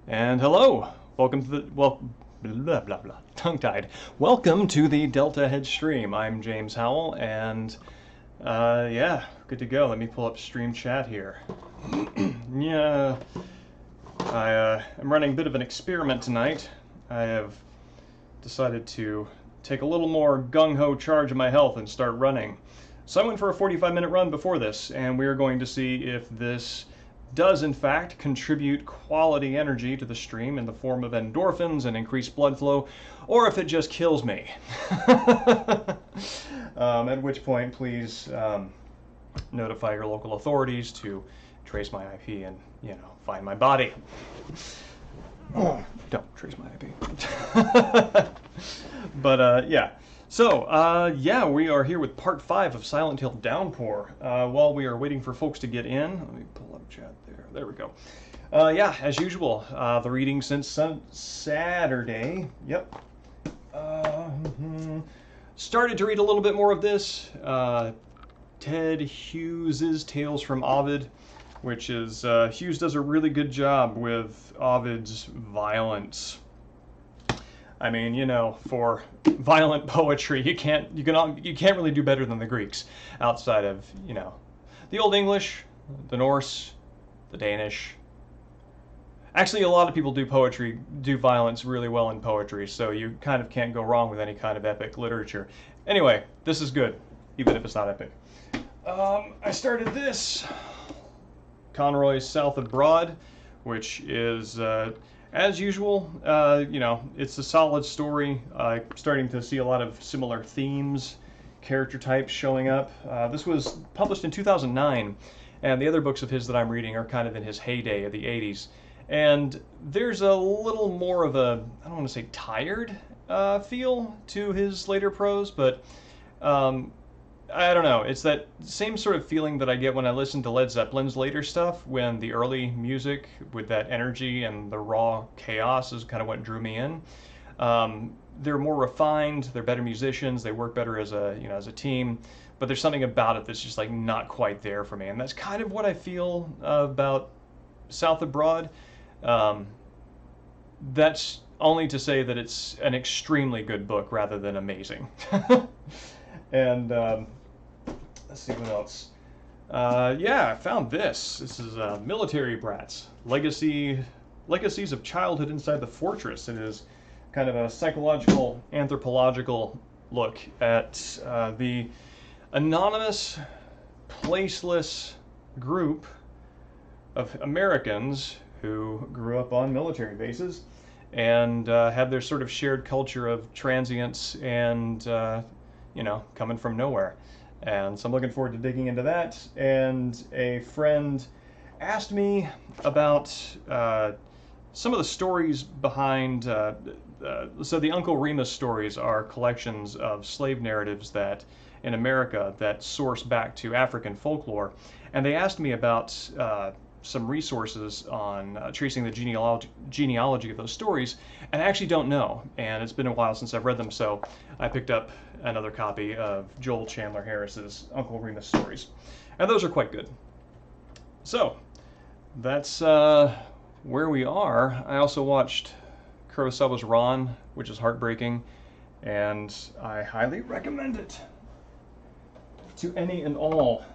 And hello, welcome to blah blah blah, tongue-tied. Welcome to the Deltahead stream. I'm James Howell, and yeah, good to go. Let me pull up stream chat here. Yeah, I'm running a bit of an experiment tonight. I have decided to take a little more gung-ho charge of my health and start running. So I went for a 45-minute run before this, and we are going to see if this does in fact contribute quality energy to the stream in the form of endorphins and increased blood flow, or if it just kills me. At which point, please notify your local authorities to trace my IP and, find my body. Oh, don't trace my IP. But yeah. So, yeah, we are here with part 5 of Silent Hill Downpour. While we are waiting for folks to get in, let me pull up chat there. There we go. Yeah, as usual, the reading since Saturday. Yep. Started to read a little bit more of this. Ted Hughes's Tales from Ovid, which is, Hughes does a really good job with Ovid's violence. I mean, for violent poetry, you can't really do better than the Greeks, outside of, the Old English, the Norse, the Danish. Actually, a lot of people do violence really well in poetry, so you kind of can't go wrong with any kind of epic literature. Anyway, this is good, even if it's not epic. I started this, Conroy's South of Broad, which is, as usual, it's a solid story. Starting to see a lot of similar themes, character types showing up. This was published in 2009, and the other books of his that I'm reading are kind of in his heyday of the 80s. And there's a little more of a, I don't want to say tired feel to his later prose, but I don't know. It's that same sort of feeling that I get when I listen to Led Zeppelin's later stuff, when the early music with that energy and the raw chaos is kind of what drew me in. They're more refined, they're better musicians, they work better as a team, but there's something about it that's just like not quite there for me. And that's kind of what I feel about South of Broad. That's only to say that it's an extremely good book rather than amazing. And let's see what else. Yeah, I found this. This is Military Brats, Legacies of Childhood Inside the Fortress. It is kind of a psychological, anthropological look at the anonymous, placeless group of Americans who grew up on military bases and had their sort of shared culture of transience and, coming from nowhere. And so I'm looking forward to digging into that. And a friend asked me about some of the stories behind, so the Uncle Remus stories are collections of slave narratives that in America that source back to African folklore. And they asked me about some resources on tracing the genealogy of those stories, and I actually don't know, and it's been a while since I've read them, so I picked up another copy of Joel Chandler Harris's Uncle Remus stories, and those are quite good. So that's where we are. I also watched Kurosawa's Ran, which is heartbreaking, and I highly recommend it to any and all.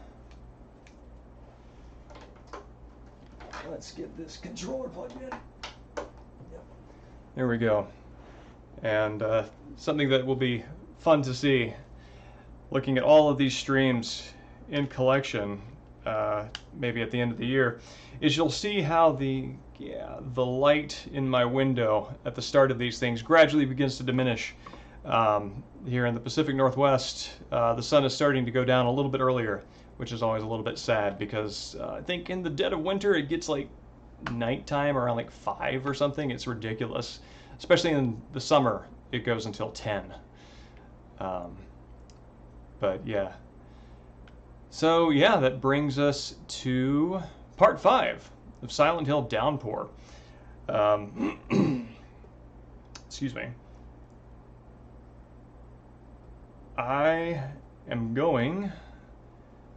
Let's get this controller plugged in. Yep. There we go. And something that will be fun to see, looking at all of these streams in collection, maybe at the end of the year, is you'll see how the light in my window at the start of these things gradually begins to diminish. Here in the Pacific Northwest, the sun is starting to go down a little bit earlier, which is always a little bit sad because I think in the dead of winter it gets like nighttime around like 5 or something. It's ridiculous. Especially in the summer, it goes until 10. But yeah. So yeah, that brings us to part 5 of Silent Hill Downpour. Excuse me. I am going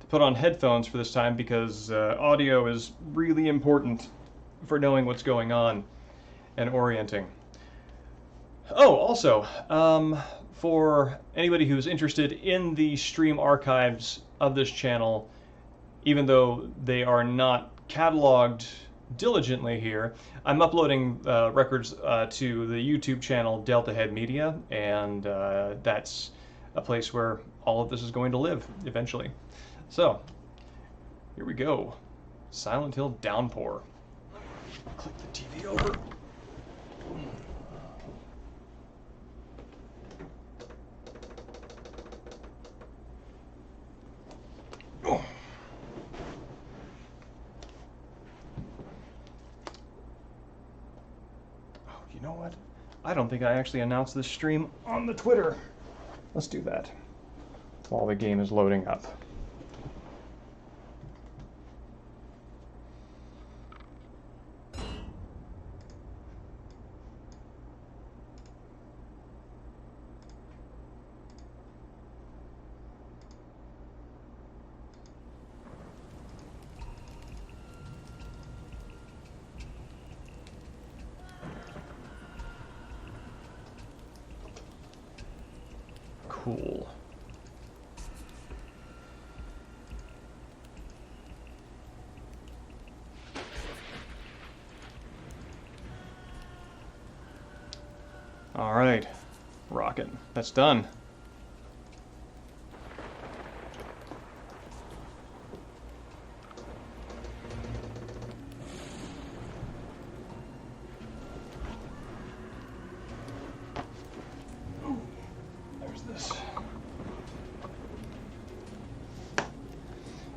put on headphones for this time because audio is really important for knowing what's going on. and orienting. Oh, also, for anybody who's interested in the stream archives of this channel, even though they are not cataloged diligently here, I'm uploading records to the YouTube channel Deltahead Media, and that's a place where all of this is going to live eventually. So, here we go. Silent Hill Downpour. Click the TV over. Oh. You know what? I don't think I actually announced this stream on the Twitter. Let's do that while the game is loading up. Cool. All right, rockin'. That's done.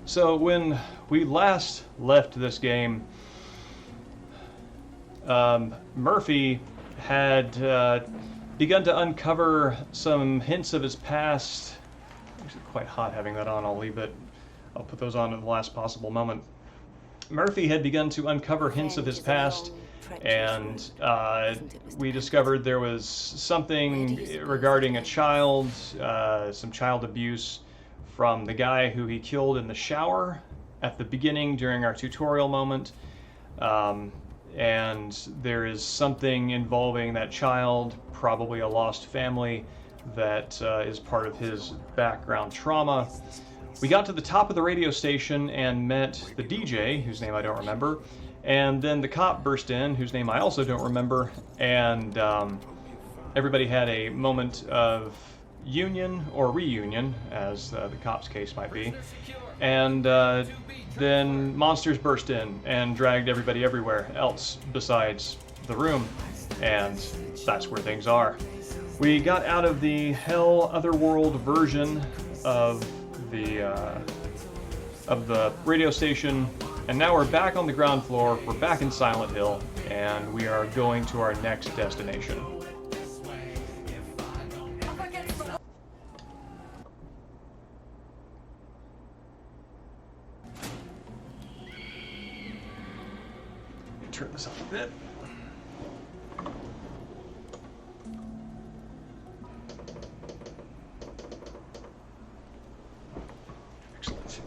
So when we last left this game, Murphy had begun to uncover some hints of his past. It's quite hot having that on. I'll put those on at the last possible moment. Murphy had begun to uncover hints of his past, and we discovered there was something regarding a child, some child abuse from the guy who he killed in the shower at the beginning during our tutorial moment. And there is something involving that child, probably a lost family, that is part of his background trauma. We got to the top of the radio station and met the DJ, whose name I don't remember, and then the cop burst in, whose name I also don't remember, and everybody had a moment of union or reunion, as the cop's case might be, and then monsters burst in and dragged everybody everywhere else besides the room, and that's where things are. We got out of the Hell Otherworld version of the radio station, and now we're back on the ground floor. We're back in Silent Hill, and we are going to our next destination. Turn this up a bit. Excellent.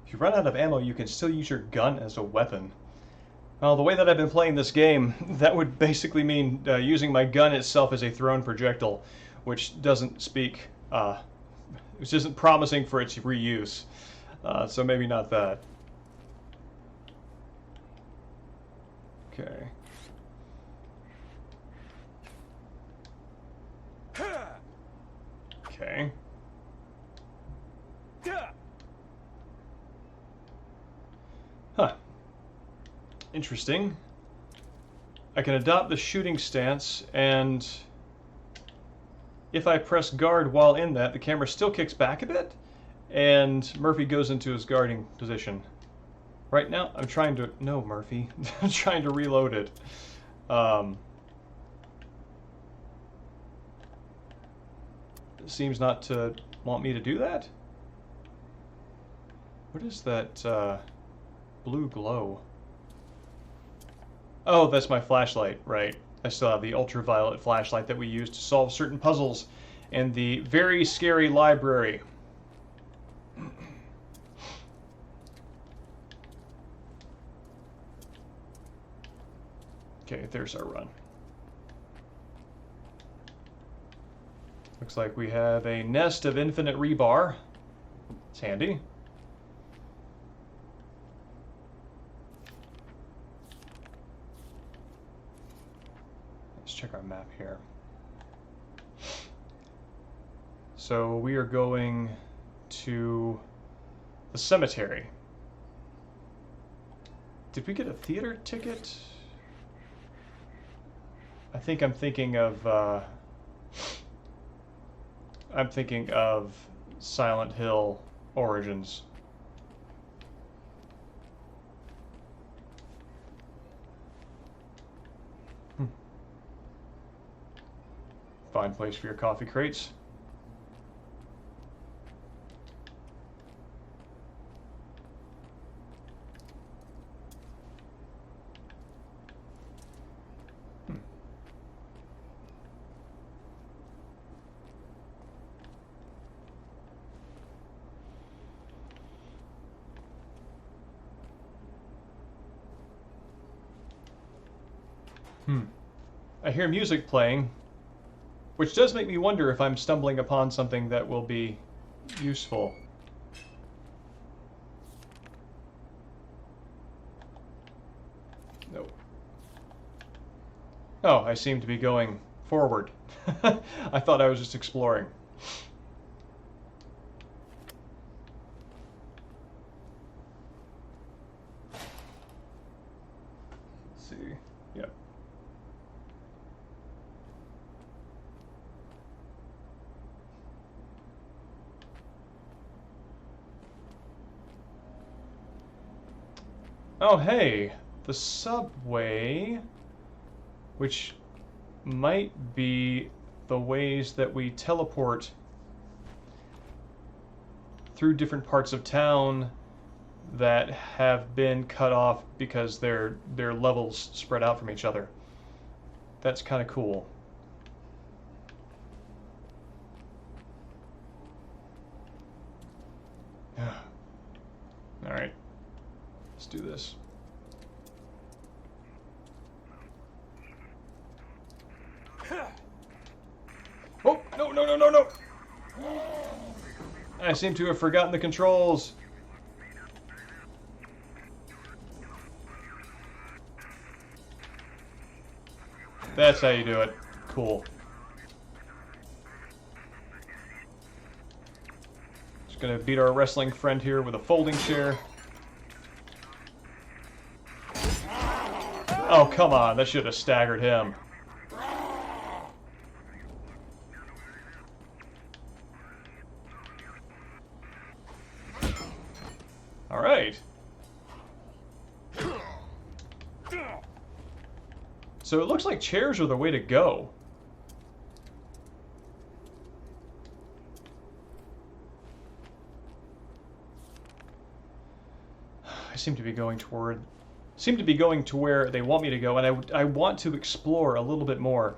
If you run out of ammo, you can still use your gun as a weapon. Well, the way that I've been playing this game, that would basically mean using my gun itself as a thrown projectile, which doesn't speak, which isn't promising for its reuse. So maybe not that. Okay. Okay. Huh. Interesting. I can adopt the shooting stance, and if I press guard while in that, the camera still kicks back a bit, and Murphy goes into his guarding position. Right now, I'm trying to... No, Murphy. I'm trying to reload it. seems not to want me to do that. What is that blue glow? Oh, that's my flashlight, right. I still have the ultraviolet flashlight that we use to solve certain puzzles in the very scary library. Okay, there's our run. Looks like we have a nest of infinite rebar. It's handy. Let's check our map here. So we are going to the cemetery. Did we get a theater ticket? I think I'm thinking of Silent Hill Origins. Fine place for your coffee crates. I hear music playing, which does make me wonder if I'm stumbling upon something that will be useful. No. Oh, I seem to be going forward. I thought I was just exploring. Let's see. Yep. Oh, hey, the subway, which might be the ways that we teleport through different parts of town that have been cut off because their levels spread out from each other. That's kind of cool. All right. Let's do this. Oh, no, no, no, no, no! I seem to have forgotten the controls. That's how you do it. Cool. Just gonna beat our wrestling friend here with a folding chair. Oh, come on. That should have staggered him. All right. So it looks like chairs are the way to go. I seem to be going to where they want me to go, and I want to explore a little bit more.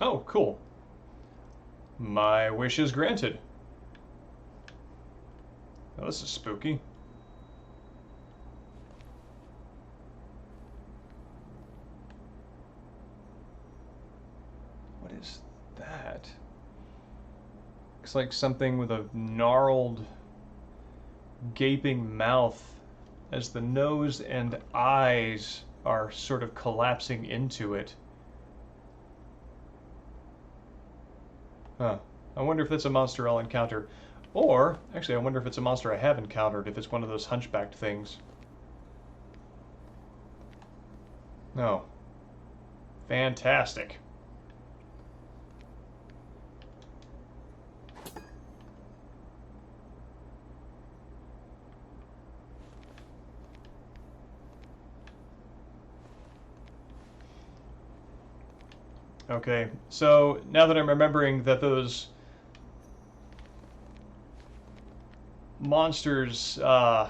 Oh, cool. My wish is granted. Oh, this is spooky. What is that? Looks like something with a gnarled, gaping mouth as the nose and eyes are sort of collapsing into it. Huh. I wonder if that's a monster I'll encounter. Or, actually, I wonder if it's a monster I have encountered, if it's one of those hunchbacked things. No. Fantastic. Okay, so now that I'm remembering that those monsters, the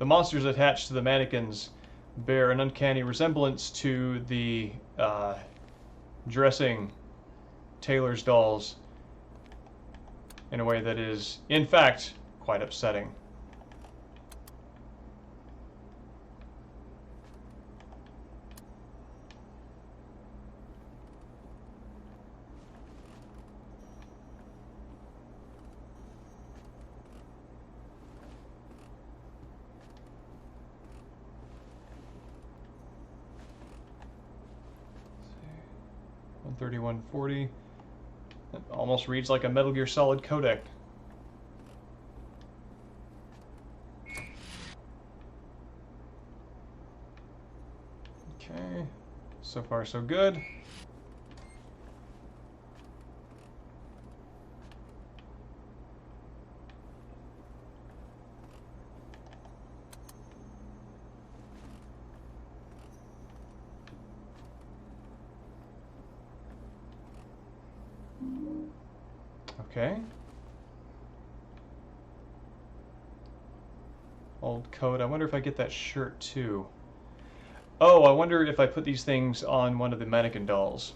monsters attached to the mannequins bear an uncanny resemblance to the dressing tailor's dolls in a way that is, in fact, quite upsetting. $131.40. It almost reads like a Metal Gear Solid codec. Okay, so far so good. Okay. Old coat. I wonder if I get that shirt too. Oh, I wonder if I put these things on one of the mannequin dolls.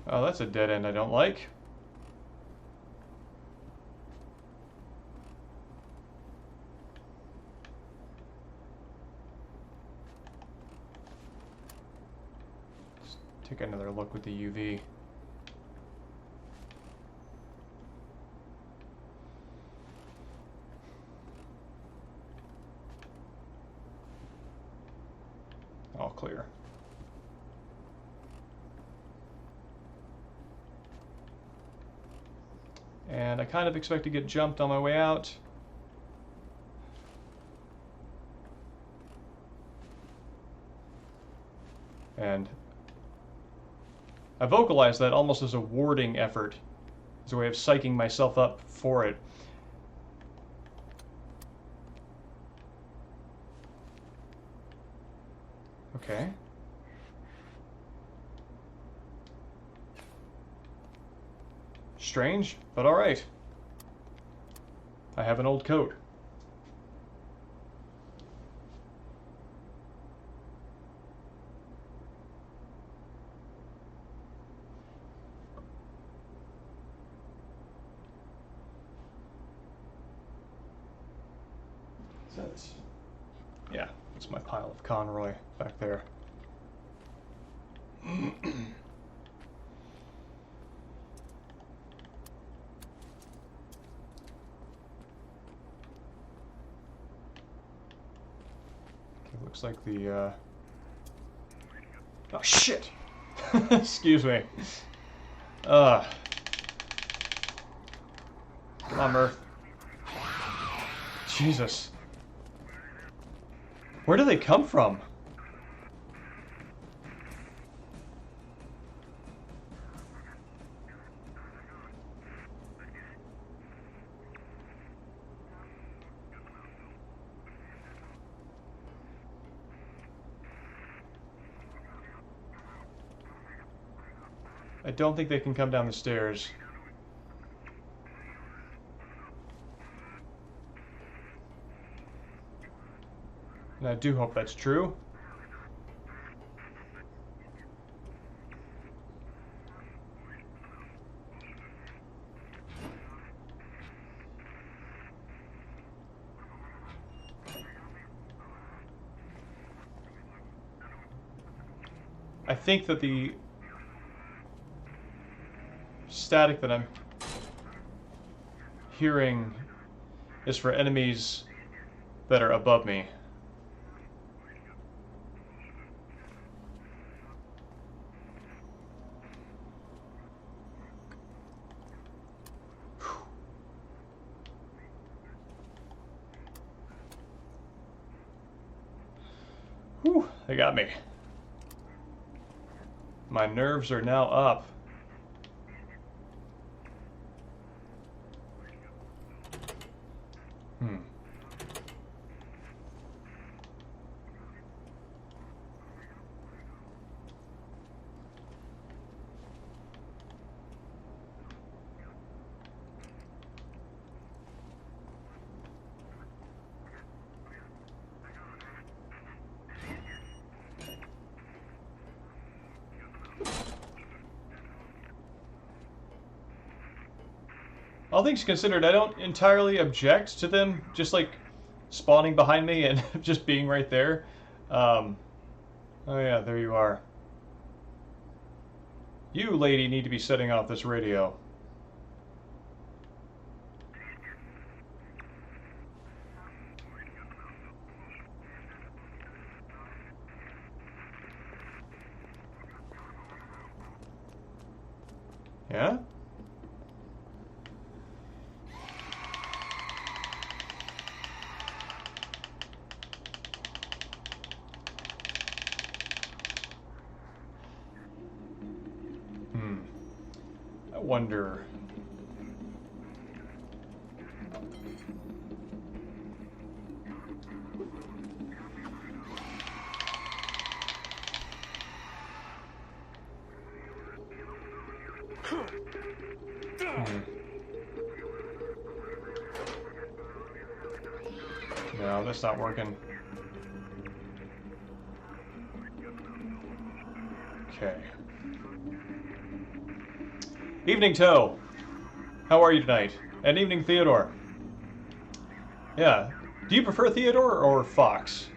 Oh, that's a dead end I don't like. Let's take another look with the UV. All clear. And I kind of expect to get jumped on my way out. And I vocalize that almost as a warding effort, as a way of psyching myself up for it. Okay. Strange, but alright. I have an old coat. That's, yeah, that's my pile of Conroy back there. Looks like the, oh, shit! Excuse me. Come on, Murph. Jesus. Where do they come from? I don't think they can come down the stairs. And I do hope that's true. I think that the static that I'm hearing is for enemies that are above me. Whew, they got me. My nerves are now up. All things considered, I don't entirely object to them just like spawning behind me and just being right there. Oh yeah, there you are. You, lady, need to be setting off this radio. Yeah? I wonder. No, that's not working. Okay. Evening, Toe. How are you tonight? And evening, Theodore. Yeah. Do you prefer Theodore or Fox?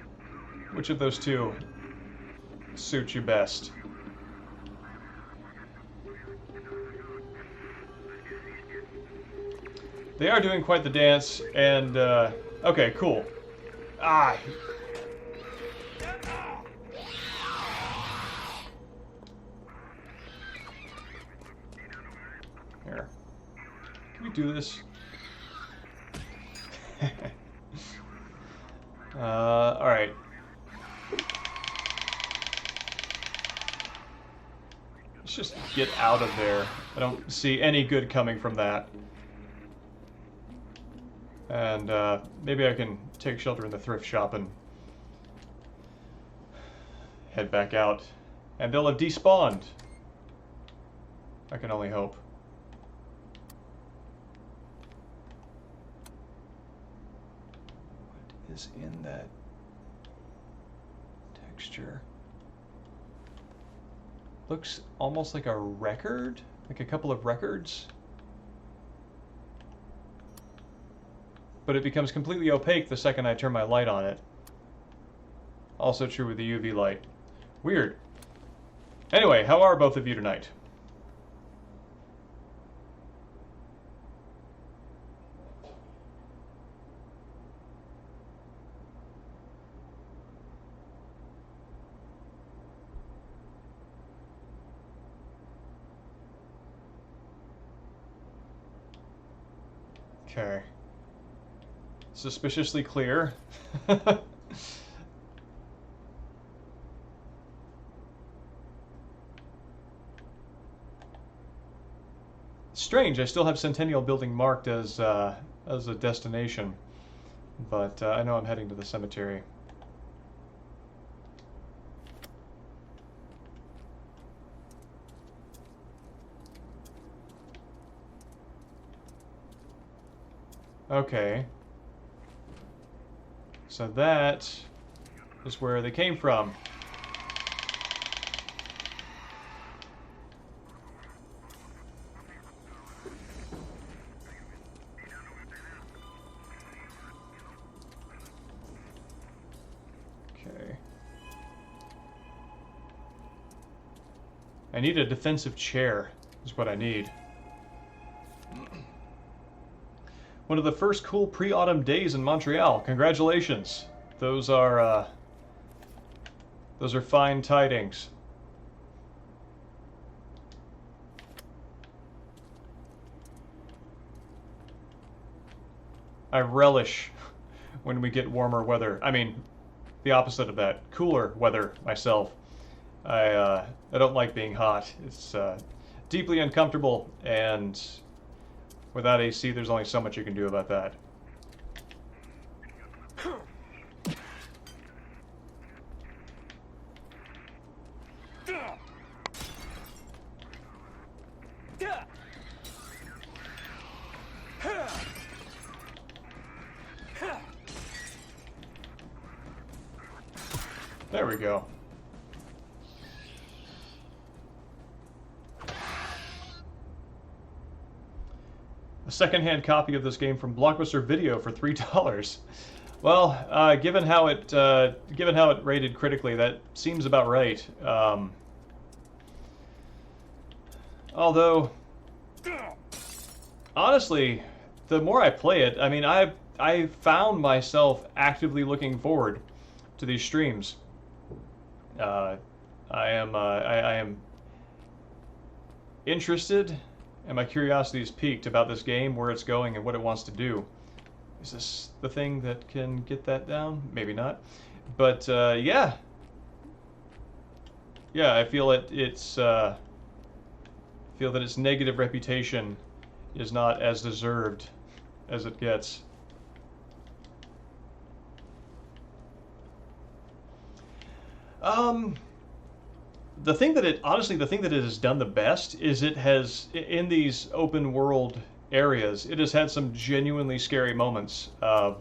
Which of those two suits you best? They are doing quite the dance, and, okay, cool. Ah! Here. Can we do this? Alright. Let's just get out of there. I don't see any good coming from that. And, maybe I can take shelter in the thrift shop and head back out. And they'll have despawned. I can only hope. What is in that texture? Looks almost like a record? Like a couple of records? But it becomes completely opaque the second I turn my light on it. Also true with the UV light. Weird. Anyway, how are both of you tonight? Okay. Suspiciously clear. Strange, I still have Centennial Building marked as a destination, but I know I'm heading to the cemetery. Okay. So that is where they came from. Okay. I need a defensive chair, is what I need. One of the first cool pre-autumn days in Montreal. Congratulations. Those are fine tidings. I relish when we get warmer weather. I mean, the opposite of that. Cooler weather myself. I don't like being hot. It's deeply uncomfortable, and without AC, there's only so much you can do about that. There we go. A secondhand copy of this game from Blockbuster Video for $3. Well, given how it rated critically, that seems about right. Although, honestly, the more I play it, I mean, I found myself actively looking forward to these streams. I am interested, and my curiosity is piqued about this game, where it's going, and what it wants to do. Is this the thing that can get that down? Maybe not. But yeah, I feel feel that its negative reputation is not as deserved as it gets. The thing that it has done the best is it has, in these open world areas, it has had some genuinely scary moments of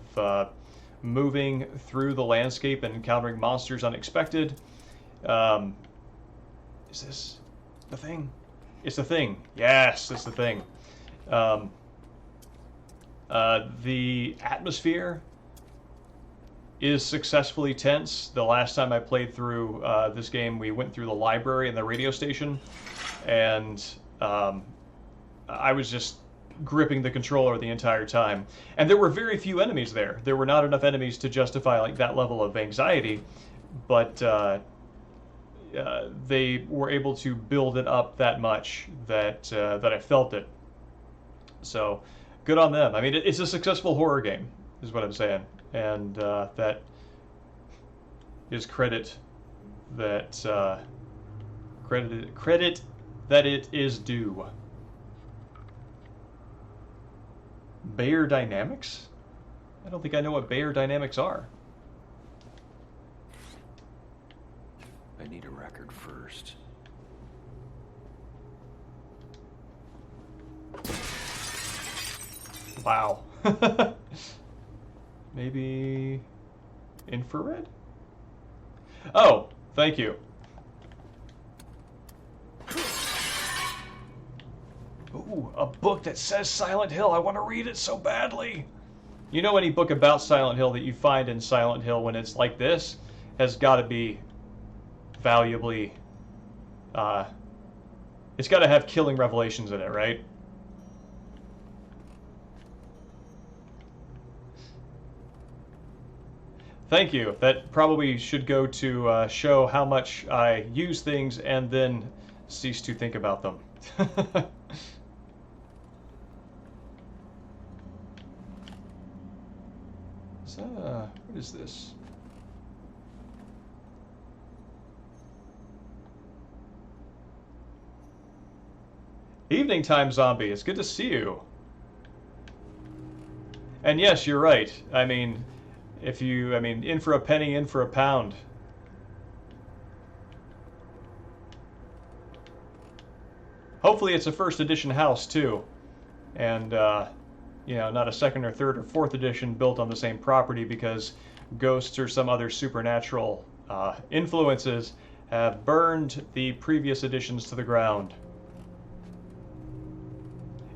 moving through the landscape and encountering monsters unexpected. Is this the thing? It's the thing. Yes, it's the thing. The atmosphere is successfully tense. The last time I played through this game, we went through the library and the radio station, and I was just gripping the controller the entire time. And there were very few enemies there. There were not enough enemies to justify like that level of anxiety, but they were able to build it up that much that I felt it. So, good on them. I mean, it's a successful horror game, is what I'm saying. And that is credit that credit that it is due. Bayer Dynamics? I don't think I know what Bayer Dynamics are. I need a record first. Wow. Maybe infrared? Oh, thank you. Ooh, a book that says Silent Hill. I want to read it so badly. You know, any book about Silent Hill that you find in Silent Hill when it's like this has got to be valuably... it's got to have killing revelations in it, right? Thank you. That probably should go to show how much I use things and then cease to think about them. What is this? Evening time, zombie. It's good to see you. And yes, you're right. I mean, in for a penny, in for a pound. Hopefully it's a first edition house, too. And, you know, not a second or third or fourth edition built on the same property, because ghosts or some other supernatural influences have burned the previous editions to the ground.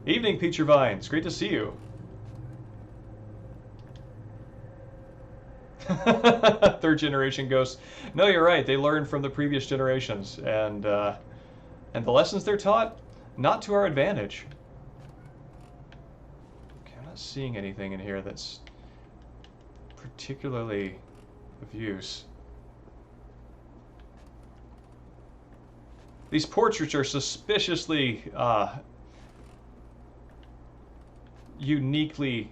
Evening, Peacher Vines. Great to see you. Third generation ghosts. No, you're right. They learn from the previous generations, and the lessons they're taught, not to our advantage. Okay, I'm not seeing anything in here that's particularly of use. These portraits are suspiciously uniquely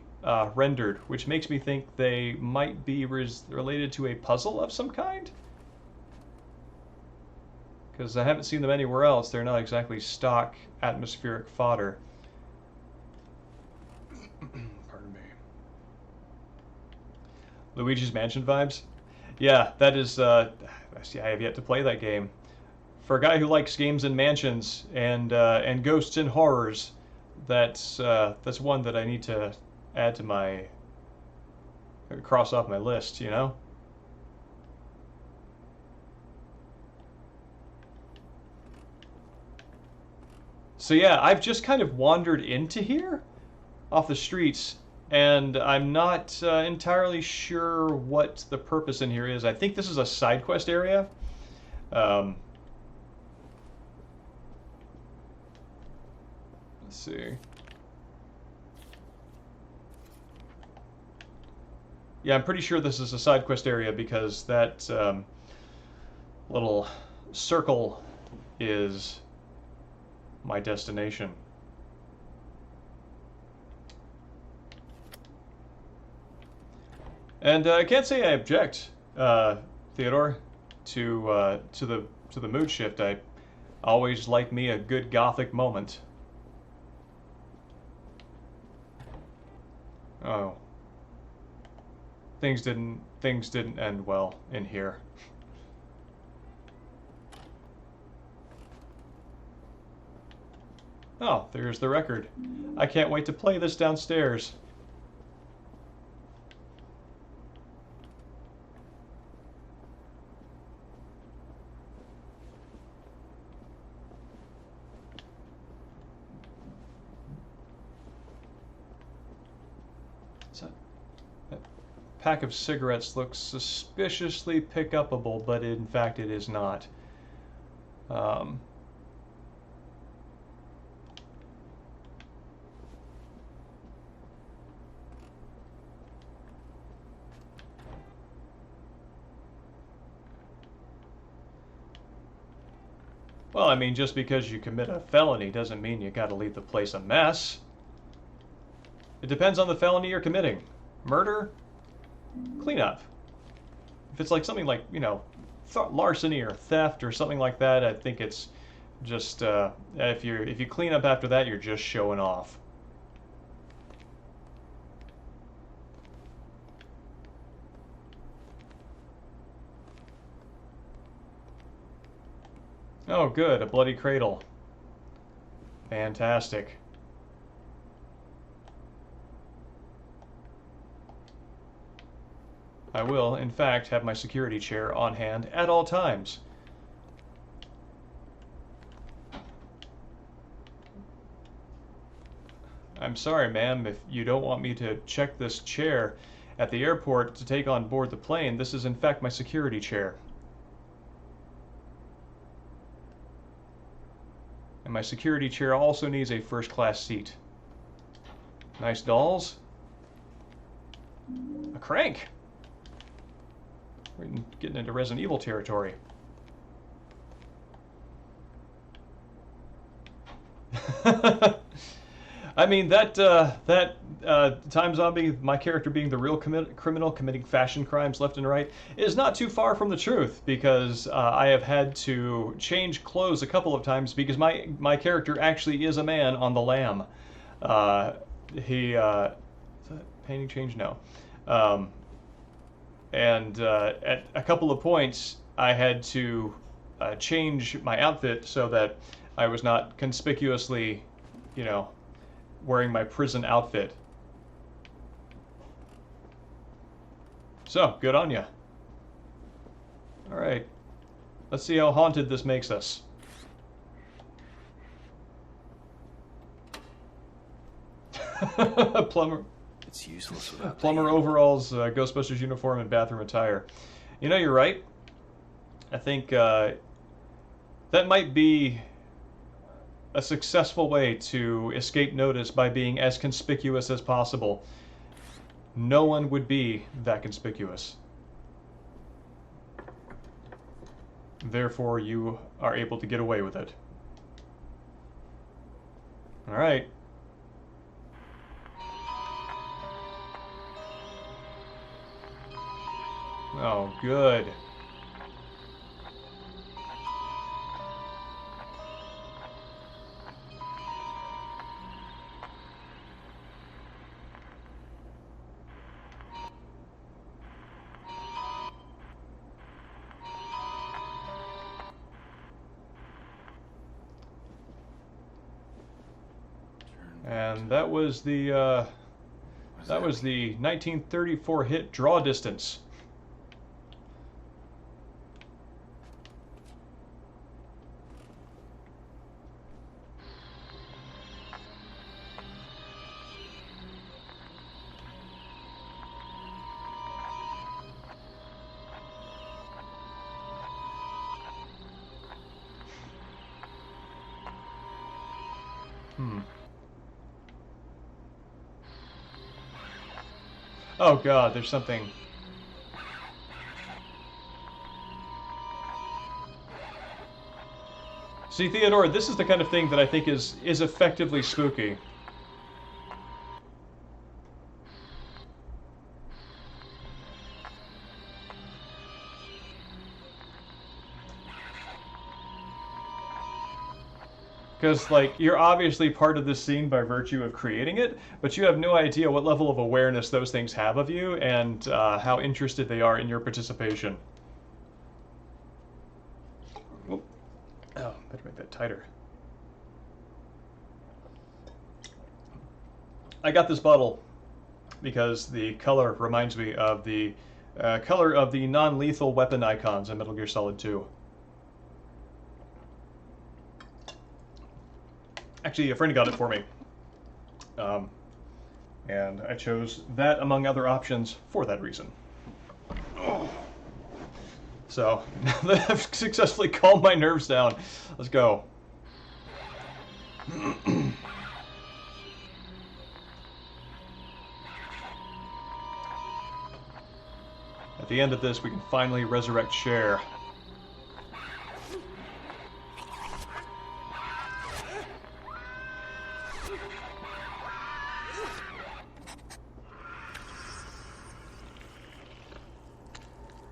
rendered, which makes me think they might be related to a puzzle of some kind. Because I haven't seen them anywhere else. They're not exactly stock atmospheric fodder. Pardon me. Luigi's Mansion vibes? Yeah, that is, I have yet to play that game. For a guy who likes games and mansions and ghosts and horrors, that's one that I need to add to my, cross off my list, you know? So yeah, I've just kind of wandered into here off the streets, and I'm not entirely sure what the purpose in here is. I think this is a side quest area. Let's see. Yeah, I'm pretty sure this is a side quest area because that little circle is my destination. And I can't say I object, Theodore, to the mood shift. I always like me a good gothic moment. Oh. Things didn't end well in here. Oh, there's the record. I can't wait to play this downstairs. That pack of cigarettes looks suspiciously pick-upable, but in fact it is not. Well, I mean, just because you commit a felony doesn't mean you gotta leave the place a mess. It depends on the felony you're committing. Murder? Cleanup. If it's like something like, you know, larceny or theft or something like that, I think it's just, if you clean up after that, you're just showing off. Oh, good, a bloody cradle. Fantastic. I will, in fact, have my security chair on hand at all times. I'm sorry, ma'am, if you don't want me to check this chair at the airport to take on board the plane. This is, in fact, my security chair. And my security chair also needs a first-class seat. Nice dolls. A crank. We're getting into Resident Evil territory. I mean, that Time Zombie, my character being the real criminal committing fashion crimes left and right, is not too far from the truth, because I have had to change clothes a couple of times because my character actually is a man on the lam. Is that painting change? No. And at a couple of points, I had to change my outfit so that I was not conspicuously, you know, wearing my prison outfit. So, good on ya. Alright. Let's see how haunted this makes us. Plumber. It's useless without Plumber overalls, Ghostbusters uniform, and bathroom attire. You know, you're right. I think that might be a successful way to escape notice by being as conspicuous as possible. No one would be that conspicuous. Therefore, you are able to get away with it. Alright. Oh, good. And that was the 1934 hit Draw Distance. Oh god, there's something. See, Theodore, this is the kind of thing that I think is effectively spooky. Because, like, you're obviously part of this scene by virtue of creating it, but you have no idea what level of awareness those things have of you and how interested they are in your participation. Oh, better make that tighter. I got this bottle because the color reminds me of the color of the non-lethal weapon icons in Metal Gear Solid 2. Actually, a friend got it for me. And I chose that among other options for that reason. So, now that I've successfully calmed my nerves down, let's go. At the end of this, we can finally resurrect Cher.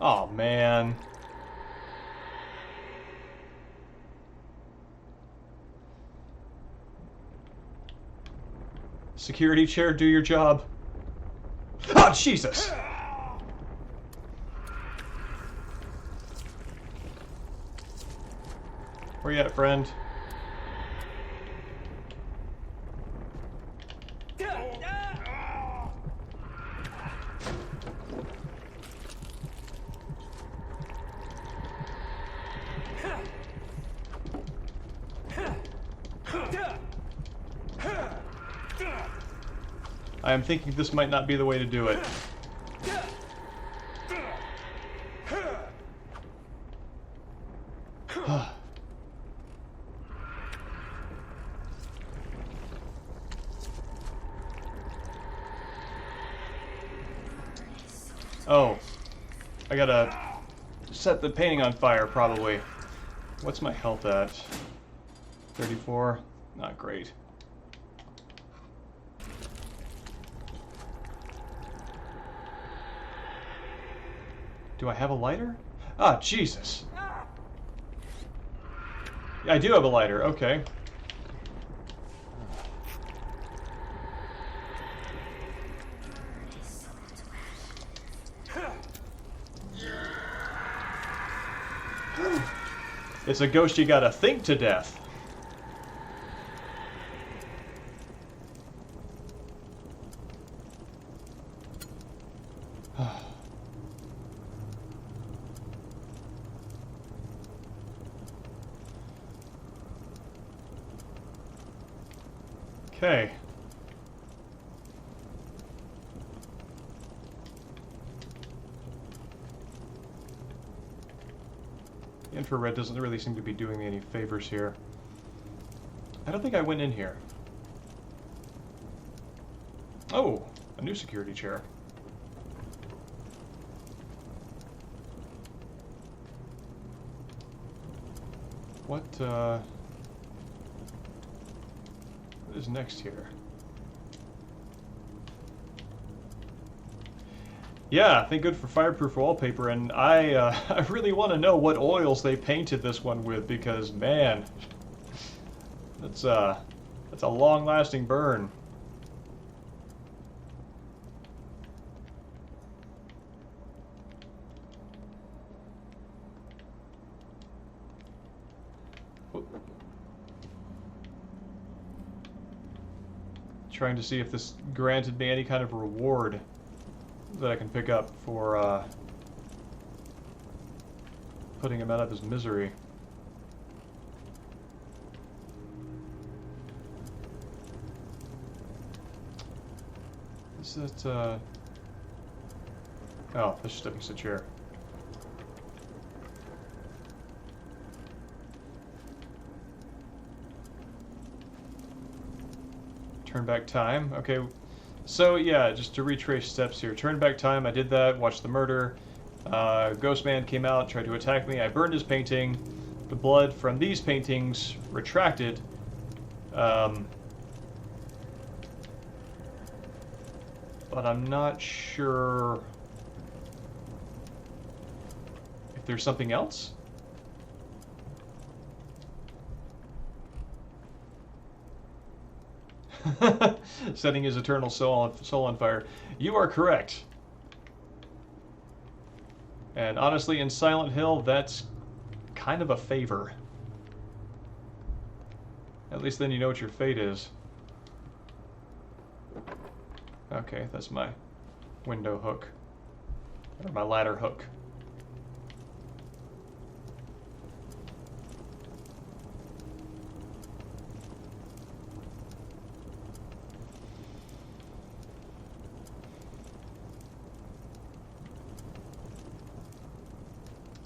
Oh man. Security chair, do your job. Oh, Jesus! Where you at, friend? I am thinking this might not be the way to do it. Oh, I gotta set the painting on fire, probably. What's my health at? 34? Not great. Do I have a lighter? Ah, Jesus. I do have a lighter, okay. It's a ghost you gotta think to death. Okay. The infrared doesn't really seem to be doing me any favors here. I don't think I went in here. Oh, a new security chair. What is next here? Yeah, I think good for fireproof wallpaper, and I I really want to know what oils they painted this one with because man, that's that's a long-lasting burn. Trying to see if this granted me any kind of reward that I can pick up for putting him out of his misery. Is that, oh, that's just a chair. Turn back time. Okay, so yeah, just to retrace steps here. Turn back time, I did that, watched the murder. Ghost Man came out, tried to attack me. I burned his painting. The blood from these paintings retracted. But I'm not sure if there's something else. Setting his eternal soul on fire. You are correct. And honestly, in Silent Hill, that's kind of a favor. At least then you know what your fate is. Okay, that's my window hook. Or my ladder hook.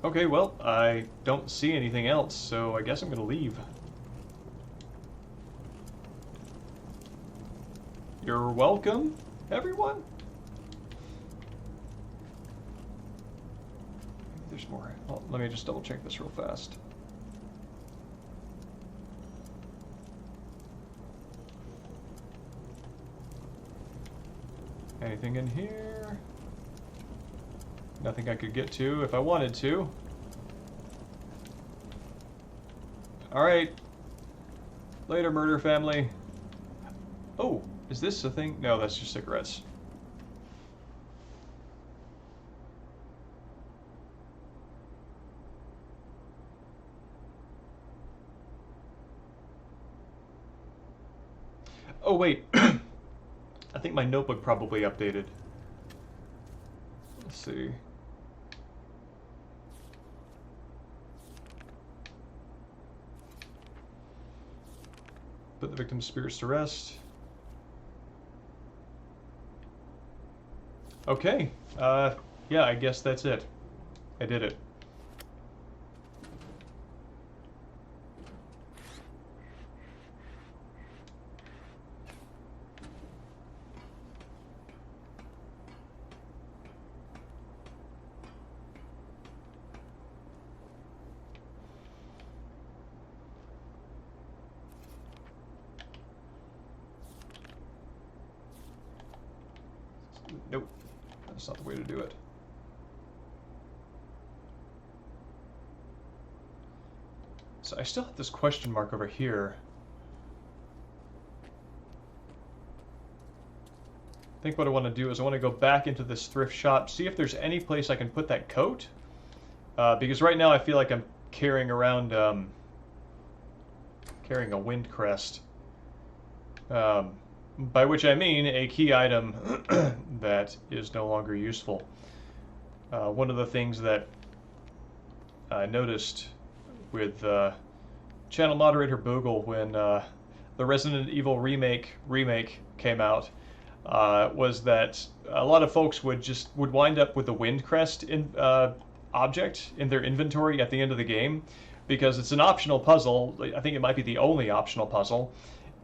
Okay, well, I don't see anything else, so I guess I'm gonna leave. You're welcome, everyone? Maybe there's more. Well, let me just double check this real fast. Anything in here? Nothing I could get to if I wanted to. Alright. Later, murder family. Oh, is this a thing? No, that's just cigarettes. Oh, wait. I think my notebook probably updated. Let's see. Put the victim's spirits to rest. Okay. Yeah, I guess that's it. I did it. Nope, that's not the way to do it. So I still have this question mark over here. I think what I want to do is I want to go back into this thrift shop, see if there's any place I can put that coat. Because right now I feel like I'm carrying around, carrying a wind crest. By which I mean a key item that is no longer useful. One of the things that I noticed with channel moderator Boogle when the Resident Evil remake came out was that a lot of folks would wind up with the wind crest object in their inventory at the end of the game because it's an optional puzzle. I think it might be the only optional puzzle,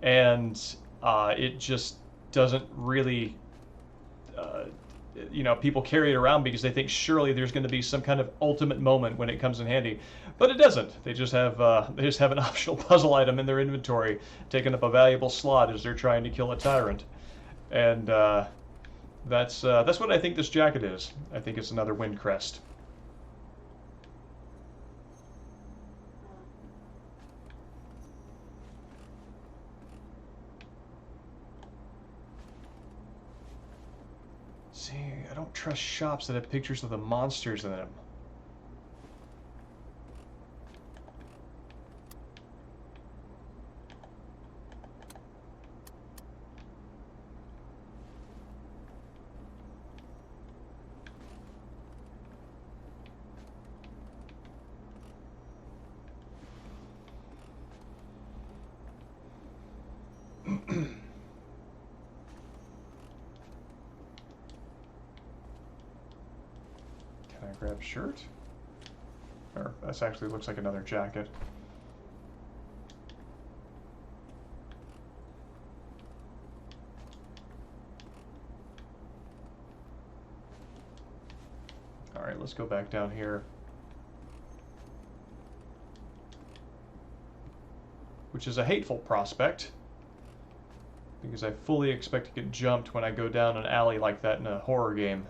and it just doesn't really, you know, people carry it around because they think surely there's going to be some kind of ultimate moment when it comes in handy, but it doesn't. They just have an optional puzzle item in their inventory, taking up a valuable slot as they're trying to kill a tyrant, and That's what I think this jacket is. I think it's another wind crest. See, I don't trust shops that have pictures of the monsters in them. Can I grab shirt? Or this actually looks like another jacket. All right, let's go back down here. Which is a hateful prospect, because I fully expect to get jumped when I go down an alley like that in a horror game.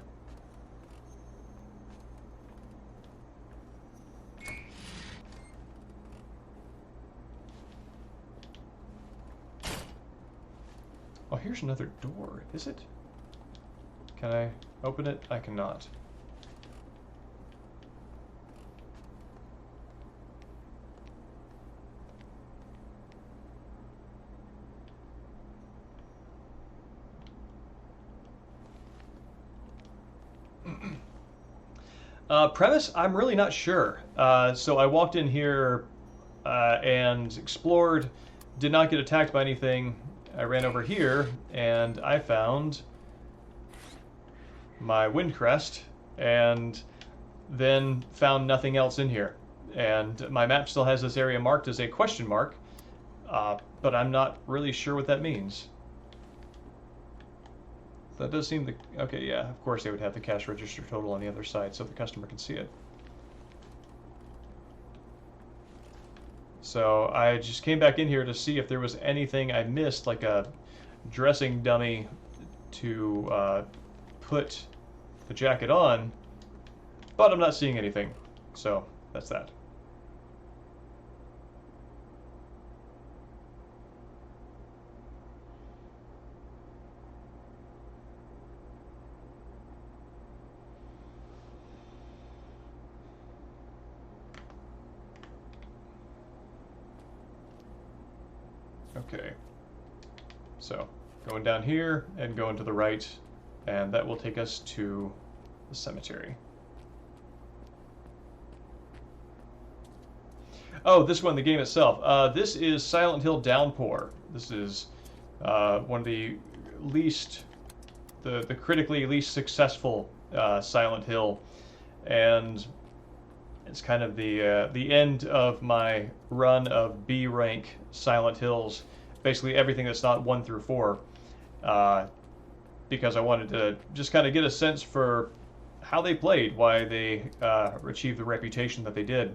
Oh, here's another door. Is it? Can I open it? I cannot. Premise, I'm really not sure. So I walked in here and explored, did not get attacked by anything. I ran over here and I found my wind crest and then found nothing else in here. And my map still has this area marked as a question mark, but I'm not really sure what that means. That does seem the... Okay, yeah, of course they would have the cash register total on the other side so the customer can see it. So I just came back in here to see if there was anything I missed, like a dressing dummy to put the jacket on, but I'm not seeing anything, so that's that. Okay, so going down here and going to the right, and that will take us to the cemetery. Oh, this one, the game itself. This is Silent Hill Downpour. This is one of the least, the critically least successful Silent Hill, and it's kind of the end of my run of B rank Silent Hills. Basically everything that's not 1 through 4, because I wanted to just kind of get a sense for how they played, why they achieved the reputation that they did,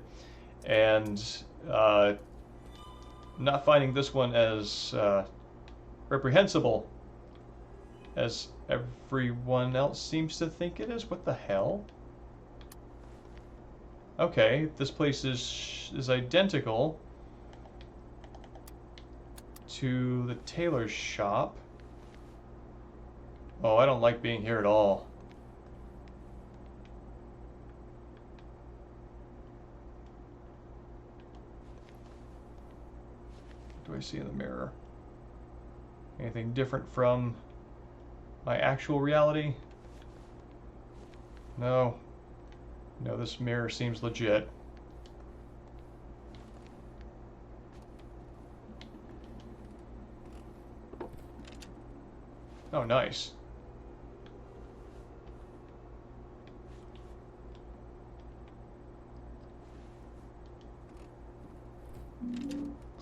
and not finding this one as reprehensible as everyone else seems to think it is. What the hell? Okay, this place is identical to the tailor's shop. Oh, I don't like being here at all. What do I see in the mirror? Anything different from my actual reality? No. No, this mirror seems legit. Oh, nice.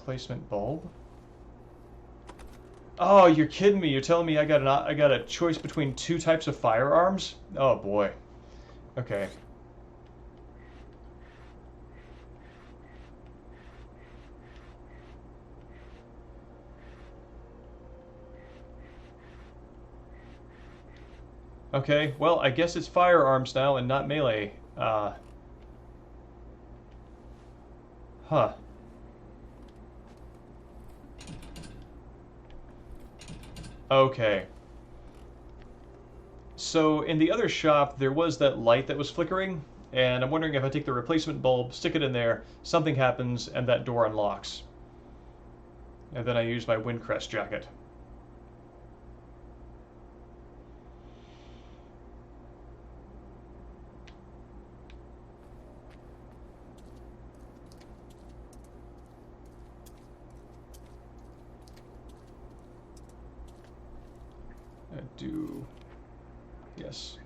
Placement bulb. Oh, you're kidding me. You're telling me I got a choice between 2 types of firearms? Oh boy. Okay. Okay, well, I guess it's firearms now and not melee. Huh. Okay. So in the other shop, there was that light that was flickering, and I'm wondering if I take the replacement bulb, stick it in there, something happens, and that door unlocks. And then I use my Windcrest jacket. I do... yes.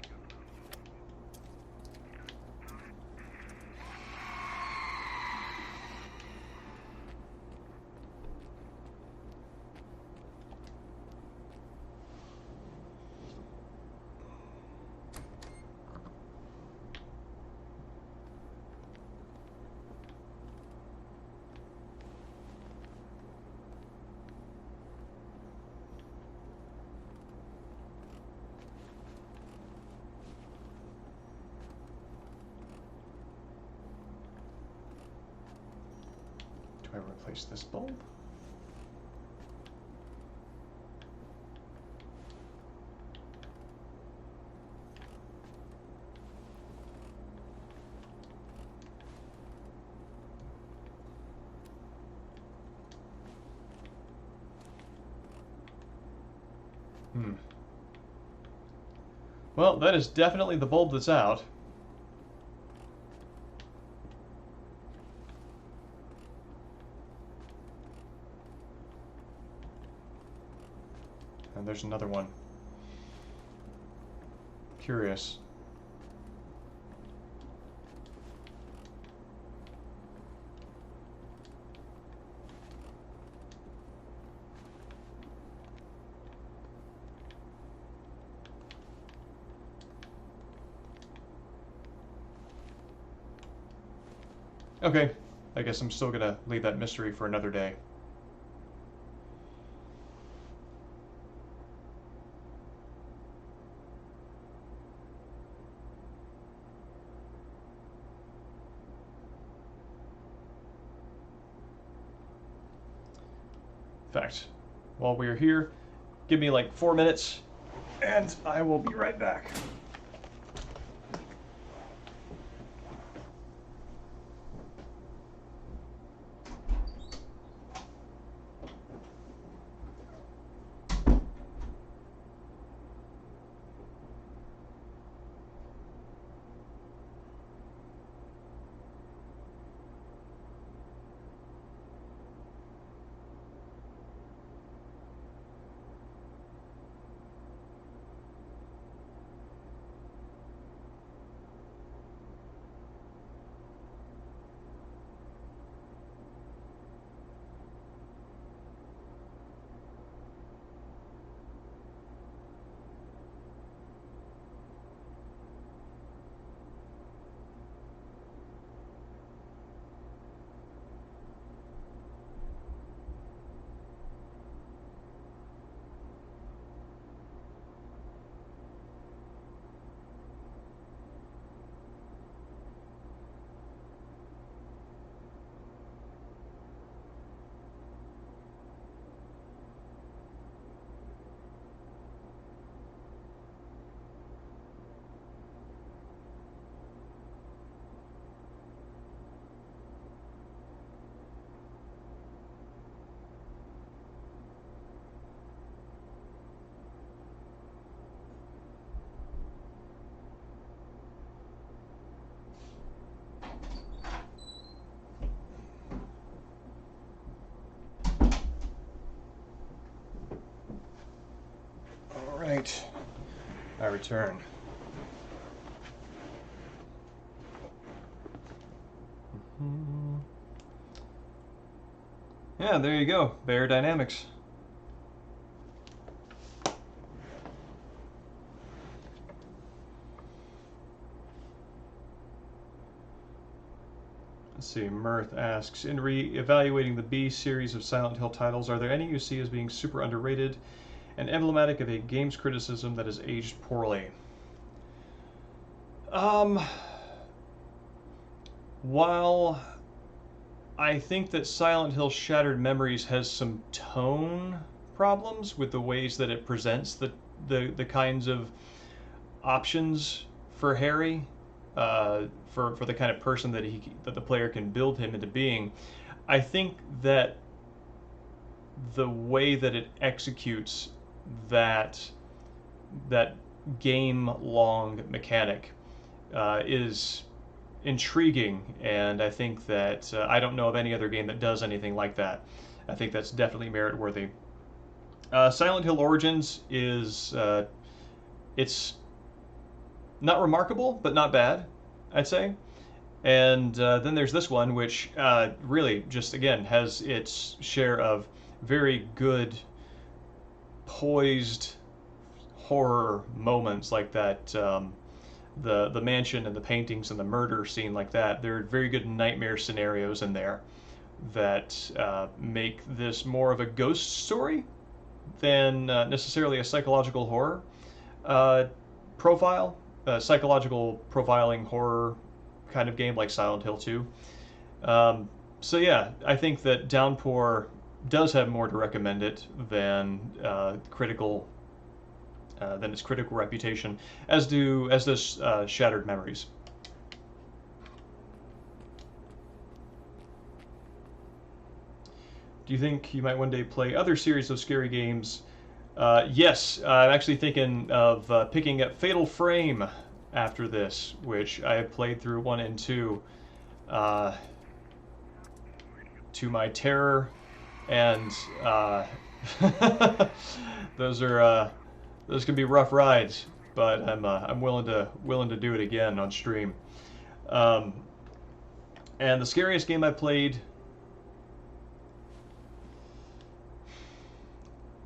Do I replace this bulb? Well, that is definitely the bulb that's out. And there's another one. Curious. Okay, I guess I'm still gonna leave that mystery for another day. In fact, while we're here, give me like 4 minutes, and I will be right back. All right, I return. Yeah, there you go, Bear Dynamics. Let's see, Mirth asks, in re-evaluating the B series of Silent Hill titles, are there any you see as being super underrated and emblematic of a game's criticism that has aged poorly? Um, while I think that Silent Hill Shattered Memories has some tone problems with the ways that it presents the kinds of options for Harry, for the kind of person that the player can build him into being. I think that the way that it executes that that game long mechanic is intriguing, and I think that I don't know of any other game that does anything like that. I think that's definitely merit worthy. Silent Hill Origins is it's not remarkable, but not bad, I'd say. And then there's this one, which really just again has its share of very good, poised horror moments like that. The mansion and the paintings and the murder scene like that. There are very good nightmare scenarios in there that make this more of a ghost story than necessarily a psychological horror profile, psychological profiling horror kind of game like Silent Hill 2. So yeah, I think that Downpour does have more to recommend it than its critical reputation, as does Shattered Memories. Do you think you might one day play other series of scary games? Yes, I'm actually thinking of picking up Fatal Frame after this, which I have played through 1 and 2 to my terror, and those can be rough rides, but I'm willing to do it again on stream. And the scariest game I played.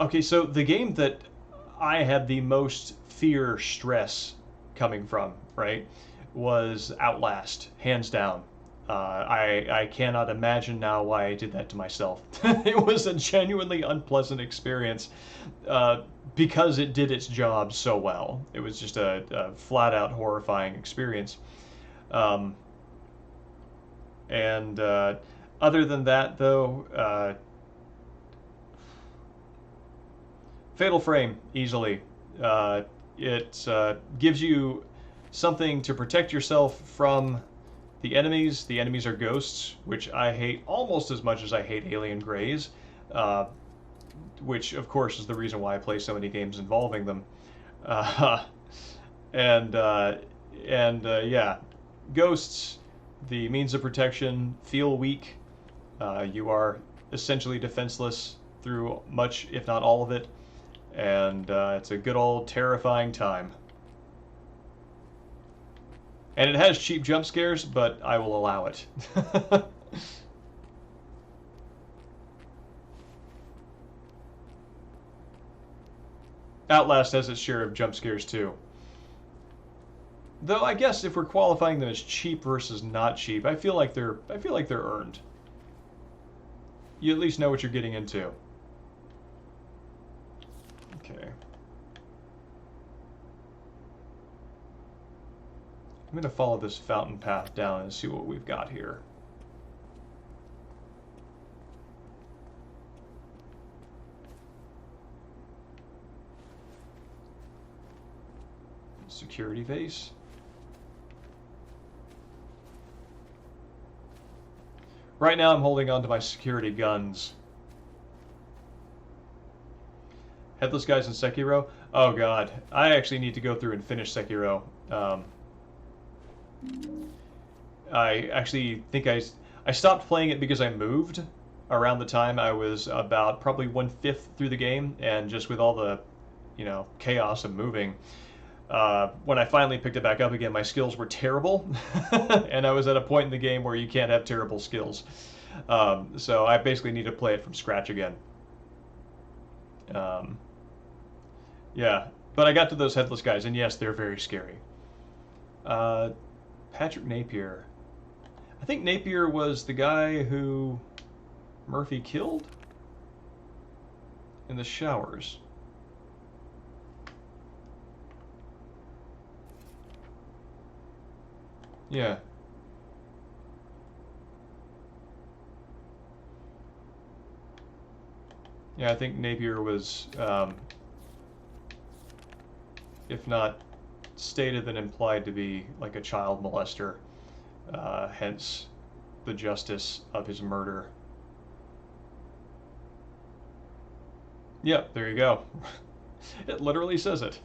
Okay, so the game that I had the most fear stress coming from, right, was Outlast, hands down. I cannot imagine now why I did that to myself. It was a genuinely unpleasant experience because it did its job so well. It was just a flat out horrifying experience. And other than that, though, Fatal Frame, easily. It gives you something to protect yourself from the enemies. The enemies are ghosts, which I hate almost as much as I hate alien greys, which, of course, is the reason why I play so many games involving them. Uh, and yeah, ghosts, the means of protection, feel weak. You are essentially defenseless through much, if not all of it. And it's a good old terrifying time. And it has cheap jump scares, but I will allow it. Outlast has its share of jump scares too. Though I guess if we're qualifying them as cheap versus not cheap, I feel like they're earned. You at least know what you're getting into. Okay. I'm going to follow this fountain path down and see what we've got here. Security base. Right now I'm holding on to my security guns. Headless guys in Sekiro? Oh god, I actually need to go through and finish Sekiro. I actually think I stopped playing it because I moved around the time I was about probably 1/5 through the game, and just with all the, chaos of moving, when I finally picked it back up again, my skills were terrible, and I was at a point in the game where you can't have terrible skills. So I basically need to play it from scratch again. Yeah, but I got to those headless guys, and yes, they're very scary. Patrick Napier. I think Napier was the guy who Murphy killed in the showers. Yeah. Yeah, I think Napier was, if not stated, then implied to be like a child molester, hence the justice of his murder. Yep, there you go. It literally says it.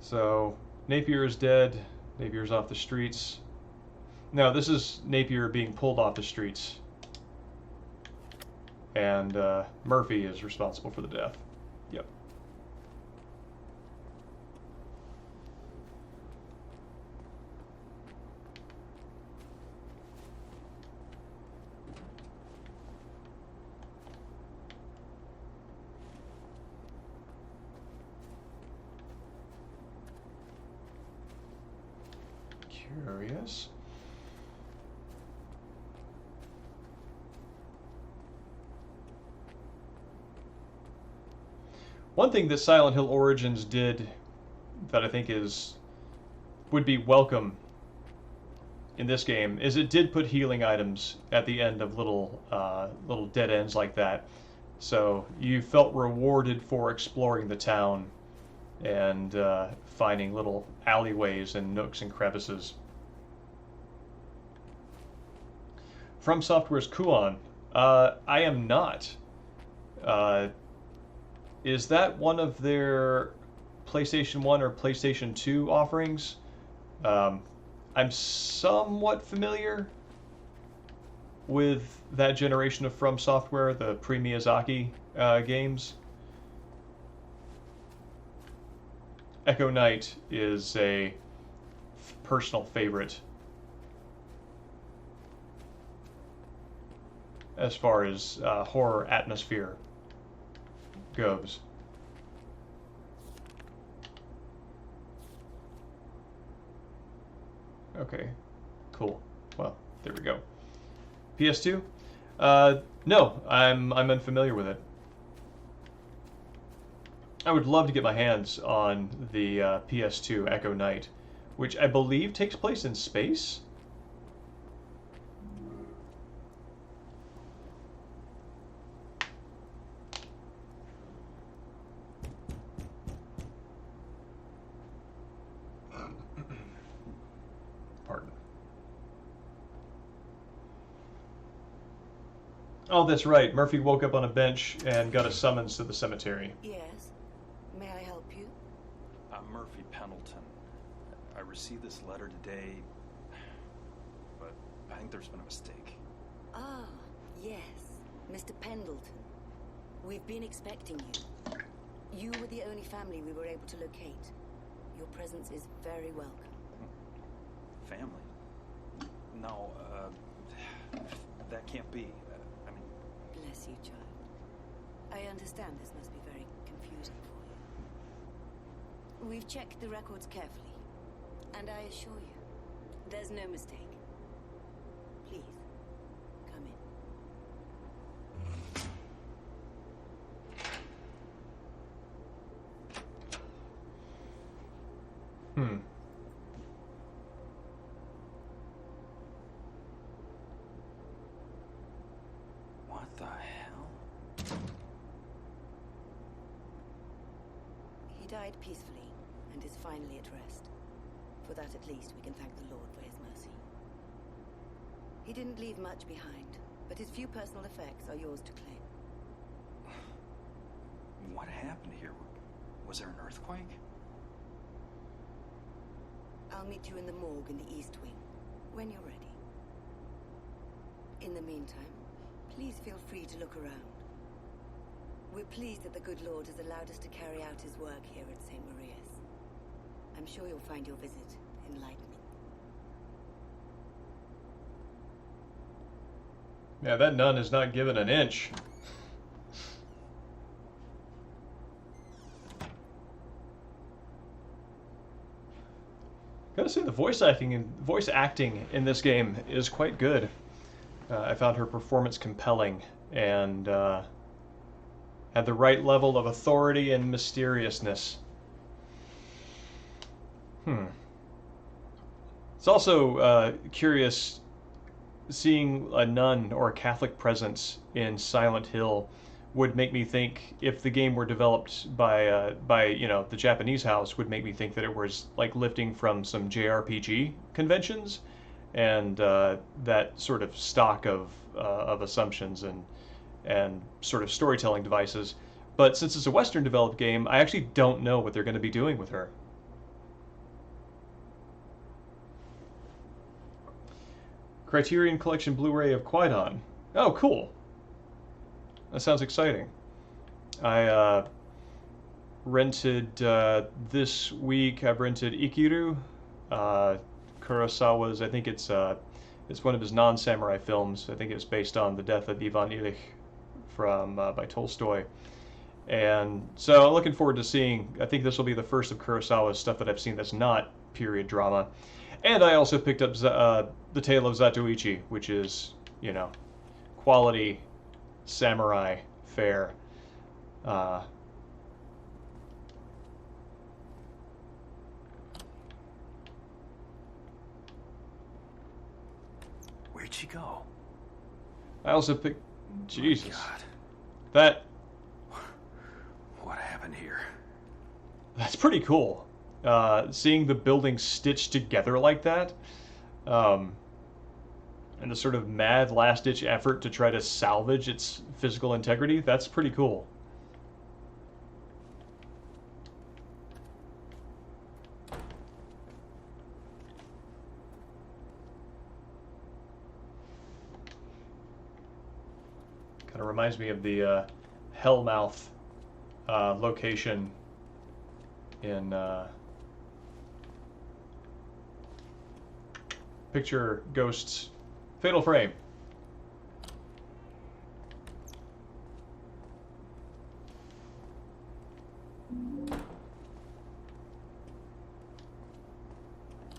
So, Napier is dead. Napier's off the streets. No, this is Napier being pulled off the streets. And Murphy is responsible for the death. Yep. Curious. One thing that Silent Hill Origins did that I think would be welcome in this game is it did put healing items at the end of little dead ends like that. So you felt rewarded for exploring the town and finding little alleyways and nooks and crevices. From Software's Kuon. I am not. Is that one of their PlayStation 1 or PlayStation 2 offerings? I'm somewhat familiar with that generation of From Software, the pre-Miyazaki games. Echo Knight is a personal favorite as far as horror atmosphere goes. Okay, cool. Well, there we go. PS2? No, I'm unfamiliar with it. I would love to get my hands on the PS2 Echo Knight, which I believe takes place in space. Pardon. Oh, that's right. Murphy woke up on a bench and got a summons to the cemetery. Yes. May I help you? I'm Murphy Pendleton. I received this letter today, but I think there's been a mistake. Ah, yes. Mr. Pendleton. We've been expecting you. You were the only family we were able to locate. Your presence is very welcome. Family? No, that can't be. I mean... Bless you, child. I understand this must be very confusing for you. We've checked the records carefully, and I assure you, there's no mistake. Please, come in. What the hell? He died peacefully, and is finally at rest. For that at least we can thank the Lord for his mercy. He didn't leave much behind, but his few personal effects are yours to claim. What happened here? Was there an earthquake? I'll meet you in the morgue in the East Wing, when you're ready. In the meantime, please feel free to look around. We're pleased that the good Lord has allowed us to carry out his work here at St. Maria's. I'm sure you'll find your visit enlightening. Yeah, that nun is not given an inch. Gotta say, the voice acting in this game is quite good. I found her performance compelling and had the right level of authority and mysteriousness. It's also curious seeing a nun or a Catholic presence in Silent Hill would make me think, if the game were developed by you know, the Japanese house, would make me think that it was like lifting from some JRPG conventions and that sort of stock of assumptions and sort of storytelling devices. But since it's a Western developed game, I actually don't know what they're going to be doing with her. Criterion Collection Blu-ray of Qui-Gon. Oh, cool. That sounds exciting. I rented this week. I've rented Ikiru, Kurosawa's. I think it's one of his non-samurai films. I think it's based on the death of Ivan Ilich from by Tolstoy. And so I'm looking forward to seeing. I think this will be the first of Kurosawa's stuff that I've seen that's not period drama. And I also picked up The Tale of Zatoichi, which is, you know, quality samurai fare. Where'd she go? I also picked. Jesus. My God. That. What happened here? That's pretty cool. Seeing the building stitched together like that. And the sort of mad last-ditch effort to try to salvage its physical integrity, that's pretty cool. Kind of reminds me of the Hellmouth location in Picture Ghosts Fatal Frame.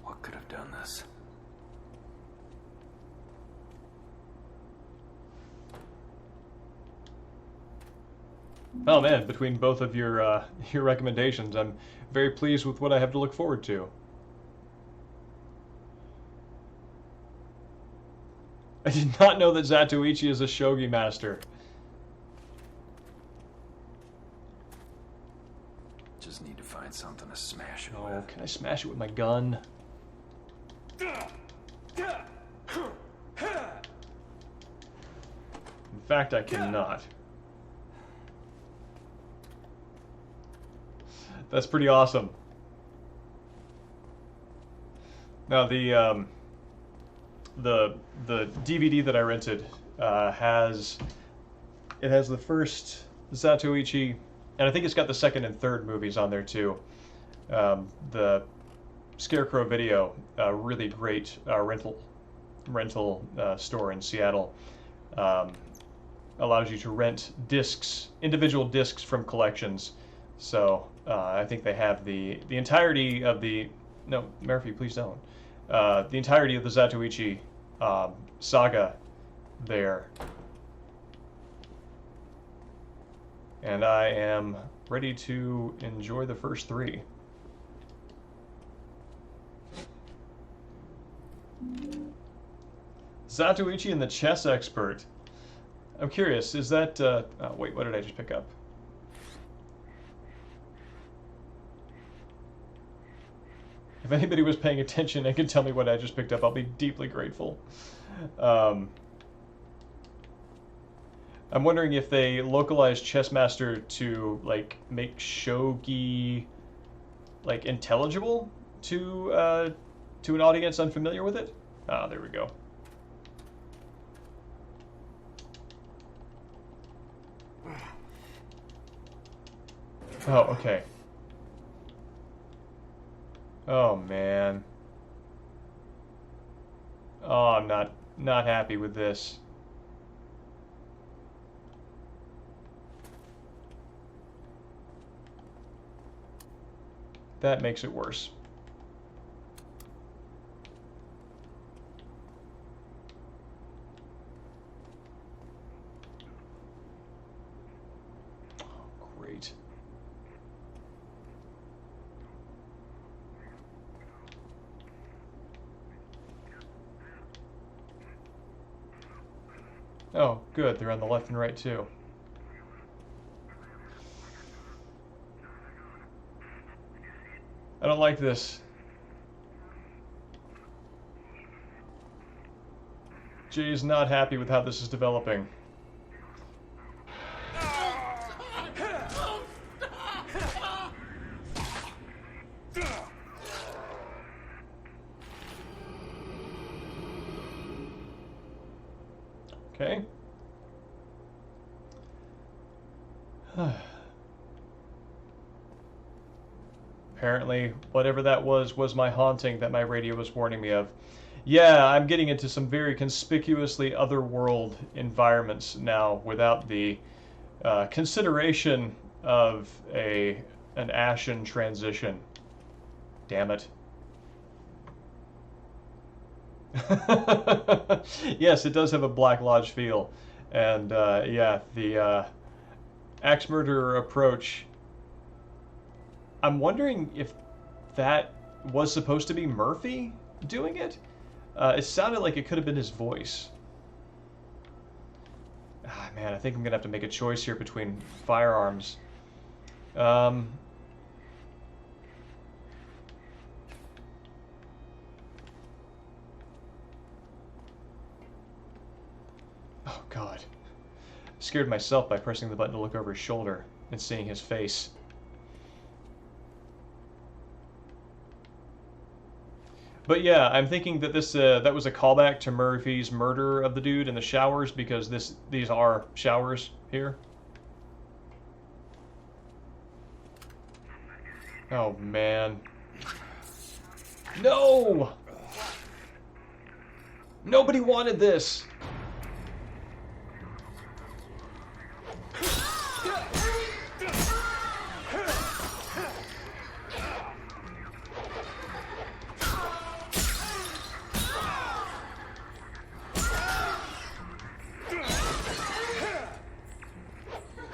What could have done this? Oh man, between both of your recommendations, I'm very pleased with what I have to look forward to. I did not know that Zatoichi is a shogi master. Just need to find something to smash it Oh, with. can I smash it with my gun? In fact, I cannot. That's pretty awesome. Now the DVD that I rented has the first Zatoichi, and I think it's got the second and third movies on there too. The Scarecrow Video, a really great rental store in Seattle, allows you to rent discs, individual discs from collections. So I think they have the entirety of the. No, Murphy, please don't. The entirety of the Zatoichi saga there. And I am ready to enjoy the first three. Zatoichi and the Chess Expert. I'm curious, is that... oh, wait, what did I just pick up? If anybody was paying attention and can tell me what I just picked up, I'll be deeply grateful. I'm wondering if they localized Chessmaster to like make shogi like intelligible to an audience unfamiliar with it. Ah, there we go. Oh, okay. Oh man. Oh, I'm not happy with this. That makes it worse. Oh, good. They're on the left and right, too. I don't like this. Jay's not happy with how this is developing. Okay. Apparently, whatever that was my haunting that my radio was warning me of. Yeah, I'm getting into some very conspicuously otherworld environments now without the consideration of an ashen transition. Damn it. Yes, it does have a Black Lodge feel. And yeah, the axe murderer approach. I'm wondering if that was supposed to be Murphy doing it? It sounded like it could have been his voice. Ah, man, I think I'm going to have to make a choice here between firearms. Oh, God. Scared myself by pressing the button to look over his shoulder and seeing his face. But yeah, I'm thinking that this that was a callback to Murphy's murder of the dude in the showers, because these are showers here. Oh man. No! Nobody wanted this.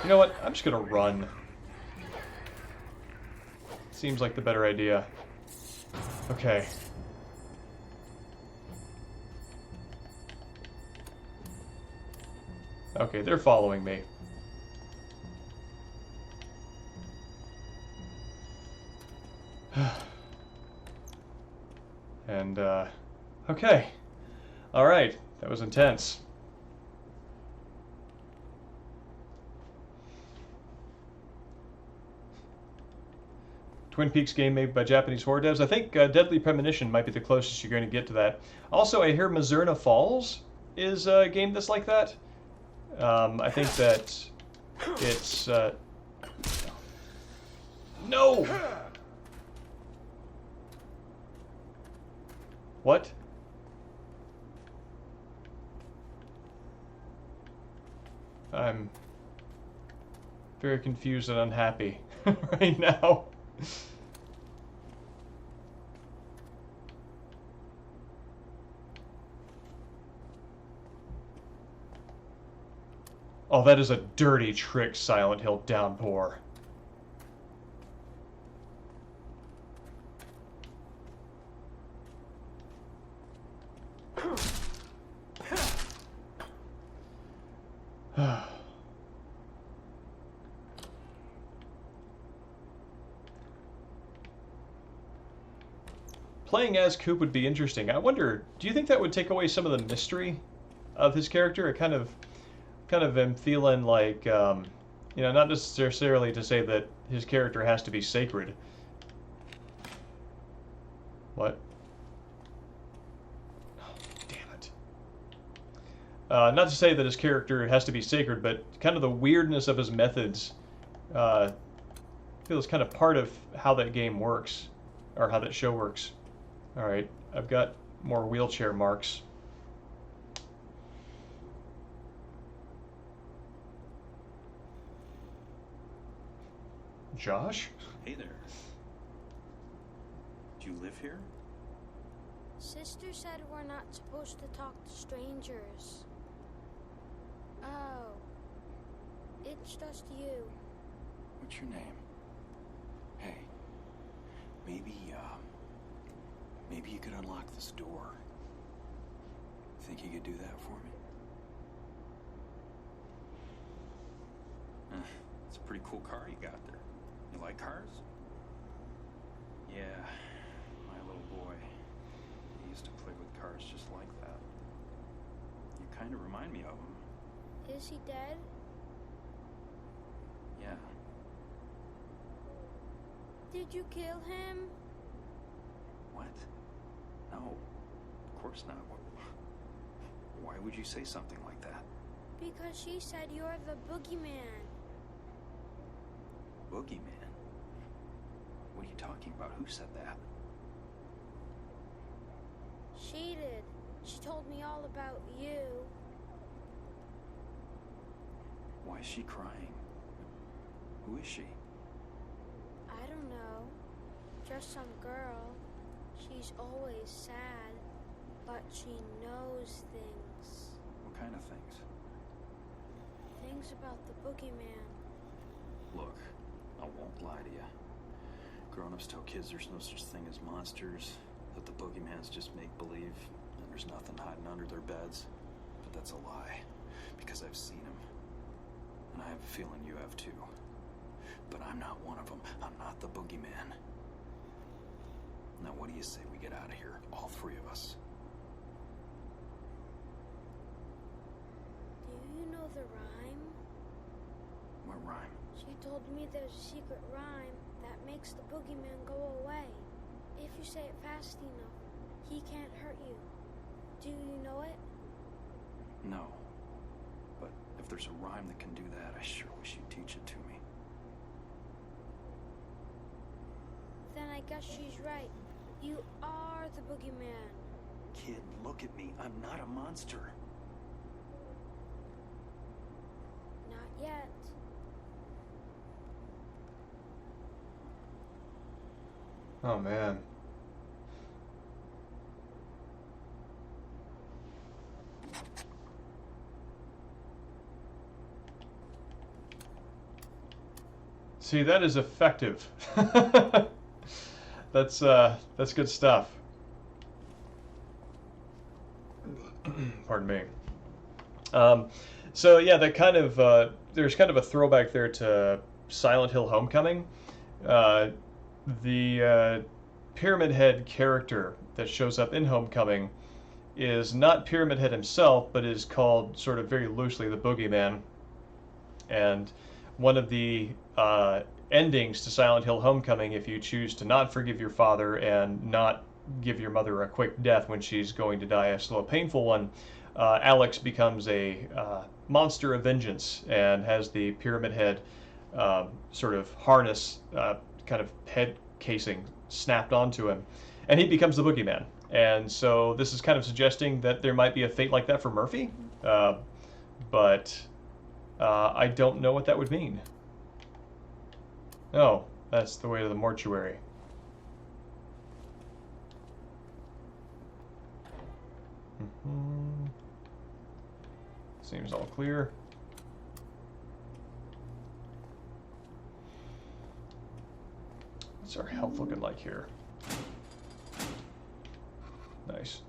You know what? I'm just gonna run. Seems like the better idea. Okay. Okay, they're following me. And, okay. Alright, that was intense. Twin Peaks game made by Japanese horror devs. I think Deadly Premonition might be the closest you're going to get to that. Also, I hear Mazurna Falls is a game that's like that. I think that it's... No! What? I'm very confused and unhappy right now. Oh, that is a dirty trick, Silent Hill Downpour. Playing as Coop would be interesting. I wonder, do you think that would take away some of the mystery of his character? I kind of am feeling like, you know, not necessarily to say that his character has to be sacred. What? Oh, damn it. Not to say that his character has to be sacred, but kind of the weirdness of his methods feels kind of part of how that game works, or how that show works. Alright, I've got more wheelchair marks. Josh? Hey there. Do you live here? Sister said we're not supposed to talk to strangers. Oh. It's just you. What's your name? Hey, maybe you could unlock this door. Think you could do that for me? It's a pretty cool car you got there. You like cars? Yeah, my little boy. He used to play with cars just like that. You kind of remind me of him. Is he dead? Yeah. Did you kill him? What? No, of course not. Why would you say something like that? Because she said you're the boogeyman. Boogeyman? What are you talking about? Who said that? She did. She told me all about you. Why is she crying? Who is she? I don't know. Just some girl. She's always sad, but she knows things. What kind of things? Things about the boogeyman. Look, I won't lie to you. Grown-ups tell kids there's no such thing as monsters, that the boogeyman's just make-believe, and there's nothing hiding under their beds. But that's a lie, because I've seen him. And I have a feeling you have too. But I'm not one of them. I'm not the boogeyman. Now what do you say we get out of here, all three of us? Do you know the rhyme? What rhyme? She told me there's a secret rhyme that makes the boogeyman go away. If you say it fast enough, he can't hurt you. Do you know it? No. But if there's a rhyme that can do that, I sure wish you'd teach it to me. Then I guess she's right. You are the boogeyman. Kid, look at me. I'm not a monster. Not yet. Oh man. See, that is effective. That's good stuff. Pardon me. So yeah, that kind of there's kind of a throwback there to Silent Hill Homecoming. The Pyramid Head character that shows up in Homecoming is not Pyramid Head himself, but is called sort of very loosely the Boogeyman. And one of the endings to Silent Hill Homecoming, if you choose to not forgive your father and not give your mother a quick death when she's going to die a slow, painful one, Alex becomes a monster of vengeance and has the Pyramid Head sort of harness, kind of head casing snapped onto him, and he becomes the Boogeyman. And so this is kind of suggesting that there might be a fate like that for Murphy, but I don't know what that would mean. Oh, that's the way to the mortuary. Seems all clear. What's our health looking like here? Nice.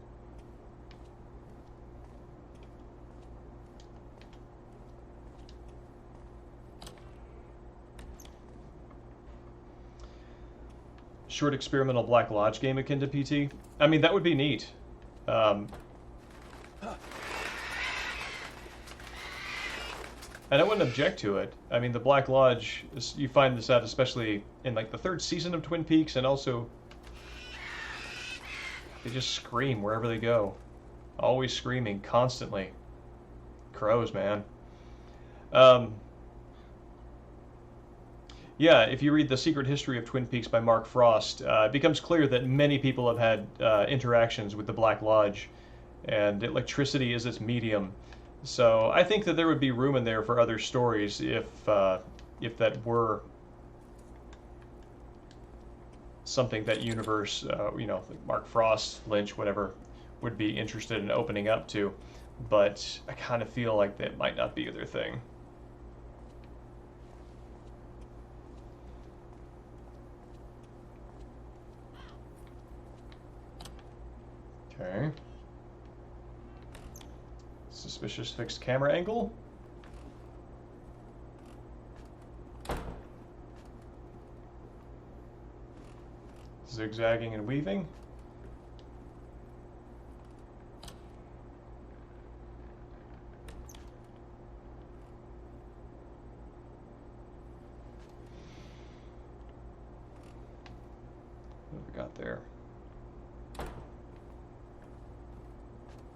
Short experimental Black Lodge game akin to PT. I mean, that would be neat. And I wouldn't object to it. I mean, the Black Lodge, you find this out especially in like the third season of Twin Peaks, and also they just scream wherever they go. Always screaming, constantly. Crows, man. Yeah, if you read The Secret History of Twin Peaks by Mark Frost, it becomes clear that many people have had interactions with the Black Lodge, and electricity is its medium. So I think that there would be room in there for other stories if that were something that universe, like Mark Frost, Lynch, whatever, would be interested in opening up to. But I kind of feel like that might not be their thing. Okay. Suspicious fixed camera angle. Zigzagging and weaving. What have we got there?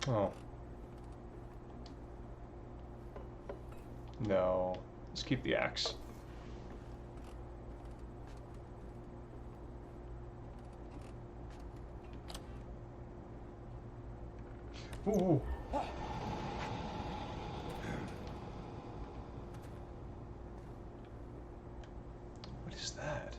Oh. No. Let's keep the axe. Ooh. What is that?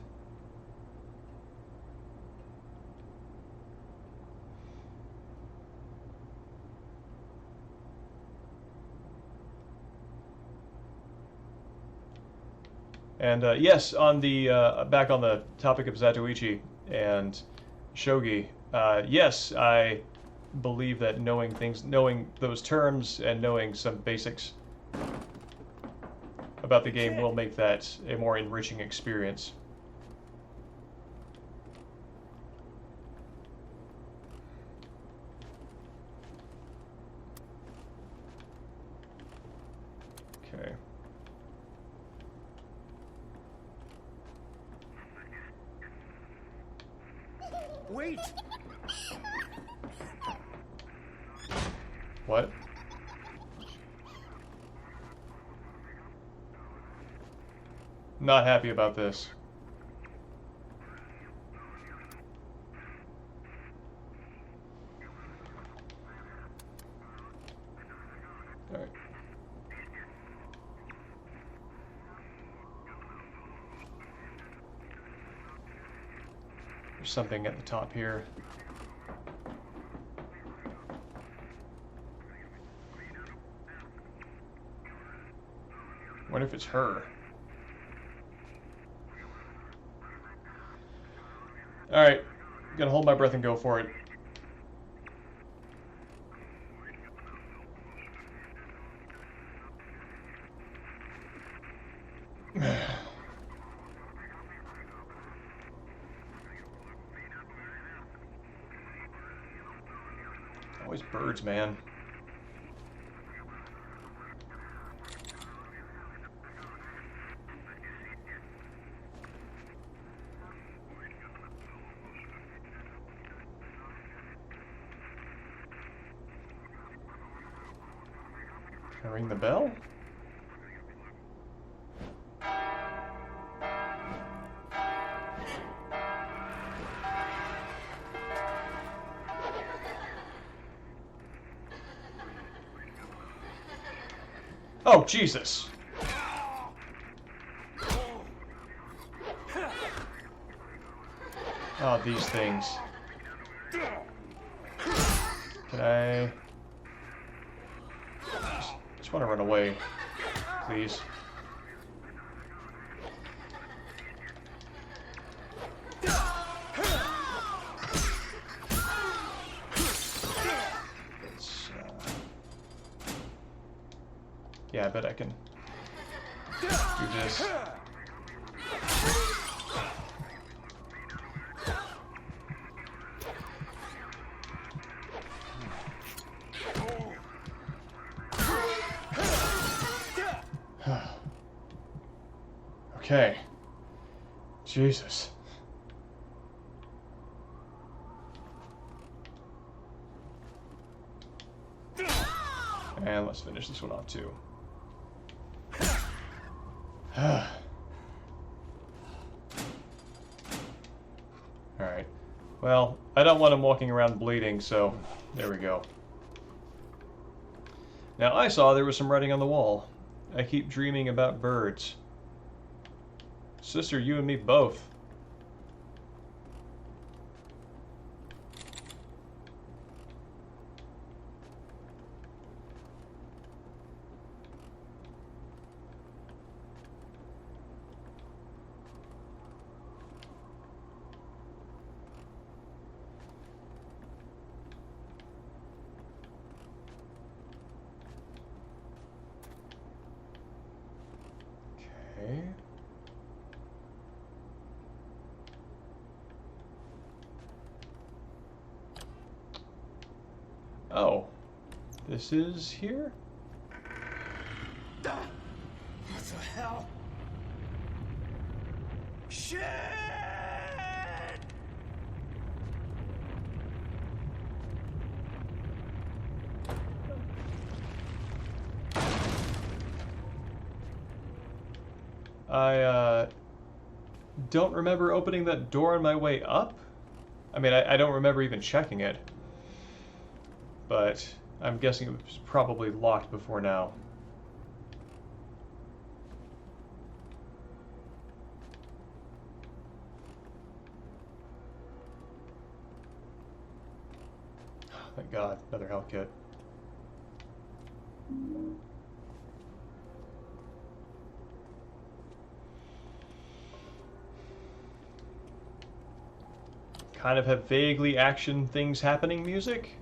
And yes, on the back on the topic of Zatoichi and shogi, yes, I believe that knowing those terms and knowing some basics about the game will make that a more enriching experience. Okay. Wait! What? Not happy about this. All right. There's something at the top here. Wonder if it's her. Alright, gonna hold my breath and go for it. Always birds, man. Can I ring the bell? Oh, Jesus. Oh, these things. Can I... Just want to run away, please. Yeah, I bet I can do this. Okay. Jesus. And let's finish this one off too. Alright. Well, I don't want him walking around bleeding, so there we go. Now, I saw there was some writing on the wall. I keep dreaming about birds. Sister, you and me both. Okay. Oh. This is here? What the hell? Shit! I don't remember opening that door on my way up. I mean, I don't remember even checking it. But I'm guessing it was probably locked before now. Thank God, another health kit. Kind of have vaguely action things happening music.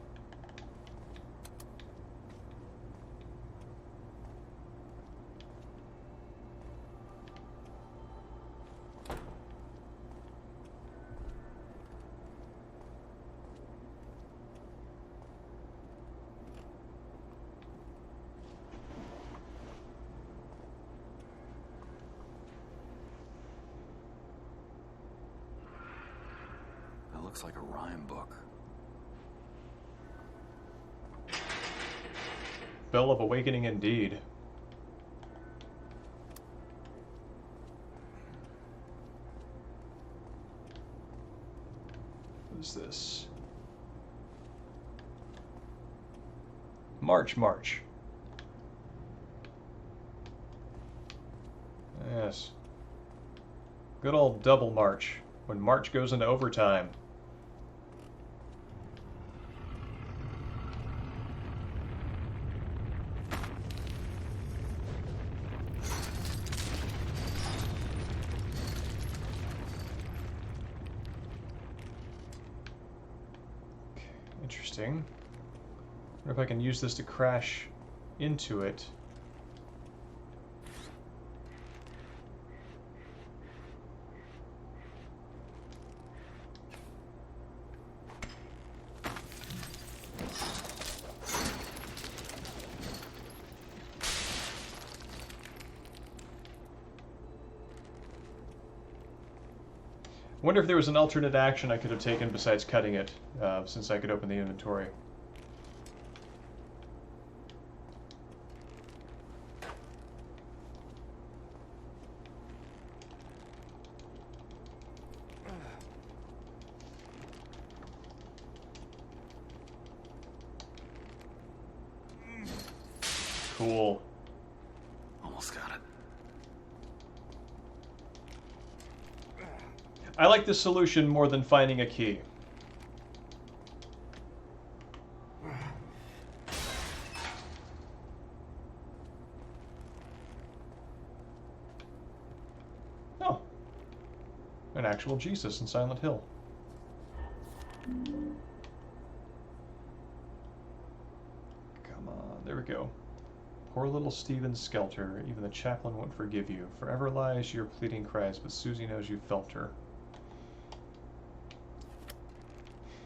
That looks like a rhyme book. Bell of Awakening indeed. What is this? March, March. Yes. Good old double march, when March goes into overtime. Interesting. Wonder if I can use this to crash into it. I wonder if there was an alternate action I could have taken besides cutting it, since I could open the inventory. Cool. Almost got it. I like this solution more than finding a key. Oh. An actual Jesus in Silent Hill. Come on, there we go. Poor little Stephen Skelter, even the chaplain won't forgive you. Forever lies your pleading cries, but Susie knows you felt her.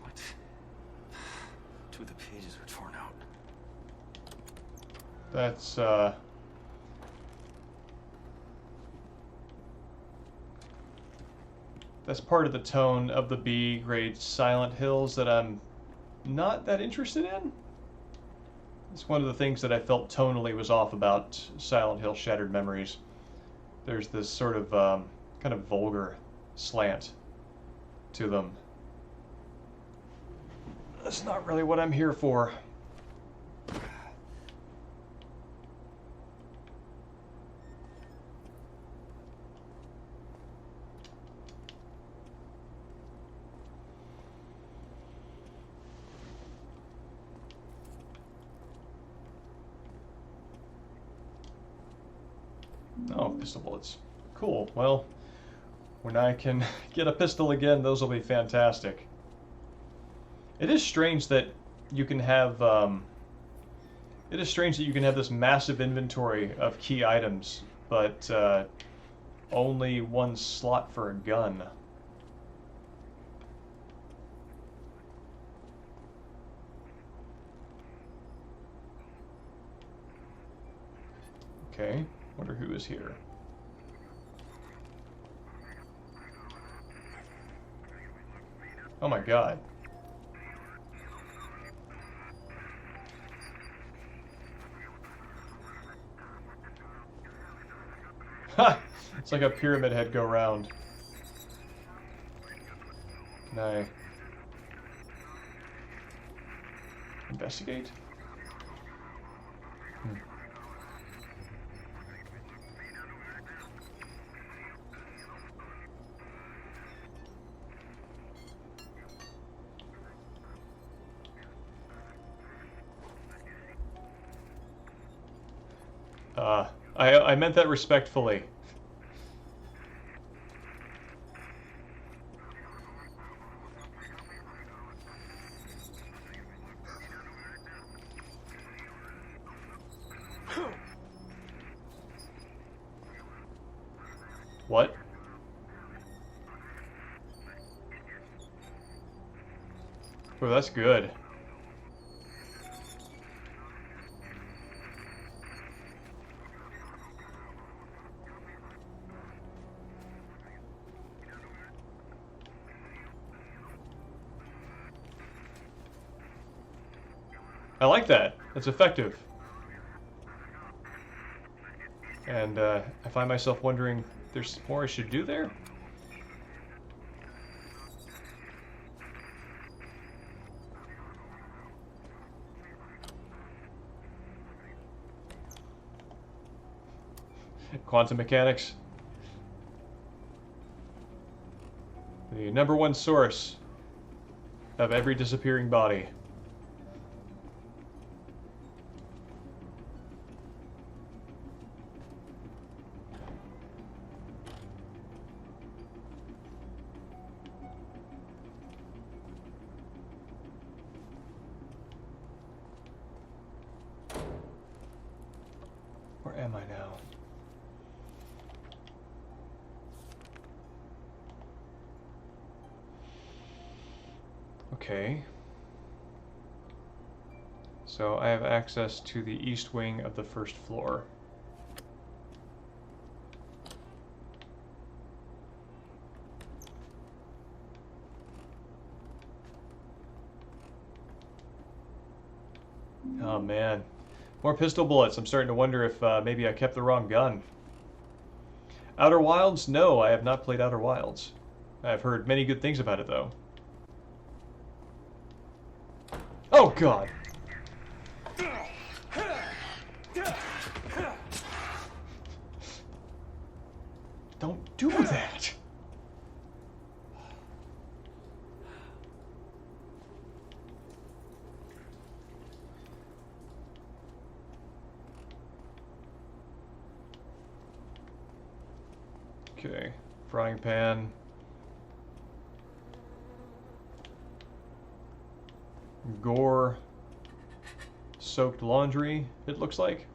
What? Two of the pages are torn out. That's part of the tone of the B-grade Silent Hills that I'm not that interested in. It's one of the things that I felt tonally was off about Silent Hill Shattered Memories. There's this sort of kind of vulgar slant to them. That's not really what I'm here for. Oh, pistol bullets. Cool. Well, when I can get a pistol again, those will be fantastic. It is strange that you can have this massive inventory of key items, but only one slot for a gun. Okay, wonder who is here. Oh my god. Ha! It's like a pyramid head go round. Can I investigate? I meant that respectfully. What? Oh, that's good. I like that. That's effective. And I find myself wondering, there's more I should do there? Quantum mechanics. The #1 source of every disappearing body. Where am I now? Okay. So I have access to the east wing of the first floor. Oh man. More pistol bullets. I'm starting to wonder if maybe I kept the wrong gun. Outer Wilds? No, I have not played Outer Wilds. I've heard many good things about it though. Oh god! Don't do that! Okay, frying pan. Gore. Soaked laundry, it looks like.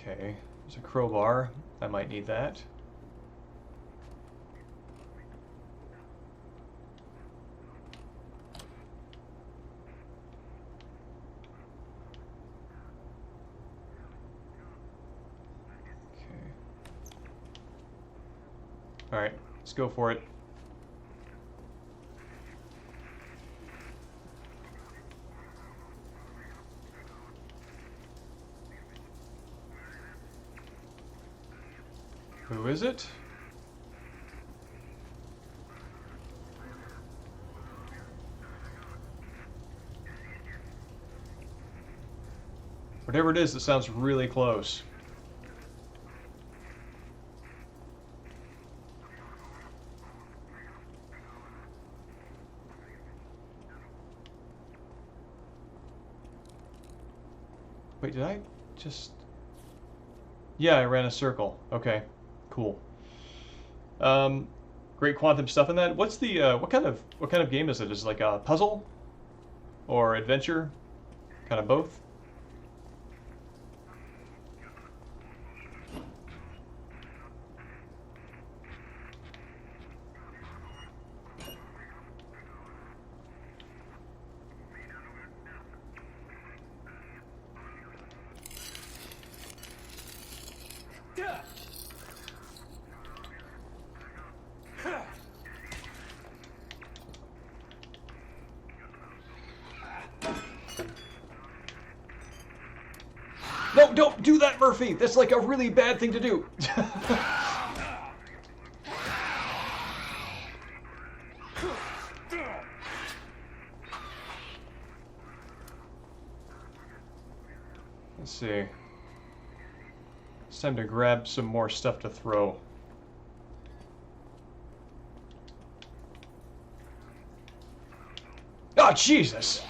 Okay, there's a crowbar. I might need that. Okay. Alright, let's go for it. Who is it? Whatever it is, it sounds really close. Wait, did I just... Yeah, I ran a circle. Okay, cool. Great quantum stuff in that. What's the what kind of game is it? Is it like a puzzle or adventure? Kind of both. No, don't do that, Murphy! That's like a really bad thing to do. Let's see. It's time to grab some more stuff to throw. Oh, Jesus!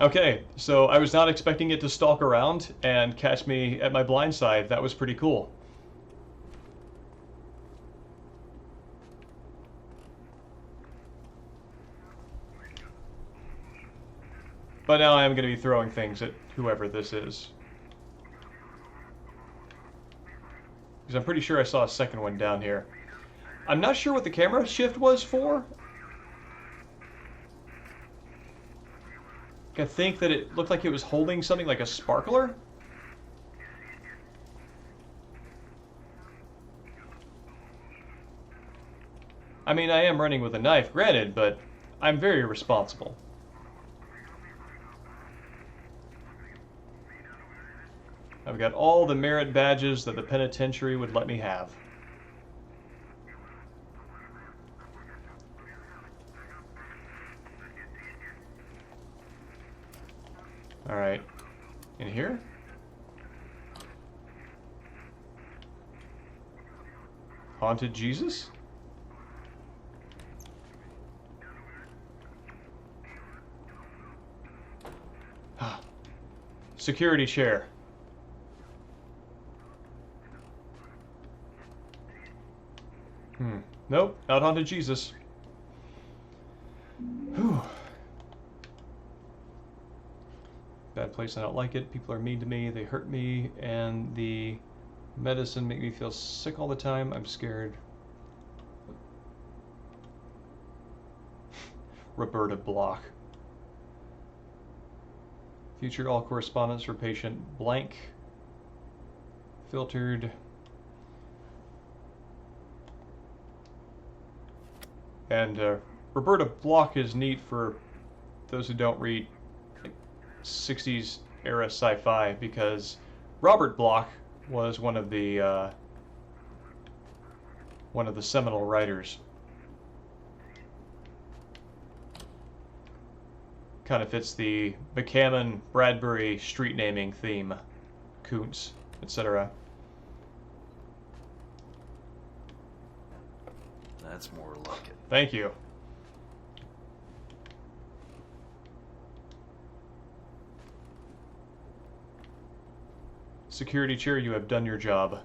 Okay, so I was not expecting it to stalk around and catch me at my blind side. That was pretty cool. But now I am going to be throwing things at whoever this is. Because I'm pretty sure I saw a second one down here. I'm not sure what the camera shift was for. I think that it looked like it was holding something like a sparkler. I mean, I am running with a knife, granted, but I'm very responsible. I've got all the merit badges that the penitentiary would let me have. Alright. In here? Haunted Jesus? Security chair. Nope, not Haunted Jesus. Whew. Bad place, I don't like it. People are mean to me, they hurt me, and the medicine make me feel sick all the time. I'm scared. Roberta Block. Future all correspondence for patient blank. Filtered. And Roberta Block is neat for those who don't read 60s era sci-fi, because Robert Bloch was one of the seminal writers. Kind of fits the McCammon Bradbury street naming theme, Kuntz, etc. That's more like it. Thank you. Security chair, you have done your job.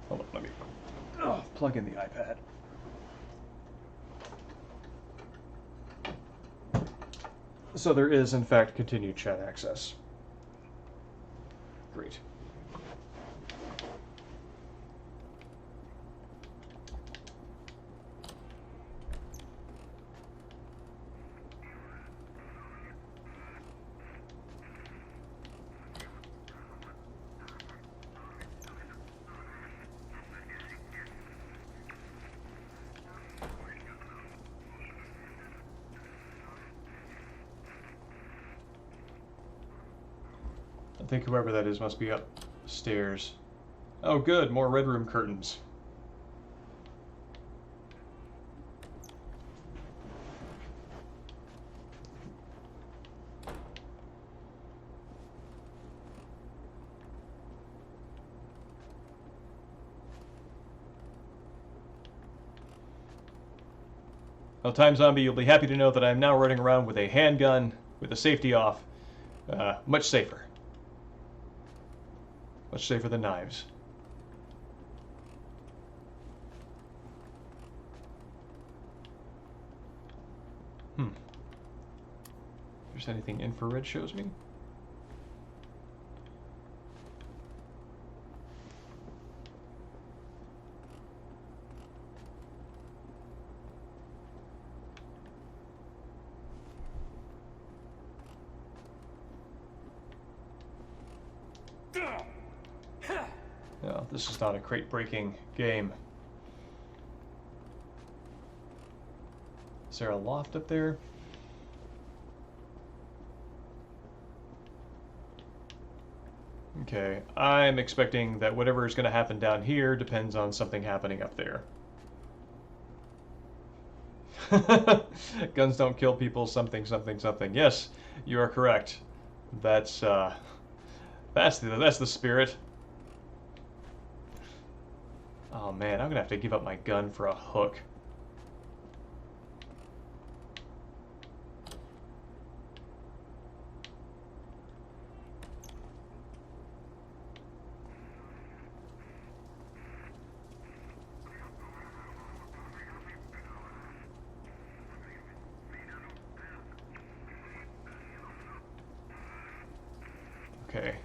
Hold on, let me plug in the iPad. So there is, in fact, continued chat access. Great. I think whoever that is must be upstairs. Oh good, more Red Room curtains. Well, Time Zombie, you'll be happy to know that I'm now running around with a handgun with the safety off. Much safer. Much safer than knives. If there's anything infrared shows me. No, this is not a crate-breaking game. Is there a loft up there? Okay, I'm expecting that whatever is going to happen down here depends on something happening up there. Guns don't kill people, something, something, something. Yes, you are correct. That's the spirit. Oh man, I'm gonna have to give up my gun for a hook. Okay,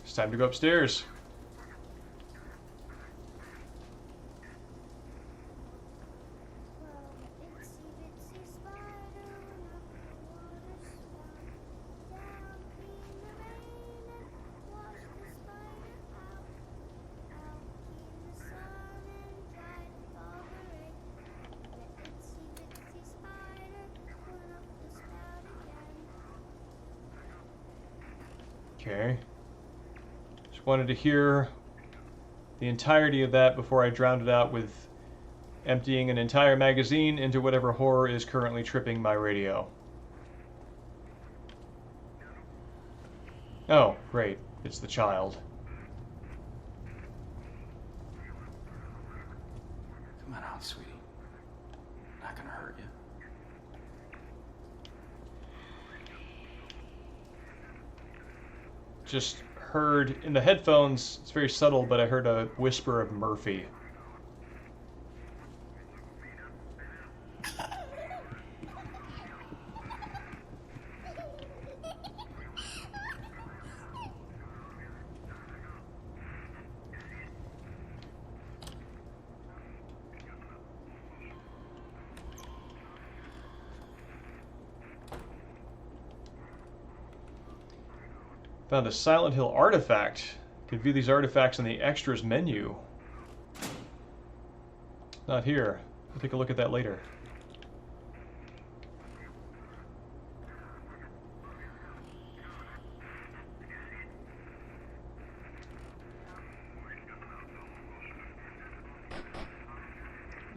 it's time to go upstairs. Okay. Just wanted to hear the entirety of that before I drowned it out with emptying an entire magazine into whatever horror is currently tripping my radio. Oh, great. It's the child. Come on out, sweetie. Not gonna hurt you. Just heard in the headphones, it's very subtle, but I heard a whisper of Murphy. Found a Silent Hill artifact. Could view these artifacts in the extras menu. Not here. We'll take a look at that later.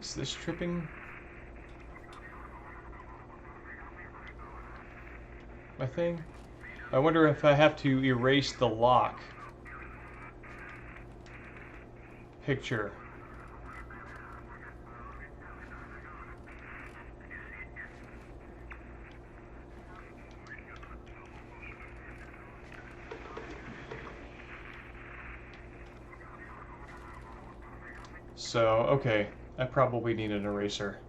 Is this tripping my thing? I wonder if I have to erase the lock picture. So, okay, I probably need an eraser.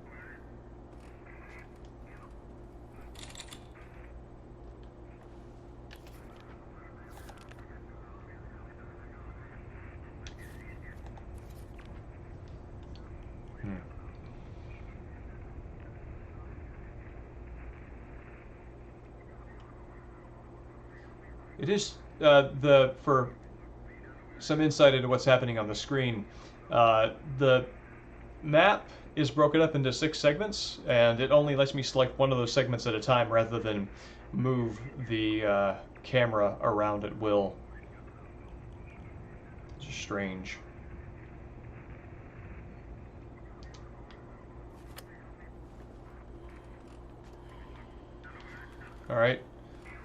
It is for some insight into what's happening on the screen. The map is broken up into 6 segments, and it only lets me select one of those segments at a time rather than move the camera around at will. It's strange. All right.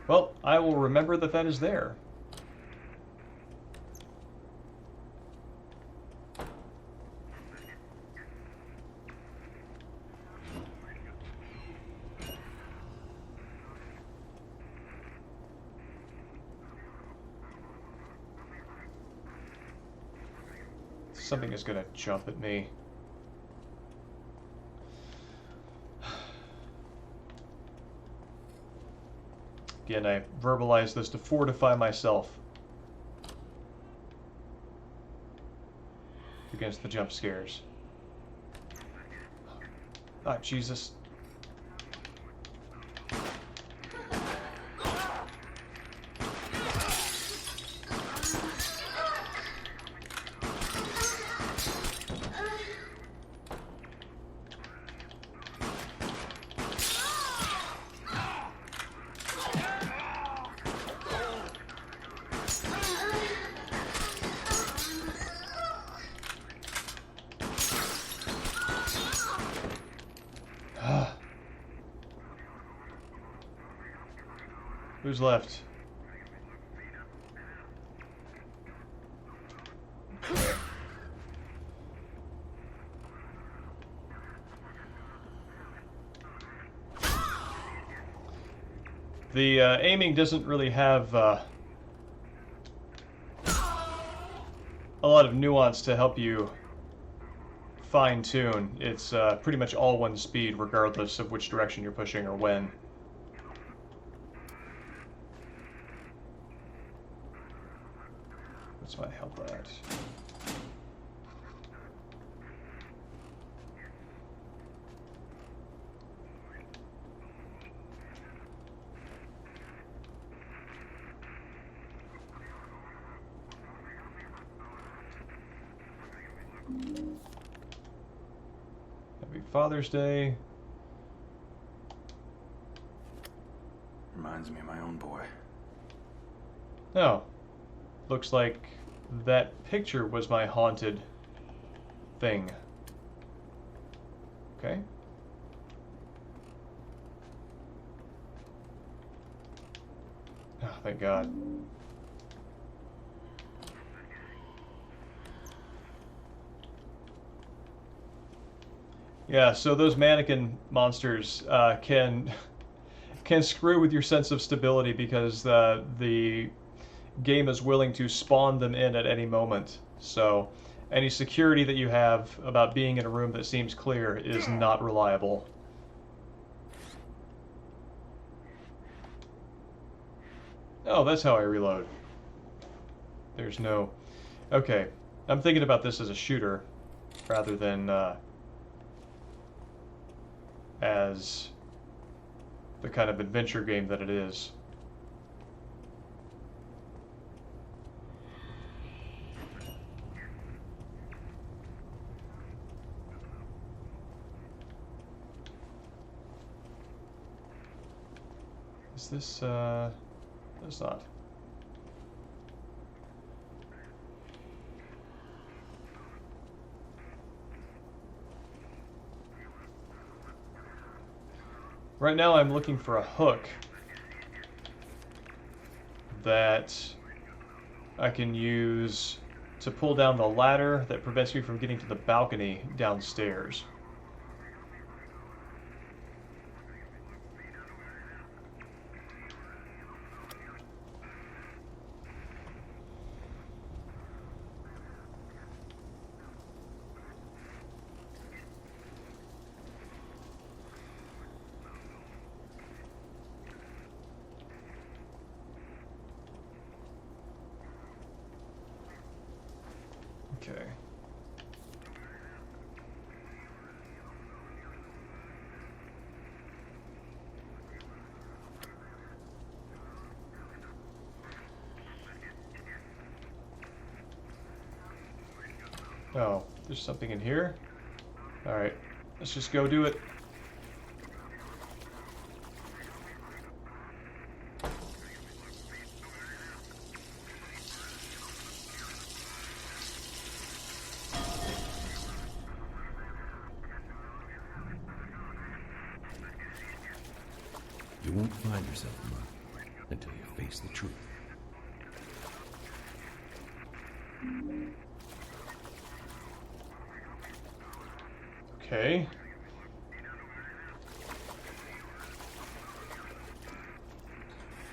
Well, I will remember that that is there. something is gonna jump at me. Again, I verbalize this to fortify myself against the jump scares. Ah, Jesus. Who's left? The aiming doesn't really have a lot of nuance to help you fine-tune. It's pretty much all one speed, regardless of which direction you're pushing or when. What's my health at? Happy Father's Day. Reminds me of my own boy. Oh. Looks like that picture was my haunted thing. Okay. Oh, thank God. Yeah, so those mannequin monsters can screw with your sense of stability because the game is willing to spawn them in at any moment. So any security that you have about being in a room that seems clear is not reliable. Oh, that's how I reload. There's no... Okay, I'm thinking about this as a shooter rather than as the kind of adventure game that it is. Is this, it's not. Right now I'm looking for a hook that I can use to pull down the ladder that prevents me from getting to the balcony downstairs. Okay. Oh, there's something in here? Alright, let's just go do it. You won't find yourself, Mark, until you face the truth. Okay.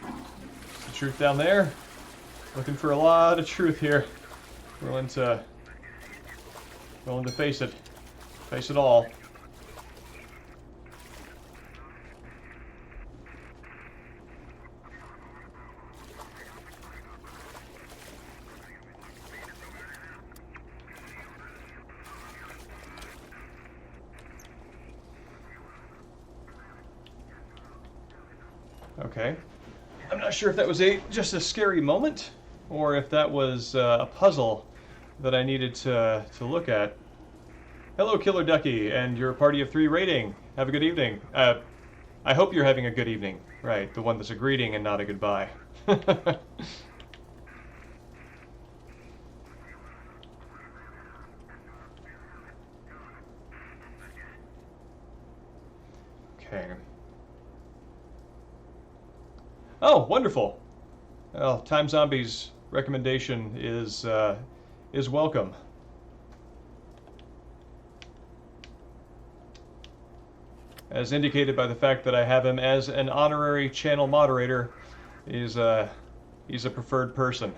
Is the truth down there? Looking for a lot of truth here. Willing to Willing to face it. Face it all. Okay. I'm not sure if that was just a scary moment, or if that was a puzzle that I needed to look at. Hello, Killer Ducky, and your party of 3 rating. Have a good evening. I hope you're having a good evening. Right, the one that's a greeting and not a goodbye. Okay. Oh, wonderful. Well, Time Zombie's recommendation is welcome. As indicated by the fact that I have him as an honorary channel moderator, he's a preferred person.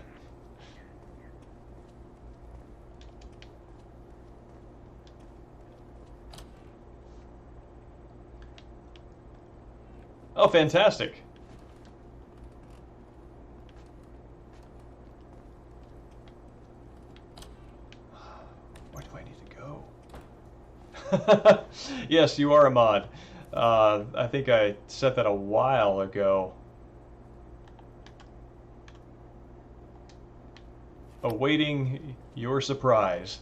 Oh, fantastic. Where do I need to go? Yes, you are a mod. I think I said that a while ago. Awaiting your surprise.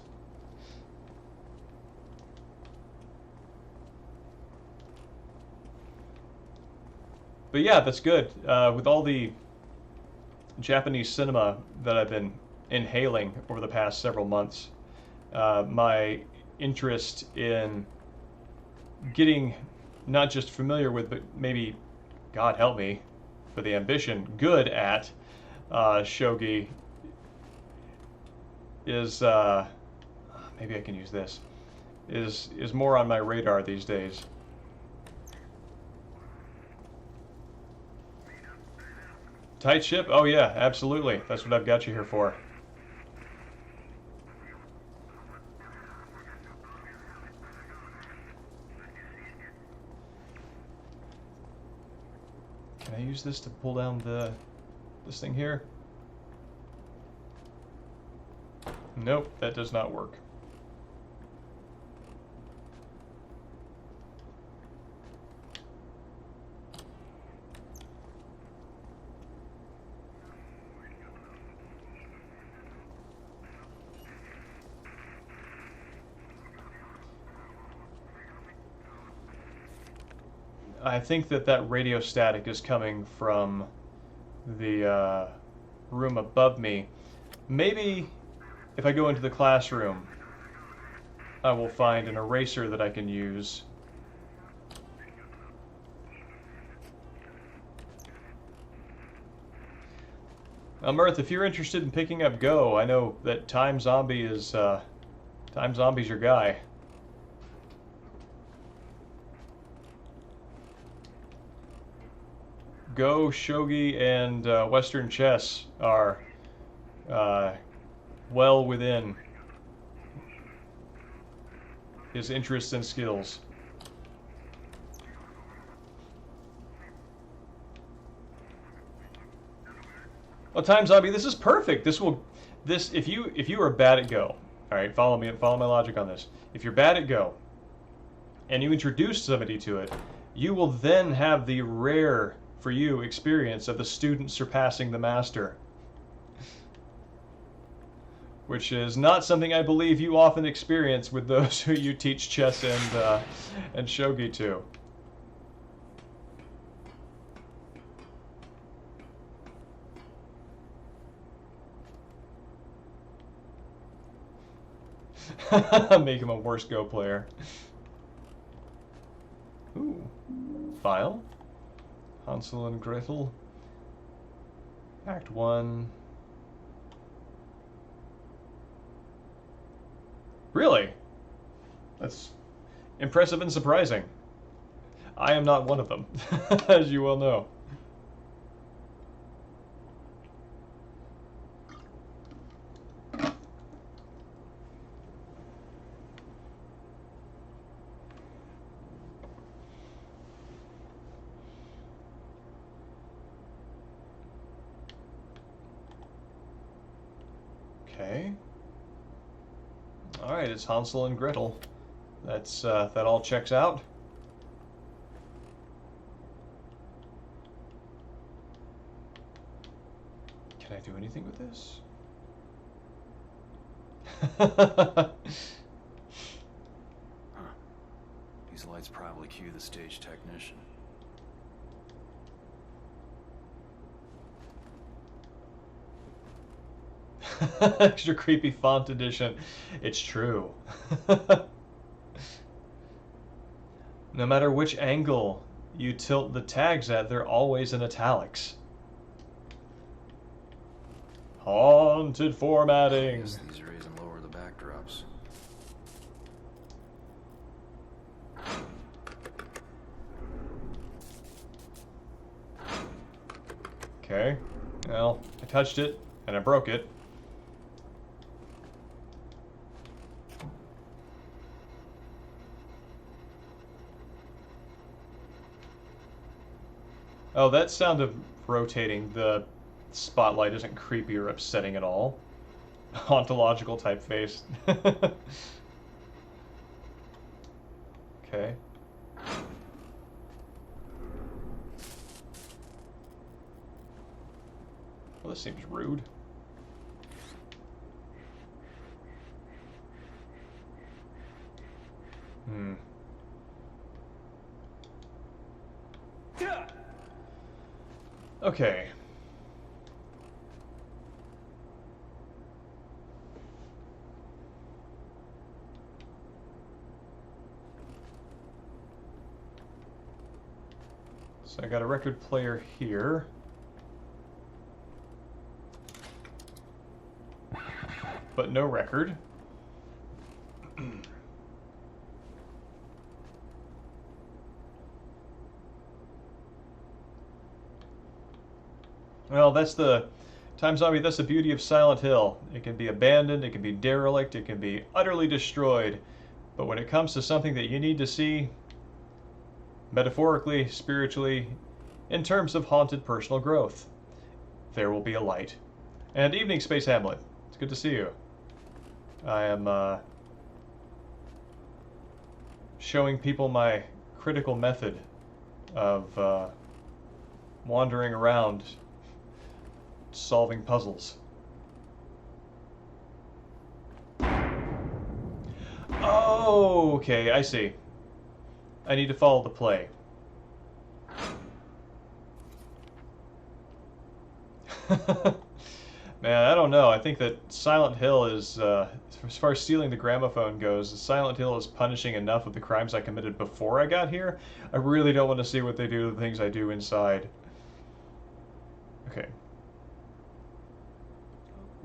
But yeah, that's good. With all the Japanese cinema that I've been inhaling over the past several months, my interest in getting not just familiar with, but maybe, God help me, for the ambition, good at shogi is, maybe I can use this, is more on my radar these days. Tight ship? Oh yeah, absolutely. That's what I've got you here for. Can I use this to pull down this thing here? Nope, that does not work. I think that radio static is coming from the room above me. Maybe if I go into the classroom, I will find an eraser that I can use. Mirth, if you're interested in picking up Go, I know that Time Zombie's your guy. Go, shogi, and Western chess are well within his interests and skills. Well, Time Zombie, this is perfect. If you are bad at Go, all right, follow my logic on this. If you're bad at Go, and you introduce somebody to it, you will then have the rare for you experience of the student surpassing the master, which is not something I believe you often experience with those who you teach chess and shogi to. Make him a worse Go player. Ooh, file. Hansel and Gretel. Act 1. Really? That's impressive and surprising. I am not one of them, as you well know. Okay. Alright, it's Hansel and Gretel. That's, that all checks out. Can I do anything with this? These lights probably cue the stage technician. Extra creepy font edition. It's true. No matter which angle you tilt the tags at, they're always in italics. Haunted formatting. Yes, these raise and lower the backdrops. Okay. Well, I touched it and I broke it. Oh, that sound of rotating the spotlight isn't creepy or upsetting at all. Ontological typeface. Okay. Well, this seems rude. Hmm. Okay. So I got a record player here. But no record. Well, that's the Time Zombie, that's the beauty of Silent Hill. It can be abandoned, it can be derelict, it can be utterly destroyed. But when it comes to something that you need to see, metaphorically, spiritually, in terms of haunted personal growth, there will be a light. And evening, Space Hamlet. It's good to see you. I am showing people my critical method of wandering around solving puzzles. Oh, okay, I see. I need to follow the play. Man, I don't know. I think that Silent Hill is, as far as stealing the gramophone goes, Silent Hill is punishing enough of the crimes I committed before I got here. I really don't want to see what they do to the things I do inside. Okay.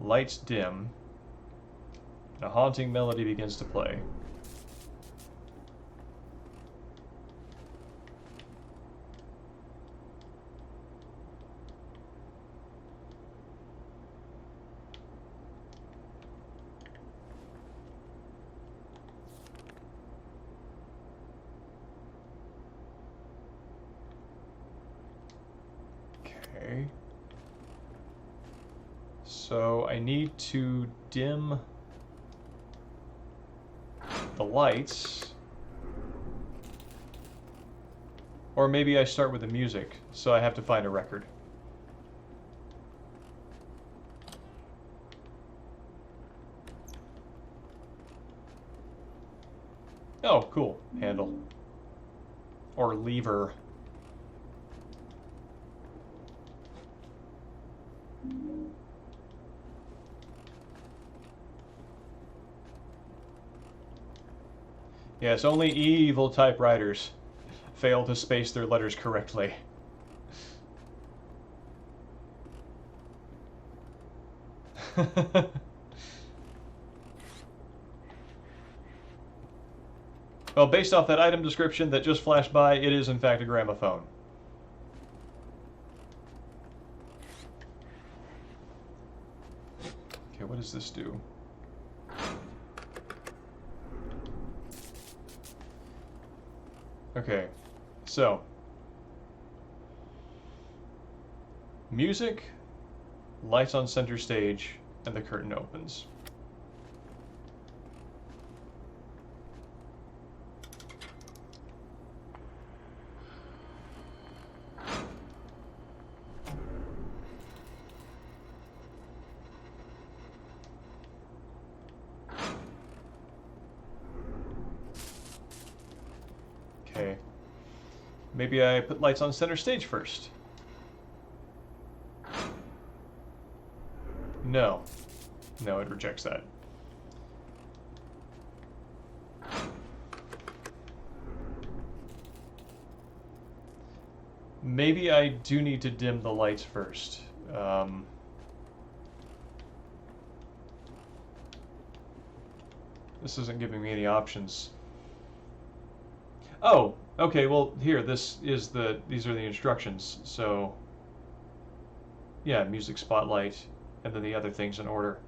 Lights dim. A haunting melody begins to play. Okay. So I need to dim the lights. Or maybe I start with the music, so I have to find a record. Oh, cool. Handle. Or lever. Yes, only evil typewriters fail to space their letters correctly. Well, based off that item description that just flashed by, it is in fact a gramophone. Okay, what does this do? Okay, so music, lights on center stage, And the curtain opens. Okay. Maybe I put lights on center stage first. No. No, it rejects that. Maybe I do need to dim the lights first. This isn't giving me any options. Oh, okay, well, here, these are the instructions, so... Yeah, music spotlight, and then the other things in order.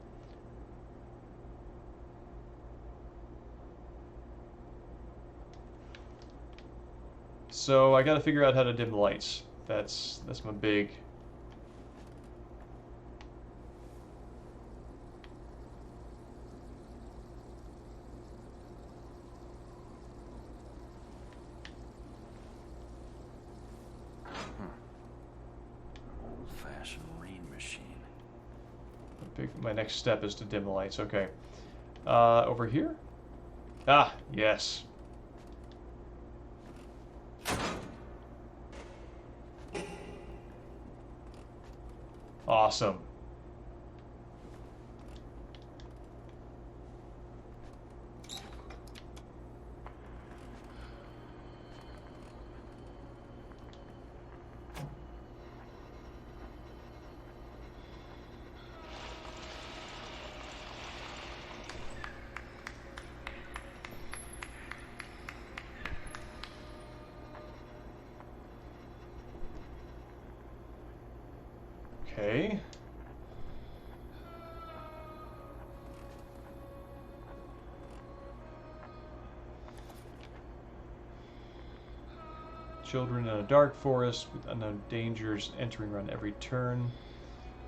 So I gotta figure out how to dim the lights. That's my big... Old-fashioned rain machine. My next step is to dim the lights. Okay. Over here? Ah, yes. Awesome. Okay. Children in a dark forest with unknown dangers entering around every turn.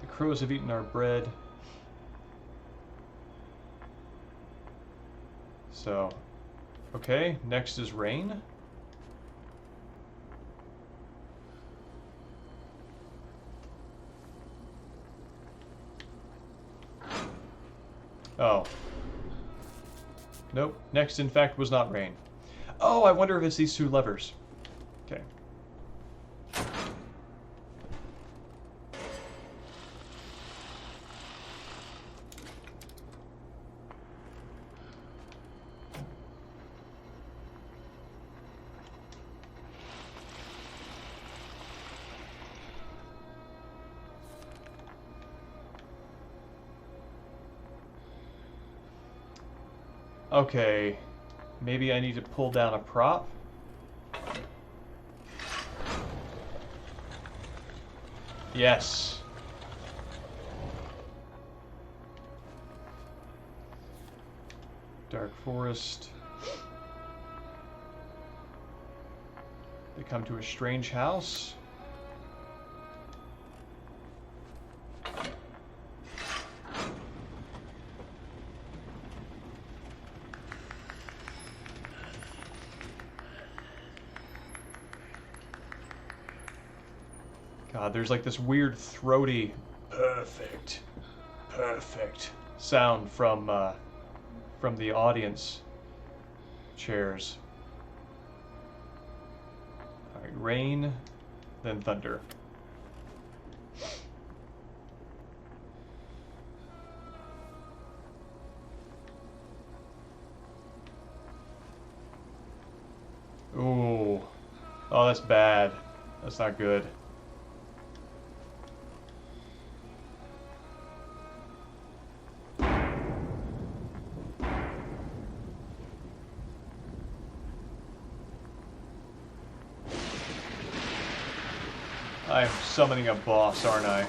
The crows have eaten our bread. So, okay, next is rain. Oh. Nope. Next, in fact, was not rain. Oh, I wonder if it's these two levers. Okay. Okay, maybe I need to pull down a prop. Yes. Dark forest. They come to a strange house. God, there's like this weird throaty, perfect sound from the audience chairs. All right, rain, then thunder. Ooh, oh, that's bad. That's not good. I'm summoning a boss, aren't I?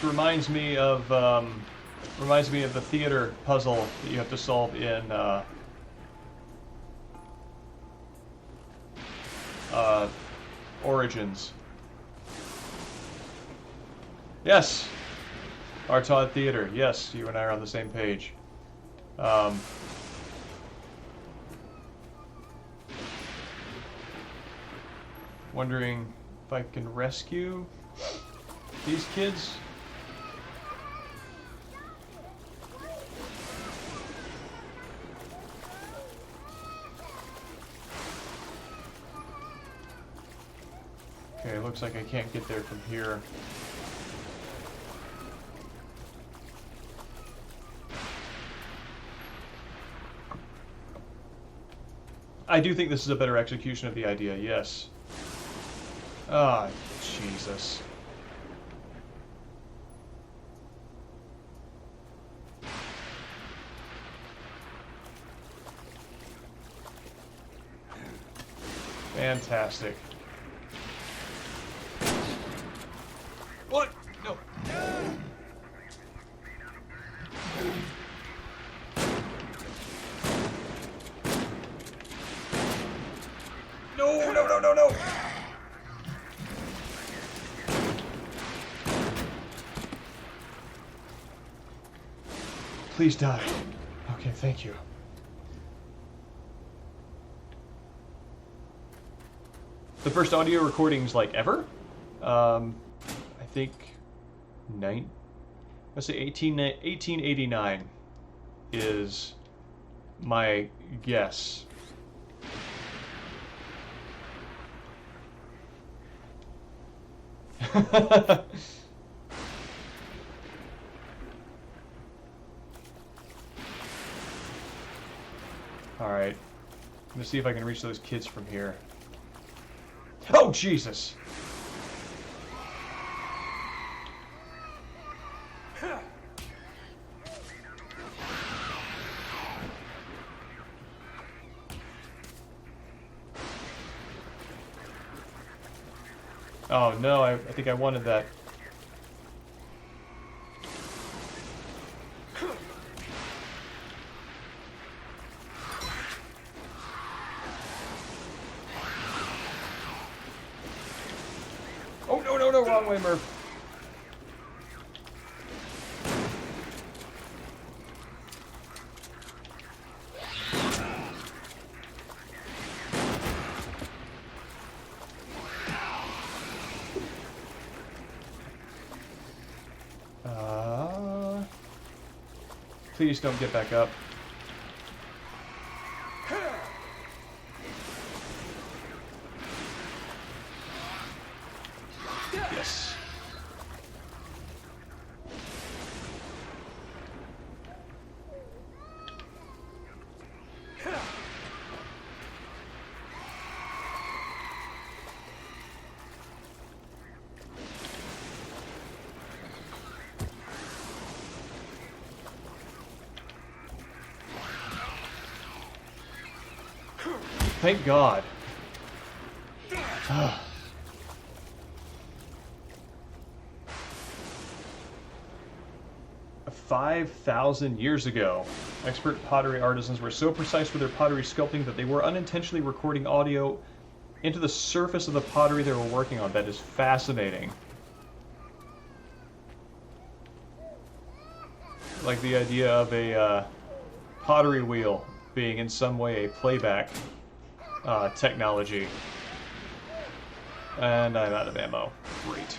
This reminds me of the theater puzzle that you have to solve in Origins. Yes, Arts on Theater. Yes, you and I are on the same page. Wondering if I can rescue these kids. Okay, looks like I can't get there from here. I do think this is a better execution of the idea, yes. Ah, Jesus. Fantastic. What? No. No, no, no, no, no. Please die. Okay, thank you. The first audio recordings, like, ever? I think... let's say 1889 is my guess. Alright. I'm gonna see if I can reach those kids from here. Oh, Jesus! Oh no, I think I wanted that. Oh no, no, no, wrong way, Murph. Please don't get back up. Yes. Thank God. 5,000 years ago, expert pottery artisans were so precise with their pottery sculpting that they were unintentionally recording audio into the surface of the pottery they were working on. That is fascinating. Like the idea of a pottery wheel being in some way a playback technology. And I'm out of ammo. Great.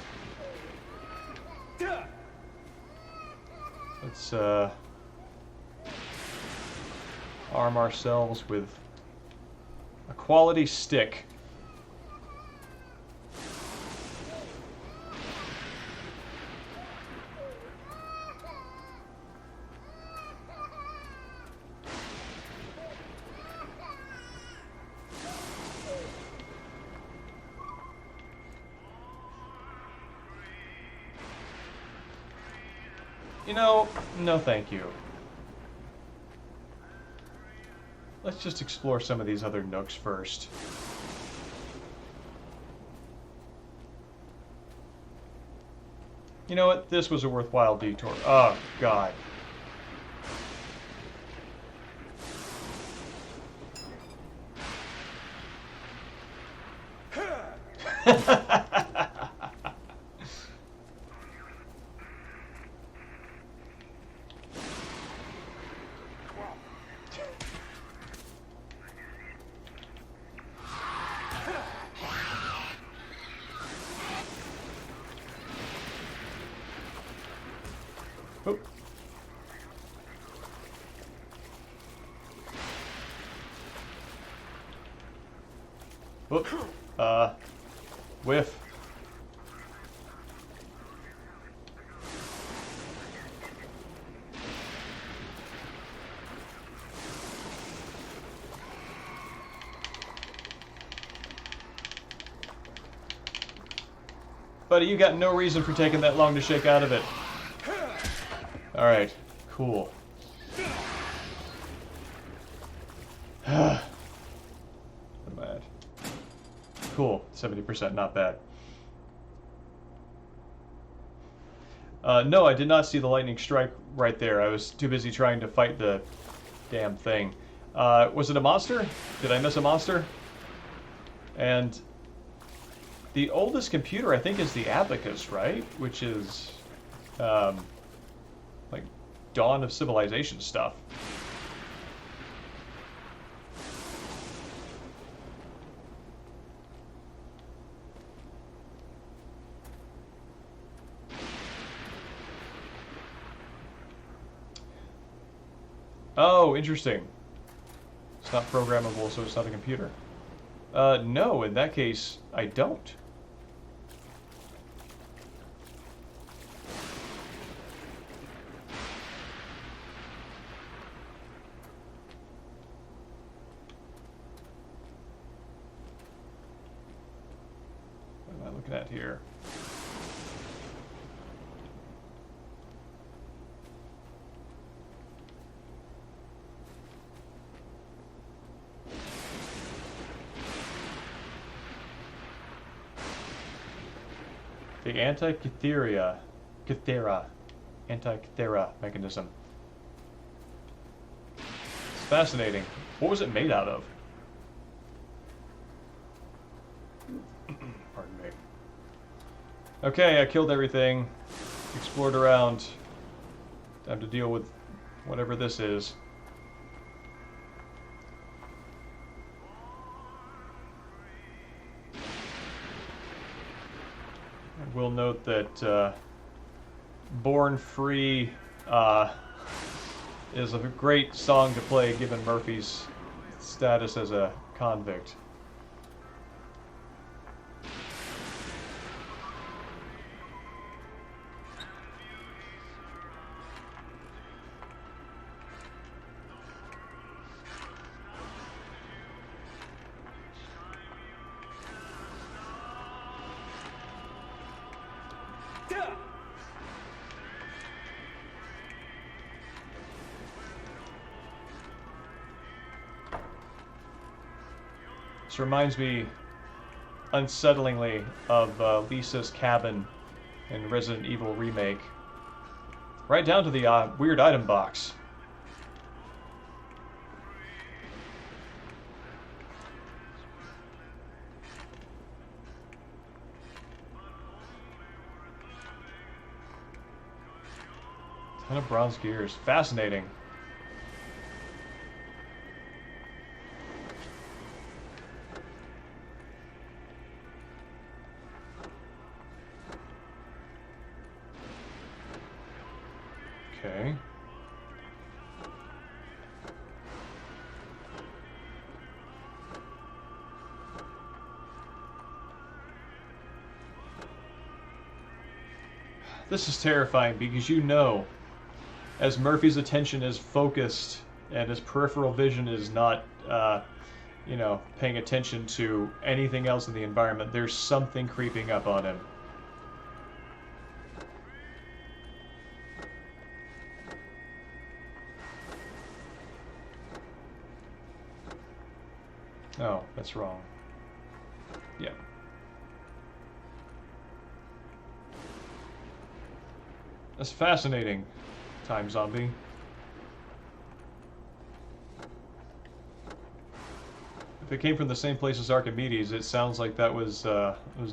Let's arm ourselves with a quality stick. You know, no thank you. Let's just explore some of these other nooks first. You know what? This was a worthwhile detour. Oh, God. Oop. Oop. Whiff. Buddy, you got no reason for taking that long to shake out of it. Alright, cool. What am I at? Cool, 70%, not bad. No, I did not see the lightning strike right there. I was too busy trying to fight the damn thing. Was it a monster? Did I miss a monster? And the oldest computer, I think, is the Abacus, right? Which is, like, dawn of civilization stuff. Oh, interesting. It's not programmable, so it's not a computer. No, in that case, I don't. What am I looking at here? The anti-Cathera mechanism. It's fascinating. What was it made out of? Pardon me. Okay, I killed everything. Explored around. Time to deal with whatever this is. I will note that Born Free is a great song to play given Murphy's status as a convict. This reminds me unsettlingly of Lisa's cabin in Resident Evil Remake. Right down to the weird item box. Ton of bronze gears. Fascinating. Okay. This is terrifying because you know, as Murphy's attention is focused and his peripheral vision is not, you know, paying attention to anything else in the environment, there's something creeping up on him. Oh, that's wrong. Yeah. That's fascinating, Time Zombie. If it came from the same place as Archimedes, it sounds like that was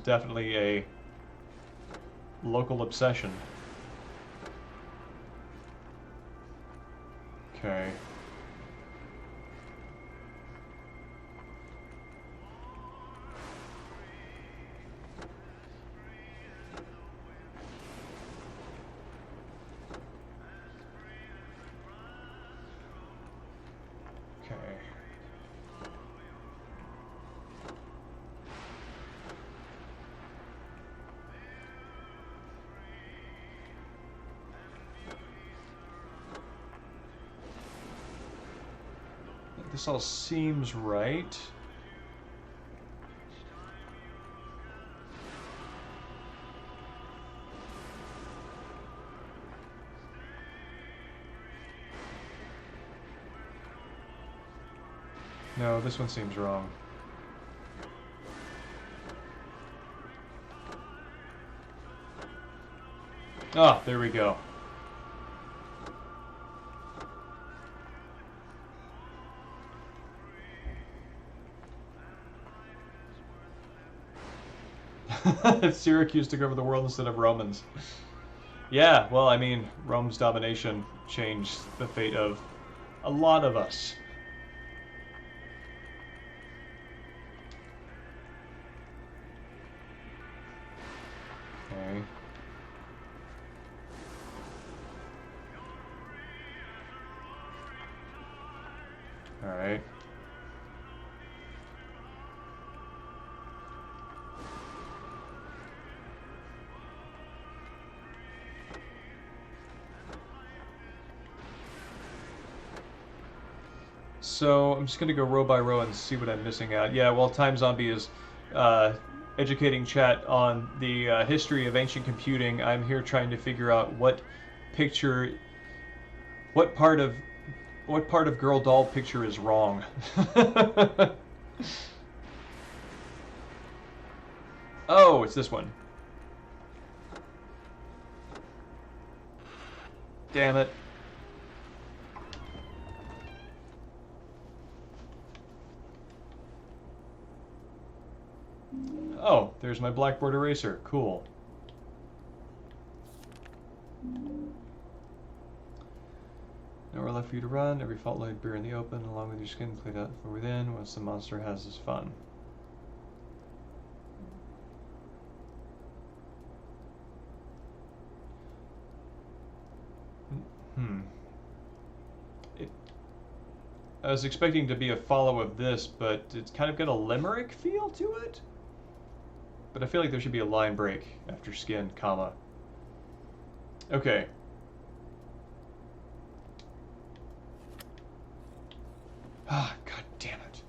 definitely a local obsession. Okay. Okay. This all seems right. No, this one seems wrong. Ah, there we go. Syracuse took over the world instead of Romans. Yeah, well, I mean, Rome's domination changed the fate of a lot of us. Okay. All right. So I'm just going to go row by row and see what I'm missing out. Yeah, while Time Zombie is educating chat on the history of ancient computing, I'm here trying to figure out what picture, what part of girl doll picture is wrong. Oh, it's this one. Damn it. Oh, there's my blackboard eraser. Cool. Nowhere left for you to run. Every fault laid bare in the open, along with your skin cleaned out from within. Once the monster has his fun. I was expecting to be a follow of this, but it's kind of got a limerick feel to it. But I feel like there should be a line break after skin, comma. Okay. Ah, god damn it.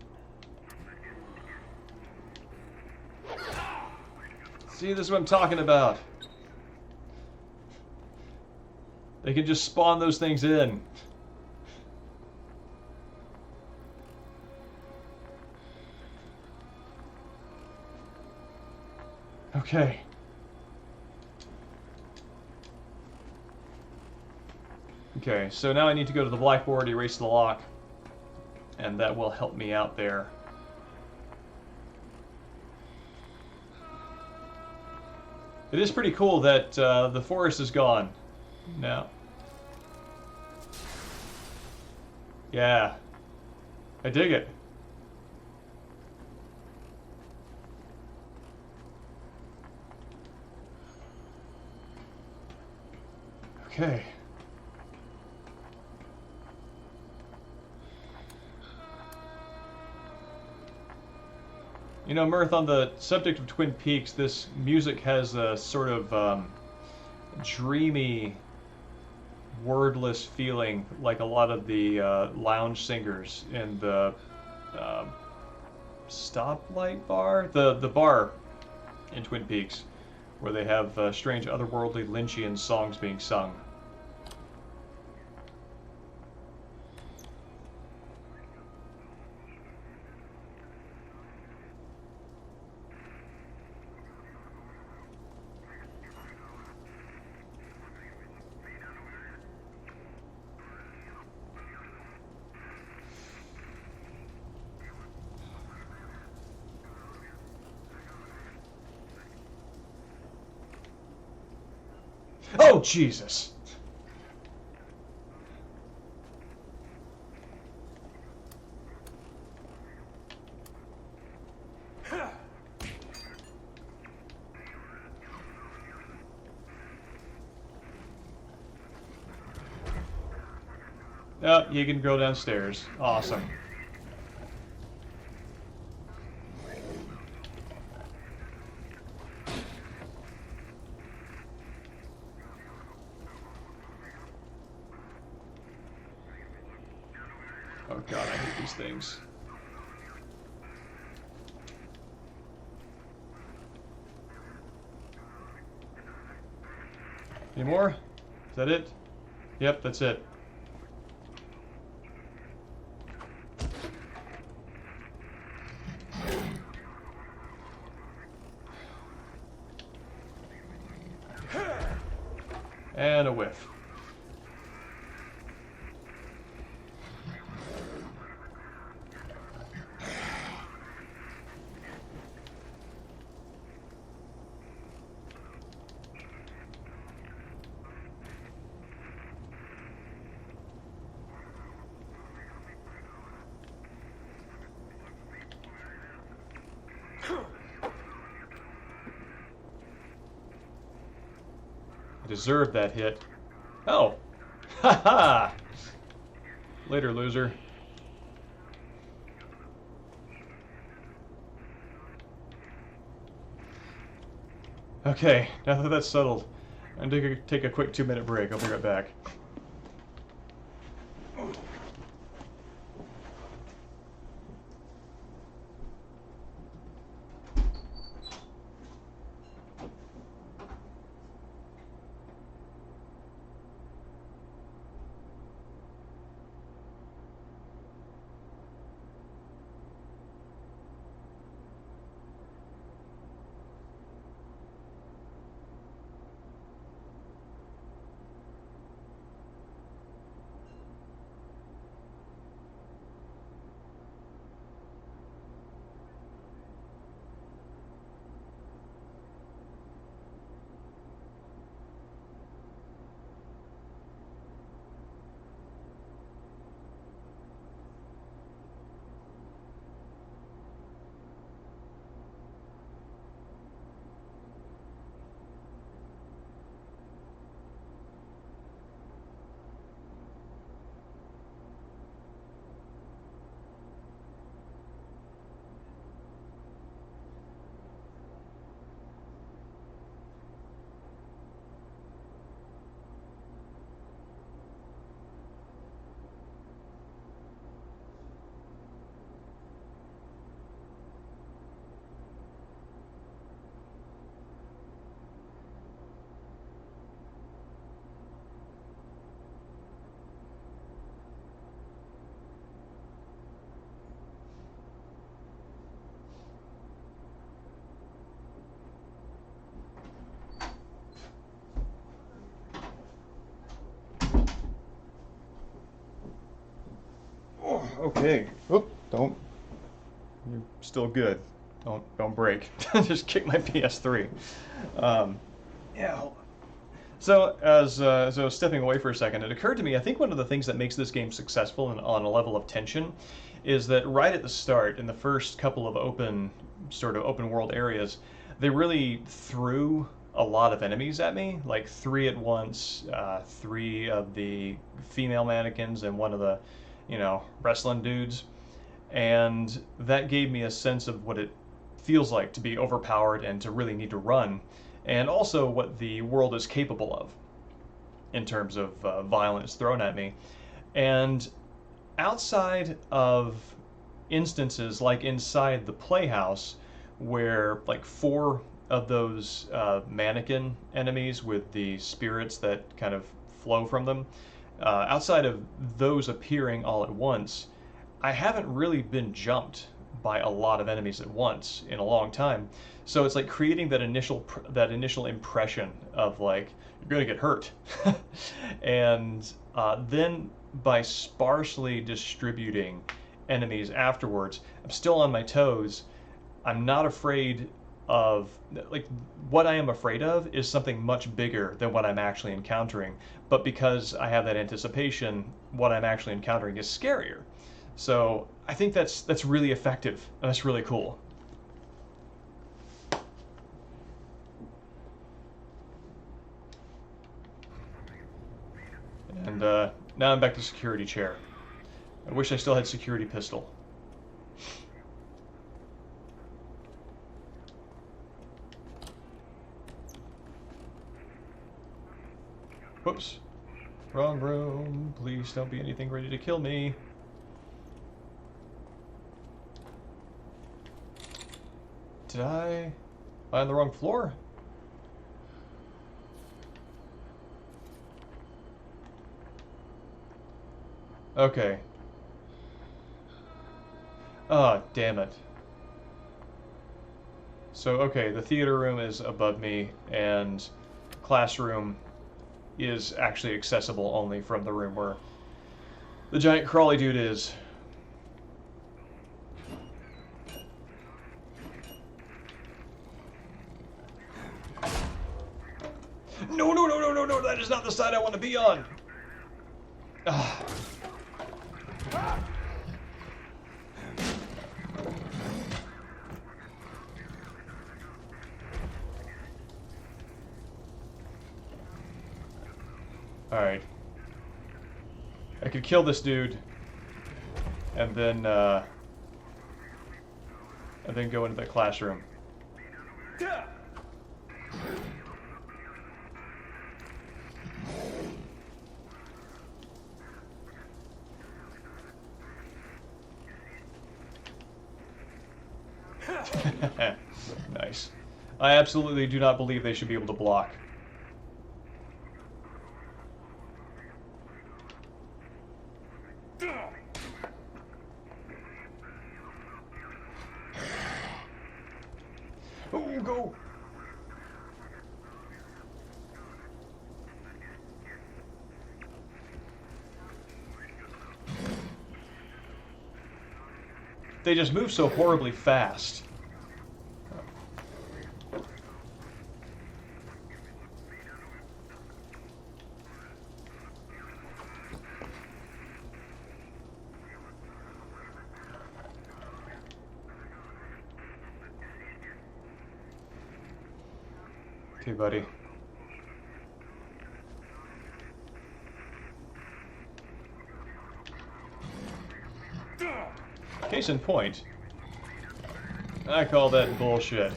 See, this is what I'm talking about. They can just spawn those things in. Okay. Okay, so now I need to go to the blackboard, erase the lock, and that will help me out there. It is pretty cool that the forest is gone now. Yeah, I dig it. Okay. You know, Mirth, on the subject of Twin Peaks, this music has a sort of dreamy, wordless feeling, like a lot of the lounge singers in the stoplight bar, the bar in Twin Peaks, where they have strange, otherworldly Lynchian songs being sung. Oh, Jesus! Oh, you can go downstairs. Awesome. Oh god, I hate these things. Any more? Is that it? Yep, that's it. And a whiff. I deserved that hit. Oh! Haha! Later, loser. Okay, now that that's settled, I'm gonna take a quick 2-minute break. I'll be right back. Okay. Oop, don't. You're still good. Don't break. Just kick my PS3. Yeah. Hold on. So as I was stepping away for a second, it occurred to me, I think one of the things that makes this game successful and on a level of tension is that right at the start, in the first couple of open world areas, they really threw a lot of enemies at me, like 3 at once, 3 of the female mannequins and one of the, wrestling dudes. And that gave me a sense of what it feels like to be overpowered and to really need to run, and also what the world is capable of in terms of violence thrown at me. And outside of instances like inside the playhouse, where like 4 of those mannequin enemies with the spirits that kind of flow from them, outside of those appearing all at once, I haven't really been jumped by a lot of enemies at once in a long time. So it's like creating that initial impression of like, you're gonna get hurt. And then by sparsely distributing enemies afterwards, I'm still on my toes. I'm not afraid of, like, what I am afraid of is something much bigger than what I'm actually encountering. But because I have that anticipation, what I'm actually encountering is scarier. So I think that's really effective, and that's really cool. And now I'm back to security chair. I wish I still had security pistol. Whoops. Wrong room. Please don't be anything ready to kill me. Did I on the wrong floor? Okay. Oh, damn it. So, okay, the theater room is above me, and classroom is actually accessible only from the room where the giant crawly dude is. No, no, no, no, no, no, that is not the side I want to be on. Ah. Alright. I could kill this dude and then go into the classroom. Nice. I absolutely do not believe they should be able to block. Oh, go! They just move so horribly fast. Okay, buddy. Case in point, I call that bullshit.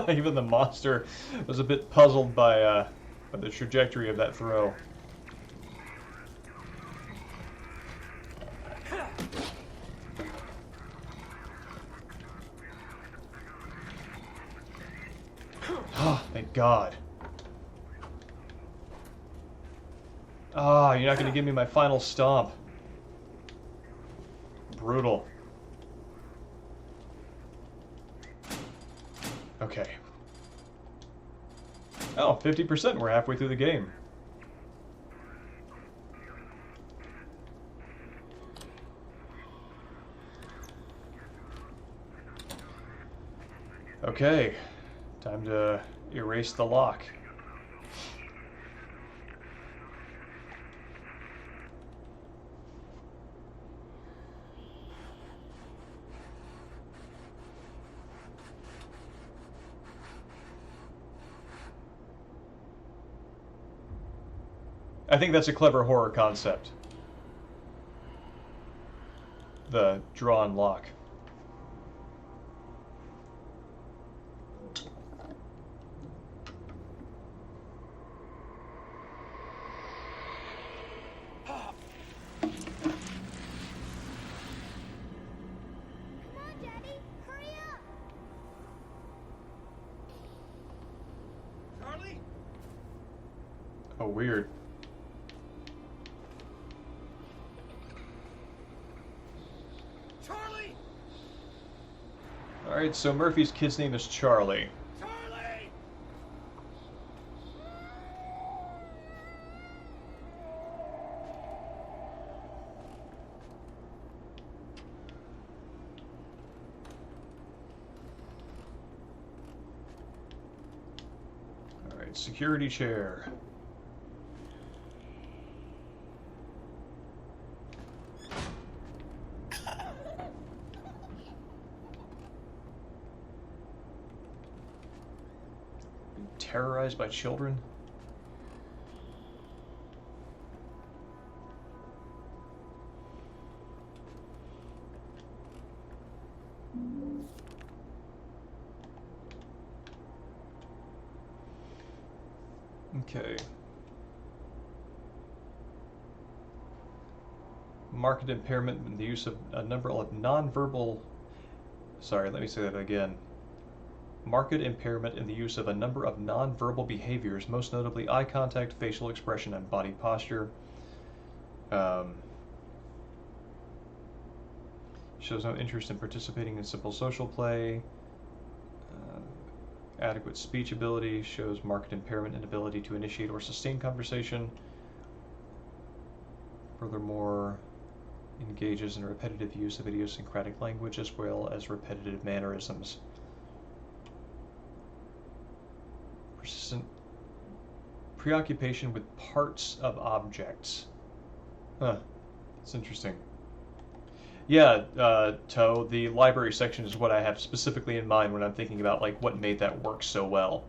Even the monster was a bit puzzled by the trajectory of that throw. Oh, thank God. Ah, you're not going to give me my final stomp. Brutal. Okay. Oh, 50%. We're halfway through the game. Okay. Time to erase the lock. I think that's a clever horror concept. The drawn lock. Oh, weird. Alright, so Murphy's kid's name is Charlie. Charlie! Alright, security chair. Terrorized by children? Okay. Marked impairment in the use of a number of nonverbal... Sorry, let me say that again. Marked impairment in the use of a number of nonverbal behaviors, most notably eye contact, facial expression, and body posture. Shows no interest in participating in simple social play. Adequate speech ability. Shows marked impairment in ability to initiate or sustain conversation. Furthermore, engages in repetitive use of idiosyncratic language as well as repetitive mannerisms. Persistent preoccupation with parts of objects. Huh. That's interesting. Yeah, Toe, the library section is what I have specifically in mind when I'm thinking about like what made that work so well.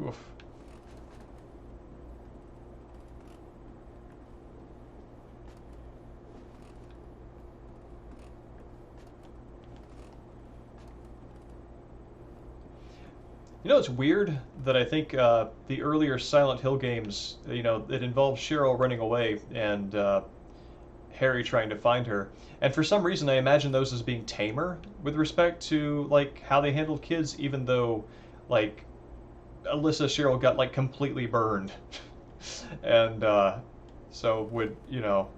Oof. You know, it's weird that I think the earlier Silent Hill games, you know, it involves Cheryl running away and Harry trying to find her. And for some reason, I imagine those as being tamer with respect to like how they handled kids, even though like Alyssa Cheryl got like completely burned, and so would, you know,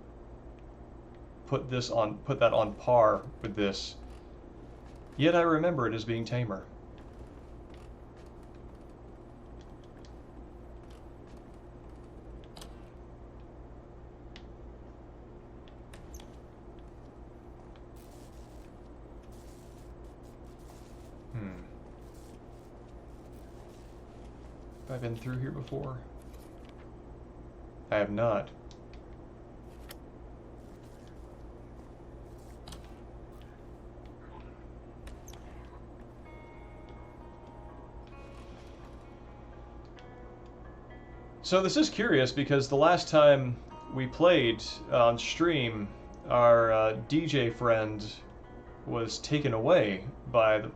put that on par with this. Yet I remember it as being tamer. Have I been through here before? I have not. So this is curious because the last time we played on stream, our DJ friend was taken away by the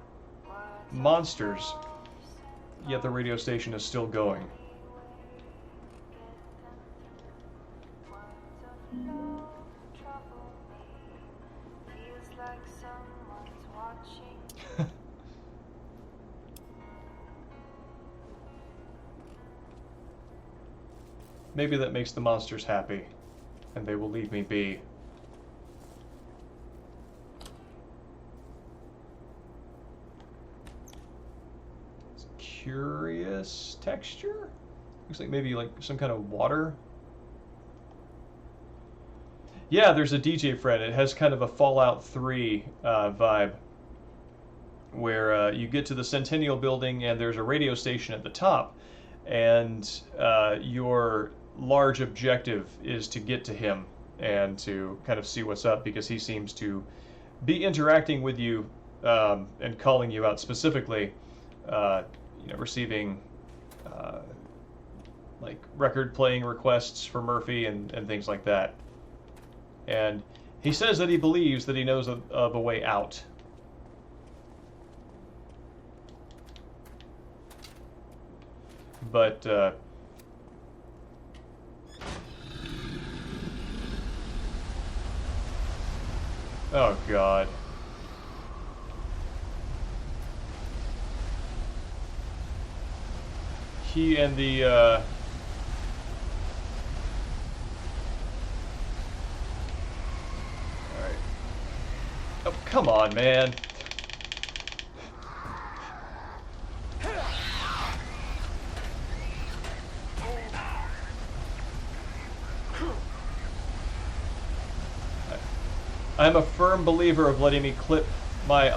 monsters, yet the radio station is still going. Maybe that makes the monsters happy, and they will leave me be. It's a curious texture. Looks like maybe like some kind of water. Yeah, there's a DJ friend. It has kind of a Fallout 3 vibe, where you get to the Centennial Building and there's a radio station at the top, and your large objective is to get to him and to kind of see what's up, because he seems to be interacting with you and calling you out specifically, you know, receiving like record playing requests for Murphy and things like that. And he says that he believes that he knows of a way out. But oh God. he and the Alright. Oh, come on, man. I'm a firm believer of letting me clip my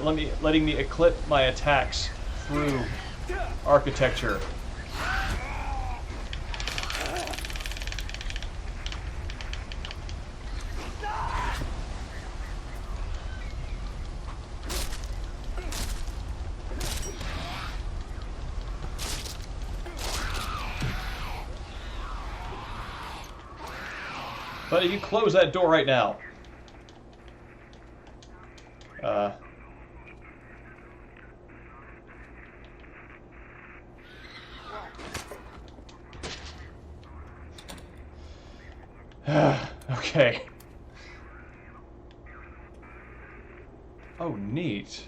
letting me equip my attacks through architecture. But you close that door right now. Okay. Oh, neat.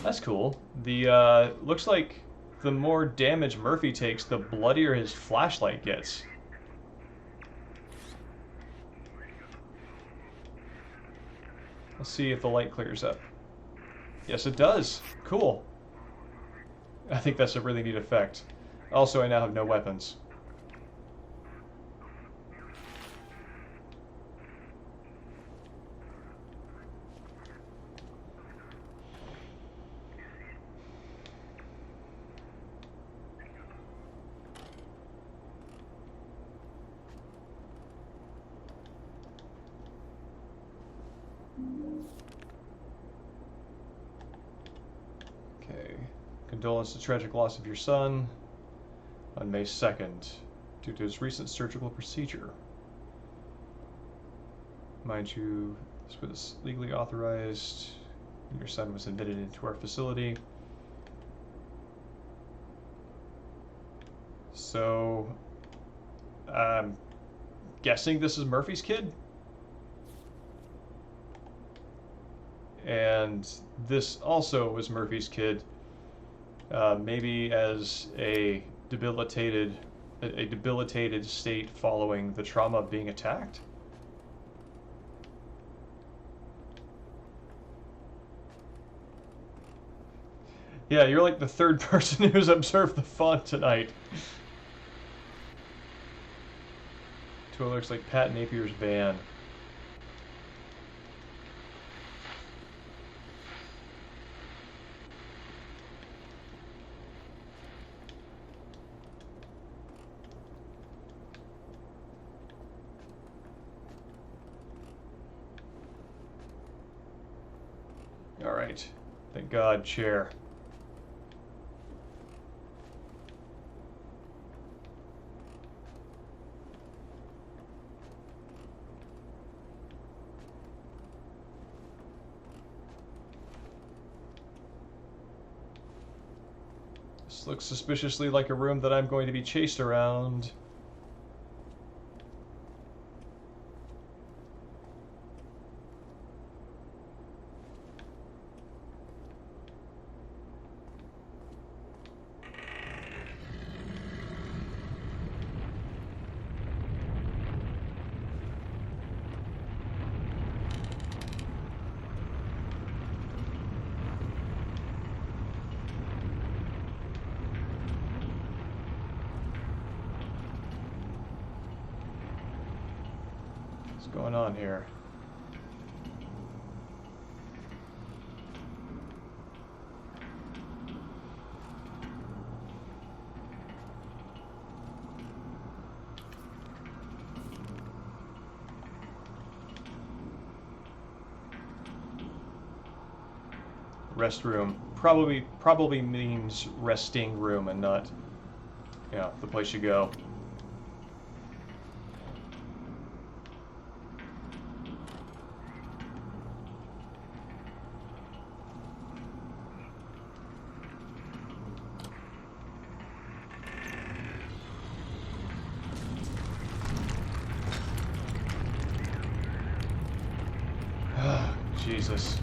That's cool. The, looks like the more damage Murphy takes, the bloodier his flashlight gets. Let's see if the light clears up. Yes, it does. Cool. I think that's a really neat effect. Also, I now have no weapons. Okay. Condolence to the tragic loss of your son on May 2nd due to his recent surgical procedure. Mind you, this was legally authorized. Your son was admitted into our facility. So, I'm guessing this is Murphy's kid? And this also was Murphy's kid, maybe as a debilitated state following the trauma of being attacked. Yeah, you're like the third person who's observed the font tonight. To what looks like Pat Napier's van. All right. Thank God, chair. This looks suspiciously like a room that I'm going to be chased around. What's going on here? Restroom probably means resting room and not, you know, the place you go. Jesus.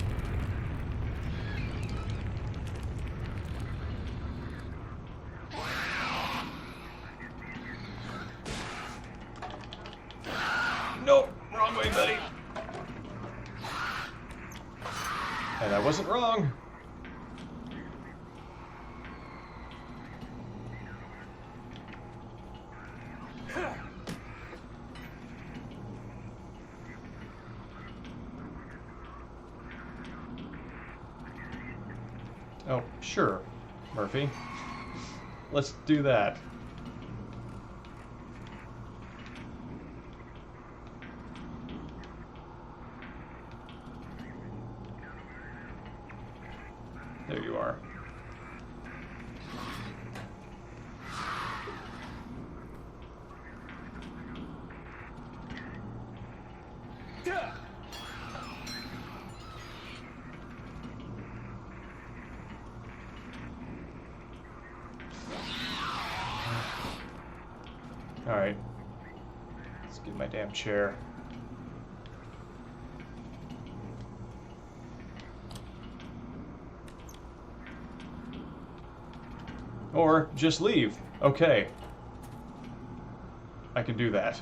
way, buddy. And I wasn't wrong. Oh, sure, Murphy. Let's do that. There you are. Alright. Let's get my damn chair. Or just leave. Okay. I can do that.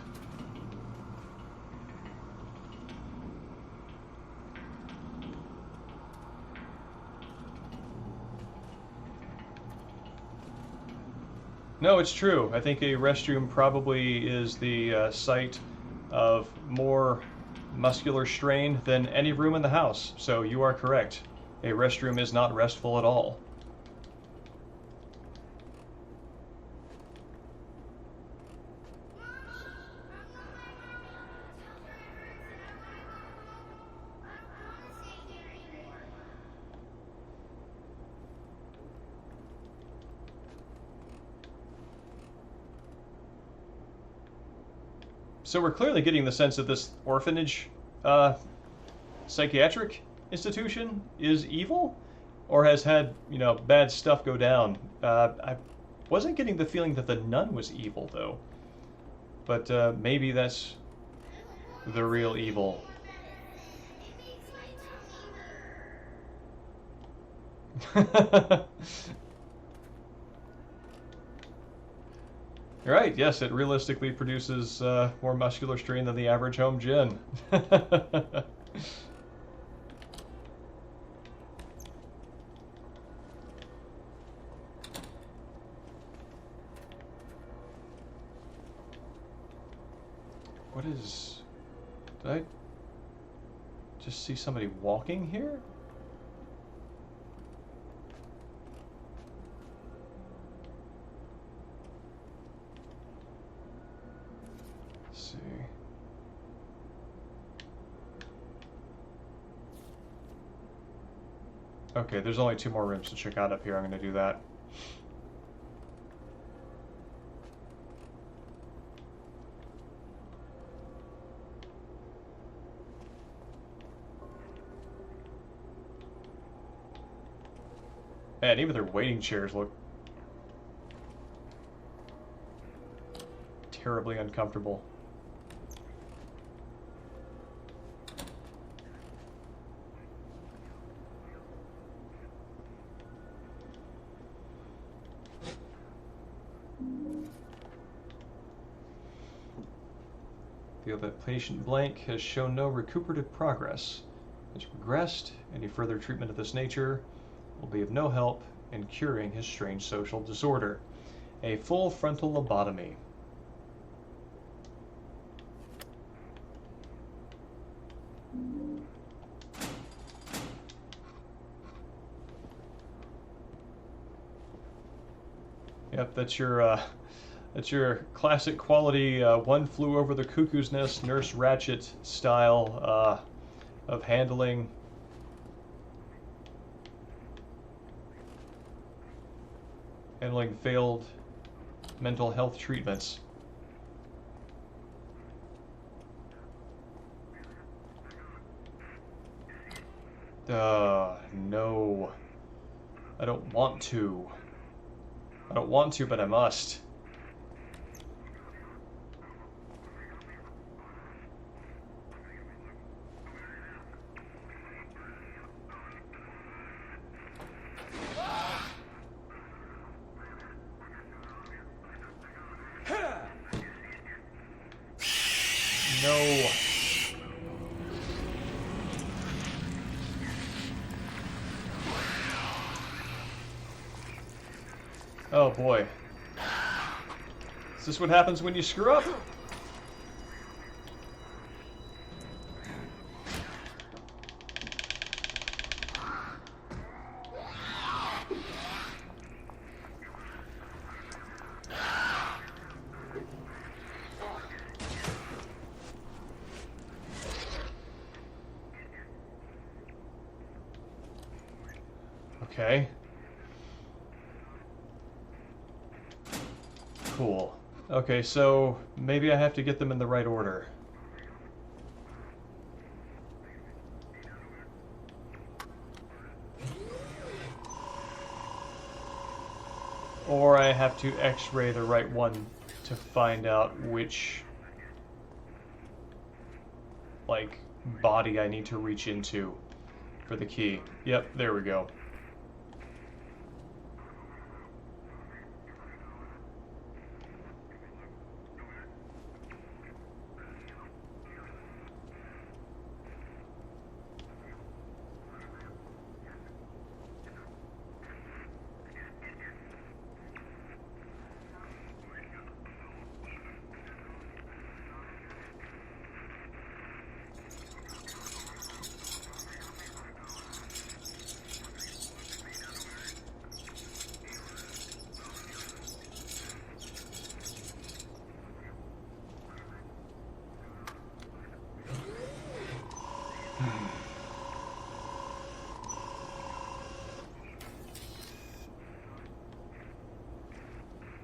No, it's true. I think a restroom probably is the site of more muscular strain than any room in the house. So you are correct. A restroom is not restful at all. So we're clearly getting the sense that this orphanage psychiatric institution is evil, or has had, you know, bad stuff go down. I wasn't getting the feeling that the nun was evil, though. But maybe that's the real evil. Right, yes, it realistically produces more muscular strain than the average home gym. What is... Did I just see somebody walking here? See. Okay, there's only 2 more rooms to check out up here. I'm going to do that. Man, even their waiting chairs look terribly uncomfortable. Feel that patient blank has shown no recuperative progress. Has regressed. Any further treatment of this nature will be of no help in curing his strange social disorder. A full frontal lobotomy. Yep, that's your classic quality One Flew Over the Cuckoo's Nest Nurse Ratched style of handling failed mental health treatments. No. I don't want to. I don't want to, but I must. No. Oh boy. Is this what happens when you screw up? Okay. Cool. Okay, so maybe I have to get them in the right order. Or I have to X-ray the right one to find out which, like, body I need to reach into for the key. Yep, there we go.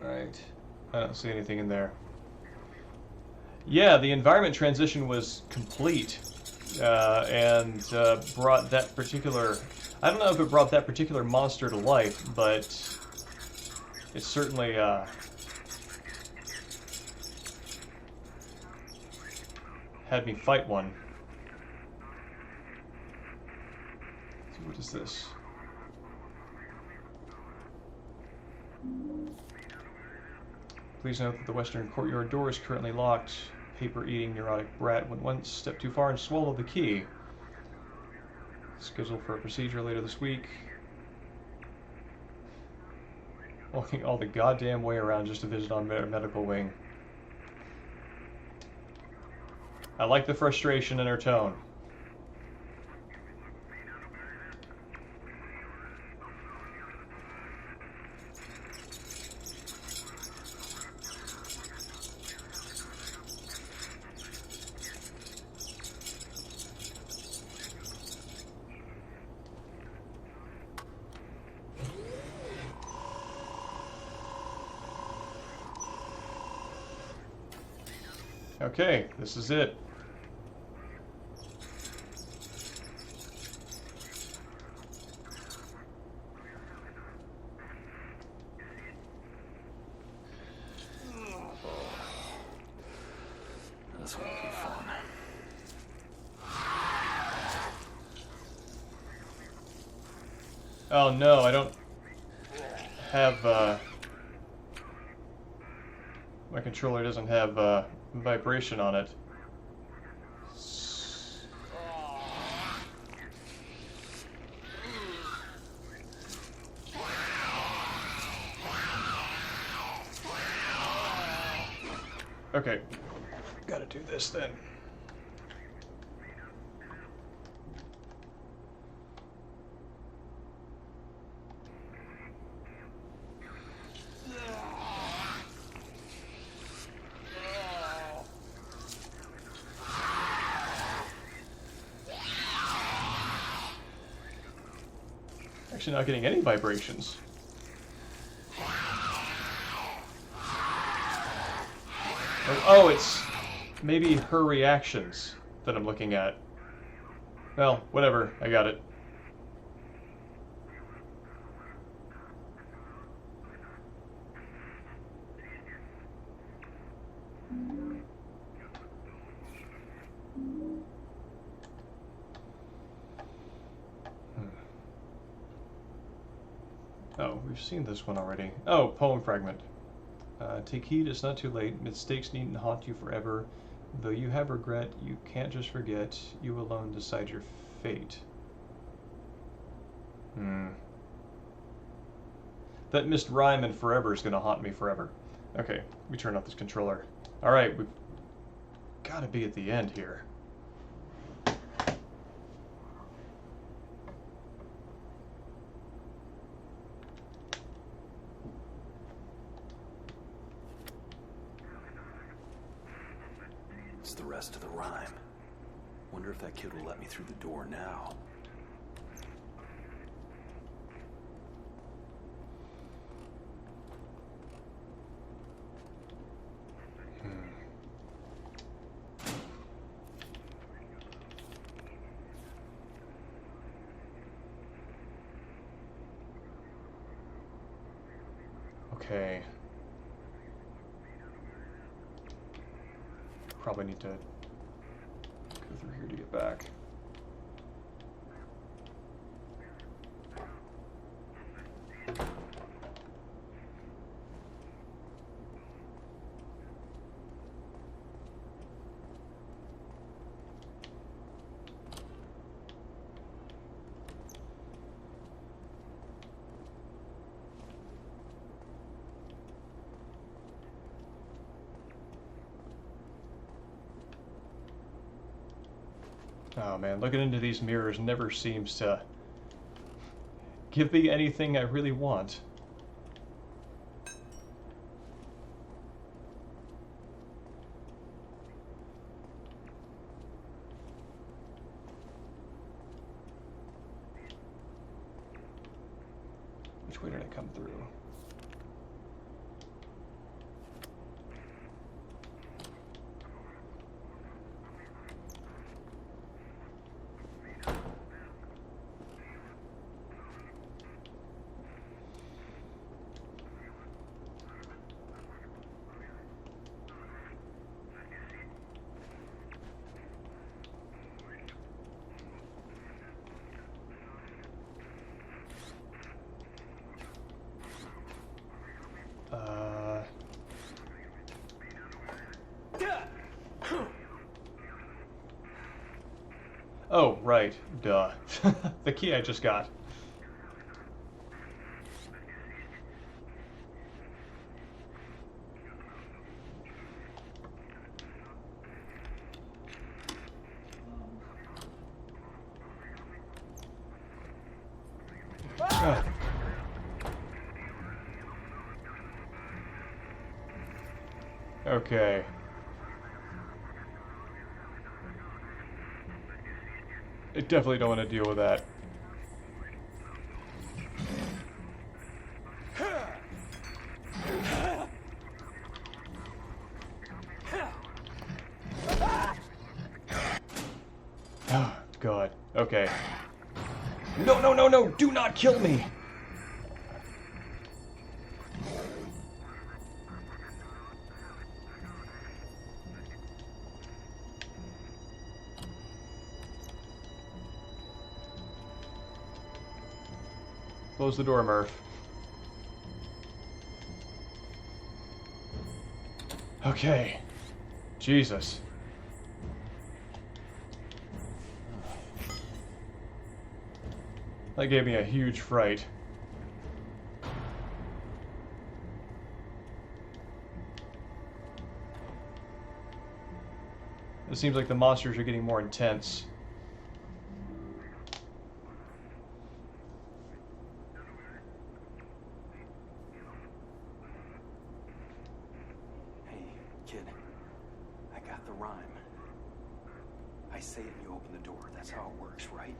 Alright, I don't see anything in there. Yeah, the environment transition was complete, and brought that particular... I don't know if it brought that particular monster to life, but it certainly had me fight one. So what is this? Please note that the western courtyard door is currently locked. Paper-eating neurotic brat went one step too far and swallowed the key. Scheduled for a procedure later this week. Walking all the goddamn way around just to visit on medical wing. I like the frustration in her tone. Okay, this is it. This won't be fun. Oh no, I don't have, my controller doesn't have, vibration on it. Okay, gotta do this then. Actually not getting any vibrations. Oh, it's maybe her reactions that I'm looking at. Well, whatever, I got it. Oh, we've seen this one already. Oh, poem fragment. Take heed, it's not too late. Mistakes needn't haunt you forever. Though you have regret, you can't just forget. You alone decide your fate. That missed rhyme and forever is going to haunt me forever. Okay, we turn off this controller. Alright, we've got to be at the end here. It's the rest of the rhyme. Wonder if that kid will let me through the door now. Okay. Probably need to go through here to get back. Oh man, looking into these mirrors never seems to give me anything I really want. Which way did I come through? Oh, right. Duh. The key I just got. Ah. Okay. I definitely don't want to deal with that. Oh, God. Okay. No, no, no, no! Do not kill me! Close the door, Murph. Okay. Jesus. That gave me a huge fright. It seems like the monsters are getting more intense. Kid, I got the rhyme. I say it and you open the door. That's how it works, right?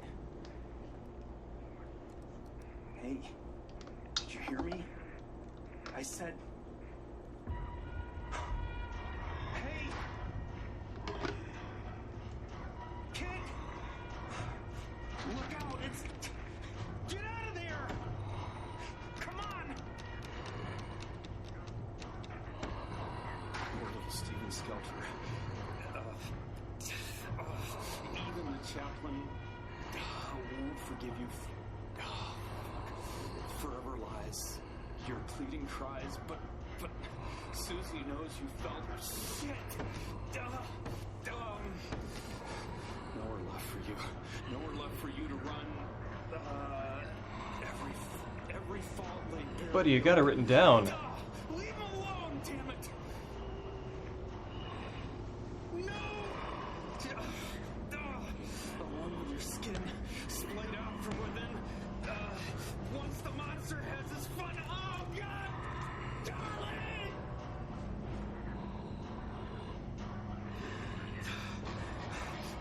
Hey, did you hear me? I said... Hey! Kid! Look out! It's... Get out of there! Come on! Poor little Steven Skelter. Even the chaplain won't forgive you. Forever lies your pleading cries, but Susie knows you felt shit. Nowhere left for you. Nowhere left for you to run. every fault laid bare. Buddy, you got it written down. Leave him alone, damn it! No! Along with your skin, splayed out from within. Once the monster has his fun. Oh, God! Darling!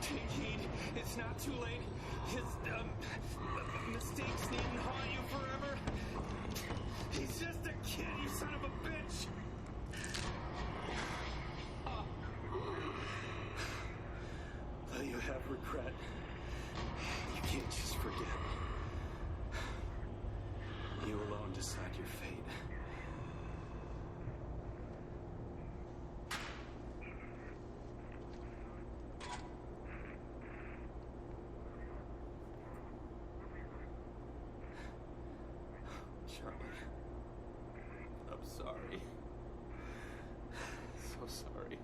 Take heed. It's not too late. His, mistakes needn't haunt you forever. He's just a kid, you son of a bitch! Though you have regret, you can't just forget. You alone decide your fate. Charlie, I'm sorry. So sorry.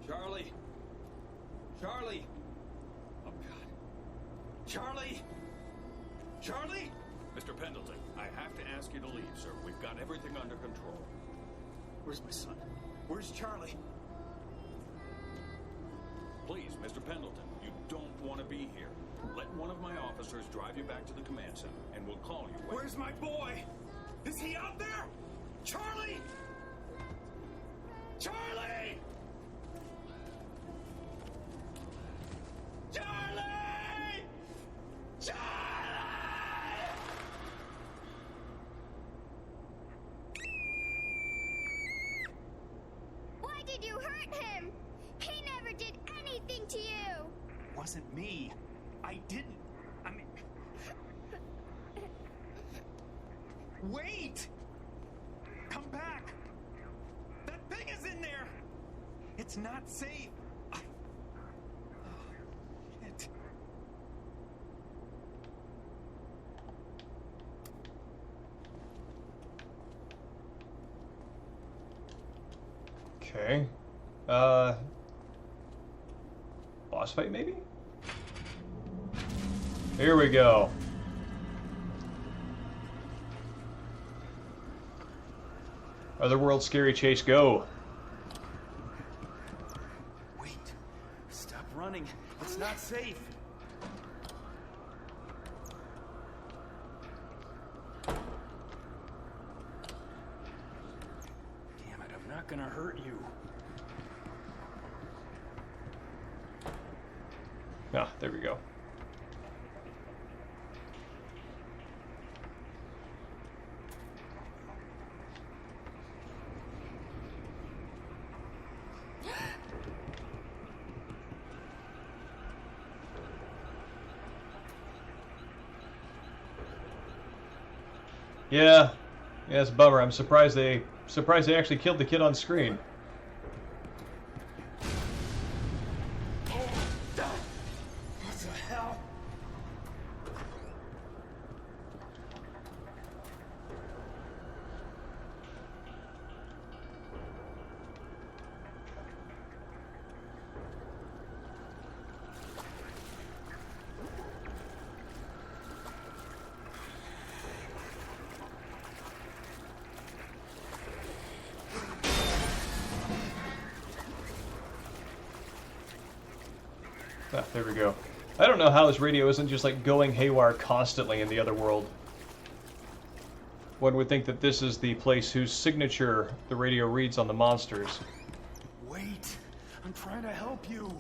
Charlie! Charlie! Oh, God. Charlie! Charlie! Mr. Pendleton, I have to ask you to leave, sir. We've got everything under control. Where's my son? Where's Charlie? Please, Mr. Pendleton, you don't want to be here. Let one of my officers drive you back to the command center, and we'll call you when... Where's my boy? Is he out there? Charlie! Charlie! Charlie! Charlie! Why did you hurt him? He never did anything to you. Wasn't me. I didn't. I mean... Wait! Come back! That thing is in there! It's not safe. Shit. Okay. Boss fight, maybe? Here we go. Otherworld Scary Chase, go. Wait. Stop running. It's not safe. Damn it, I'm not gonna hurt you. Ah, there we go. Yeah, it's a bummer. I'm surprised they actually killed the kid on screen. What the hell? Ah, there we go. I don't know how this radio isn't just like going haywire constantly in the other world. One would think that this is the place whose signature the radio reads on the monsters. Wait. I'm trying to help you.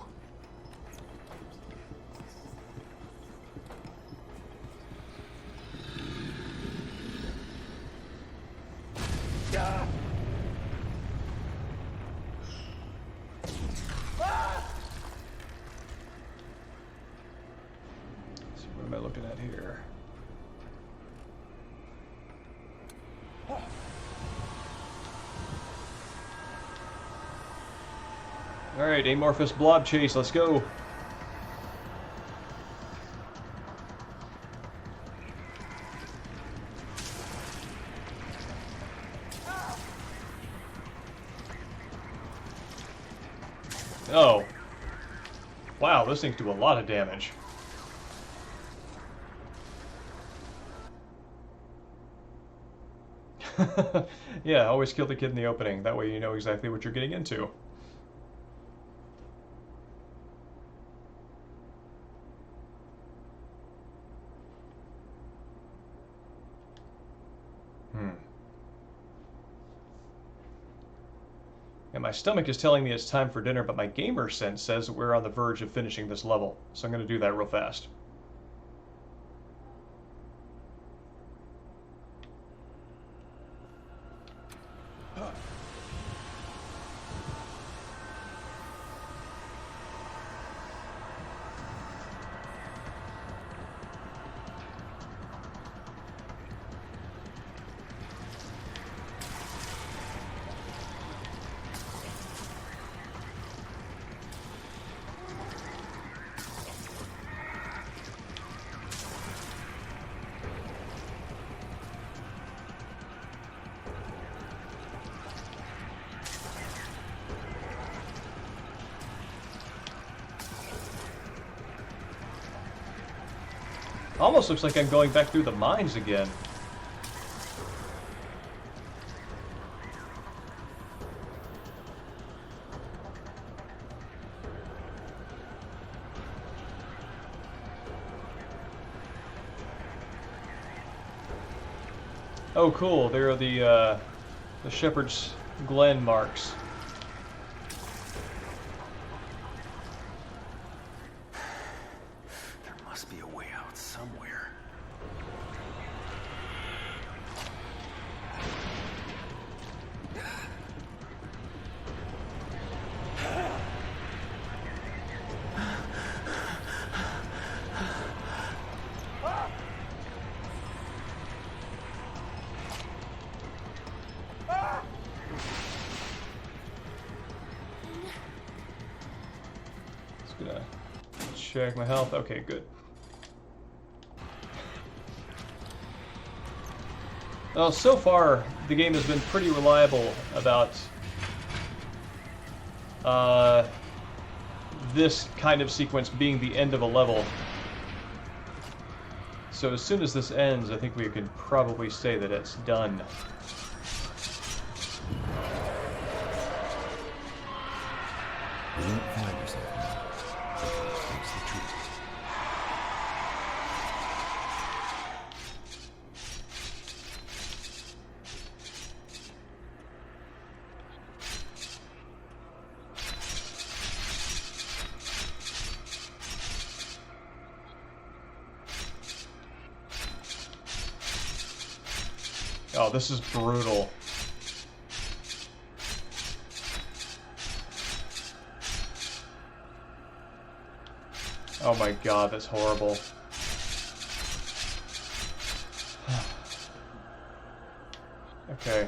So what am I looking at here? Alright, amorphous blob chase, let's go. Oh, Wow, those things do a lot of damage. Yeah, always kill the kid in the opening. That way you know exactly what you're getting into. And my stomach is telling me it's time for dinner, but my gamer sense says we're on the verge of finishing this level. So I'm going to do that real fast. Almost looks like I'm going back through the mines again. Oh, cool. There are the Shepherd's Glen marks. There must be a way out somewhere. Gonna check my health. Okay, good. Well, so far the game has been pretty reliable about this kind of sequence being the end of a level. So as soon as this ends, I think we can probably say that it's done. You won't find yourself until you face the truth. Oh, this is brutal. Oh my god, that's horrible. Okay.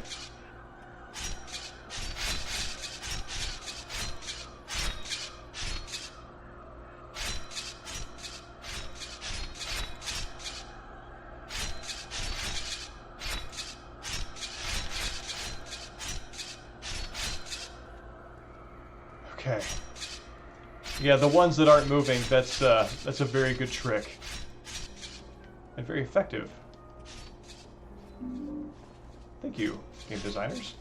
Okay. Yeah, the ones that aren't moving, that's a very good trick. And very effective. Thank you, game designers.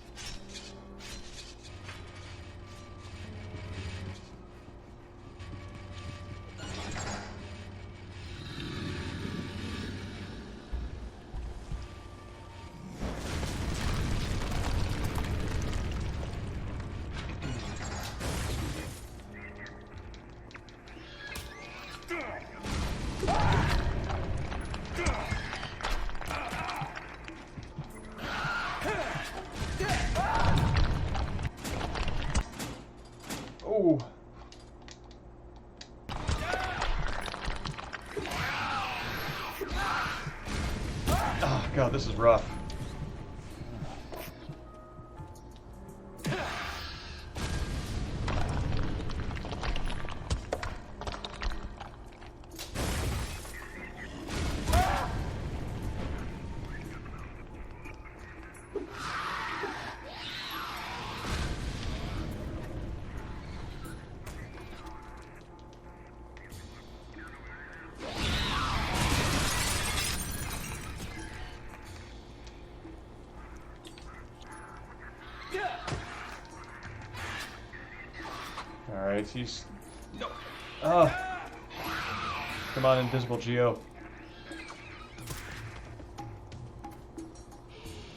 Oh. Oh god, this is rough. Alright, he's... Oh. Come on, Invisible Geo.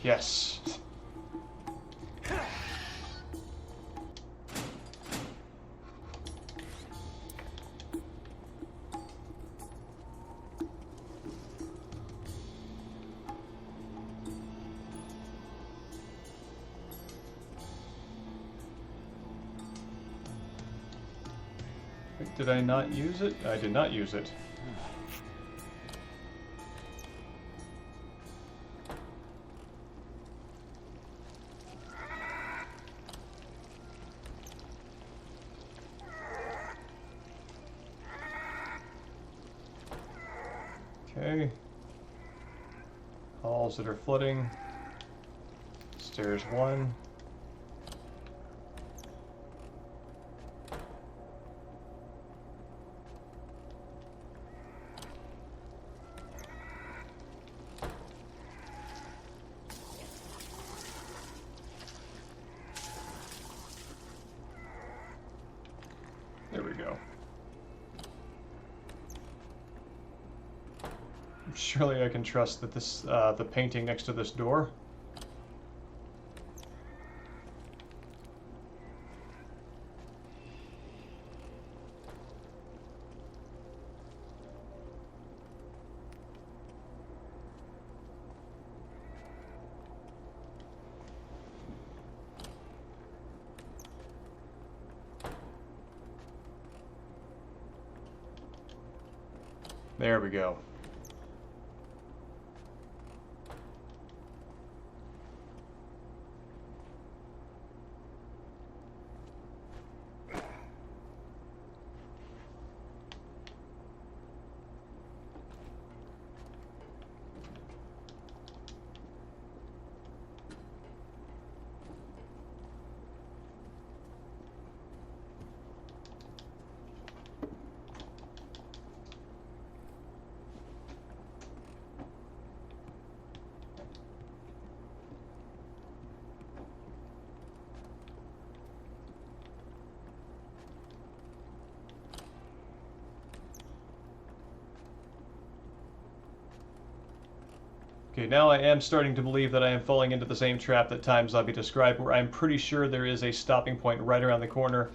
Yes. Wait, did I not use it? I did not use it. Okay. Halls that are flooding. Stairs 1. There we go. Surely I can trust that this, the painting next to this door. There we go. Okay, now I am starting to believe that I am falling into the same trap that Time Zombie described, where I'm pretty sure there is a stopping point right around the corner,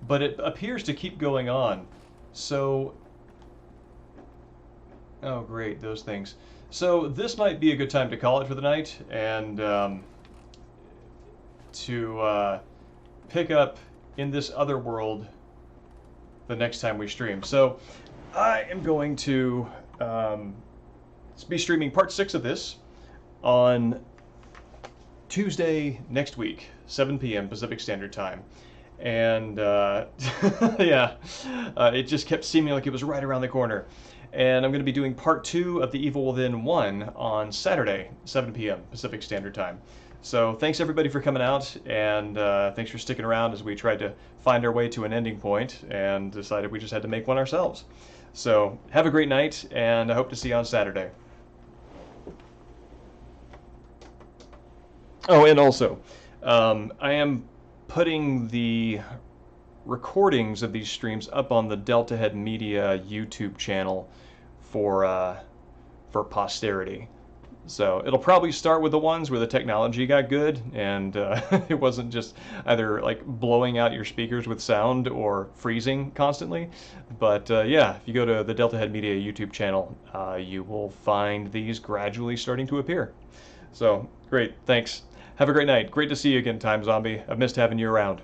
but it appears to keep going on. So... oh great, those things. So this might be a good time to call it for the night, and to pick up in this other world the next time we stream. So I am going to... be streaming part 6 of this on Tuesday next week, 7 p.m. Pacific Standard Time. And yeah, it just kept seeming like it was right around the corner. And I'm going to be doing part 2 of The Evil Within 1 on Saturday, 7 p.m. Pacific Standard Time. So thanks everybody for coming out, and thanks for sticking around as we tried to find our way to an ending point and decided we just had to make one ourselves. So have a great night, and I hope to see you on Saturday. Oh, and also, I am putting the recordings of these streams up on the Deltahead Media YouTube channel for posterity. So it'll probably start with the ones where the technology got good and it wasn't just either like blowing out your speakers with sound or freezing constantly. But yeah, if you go to the Deltahead Media YouTube channel, you will find these gradually starting to appear. So great, thanks. Have a great night. Great to see you again, Time Zombie. I've missed having you around.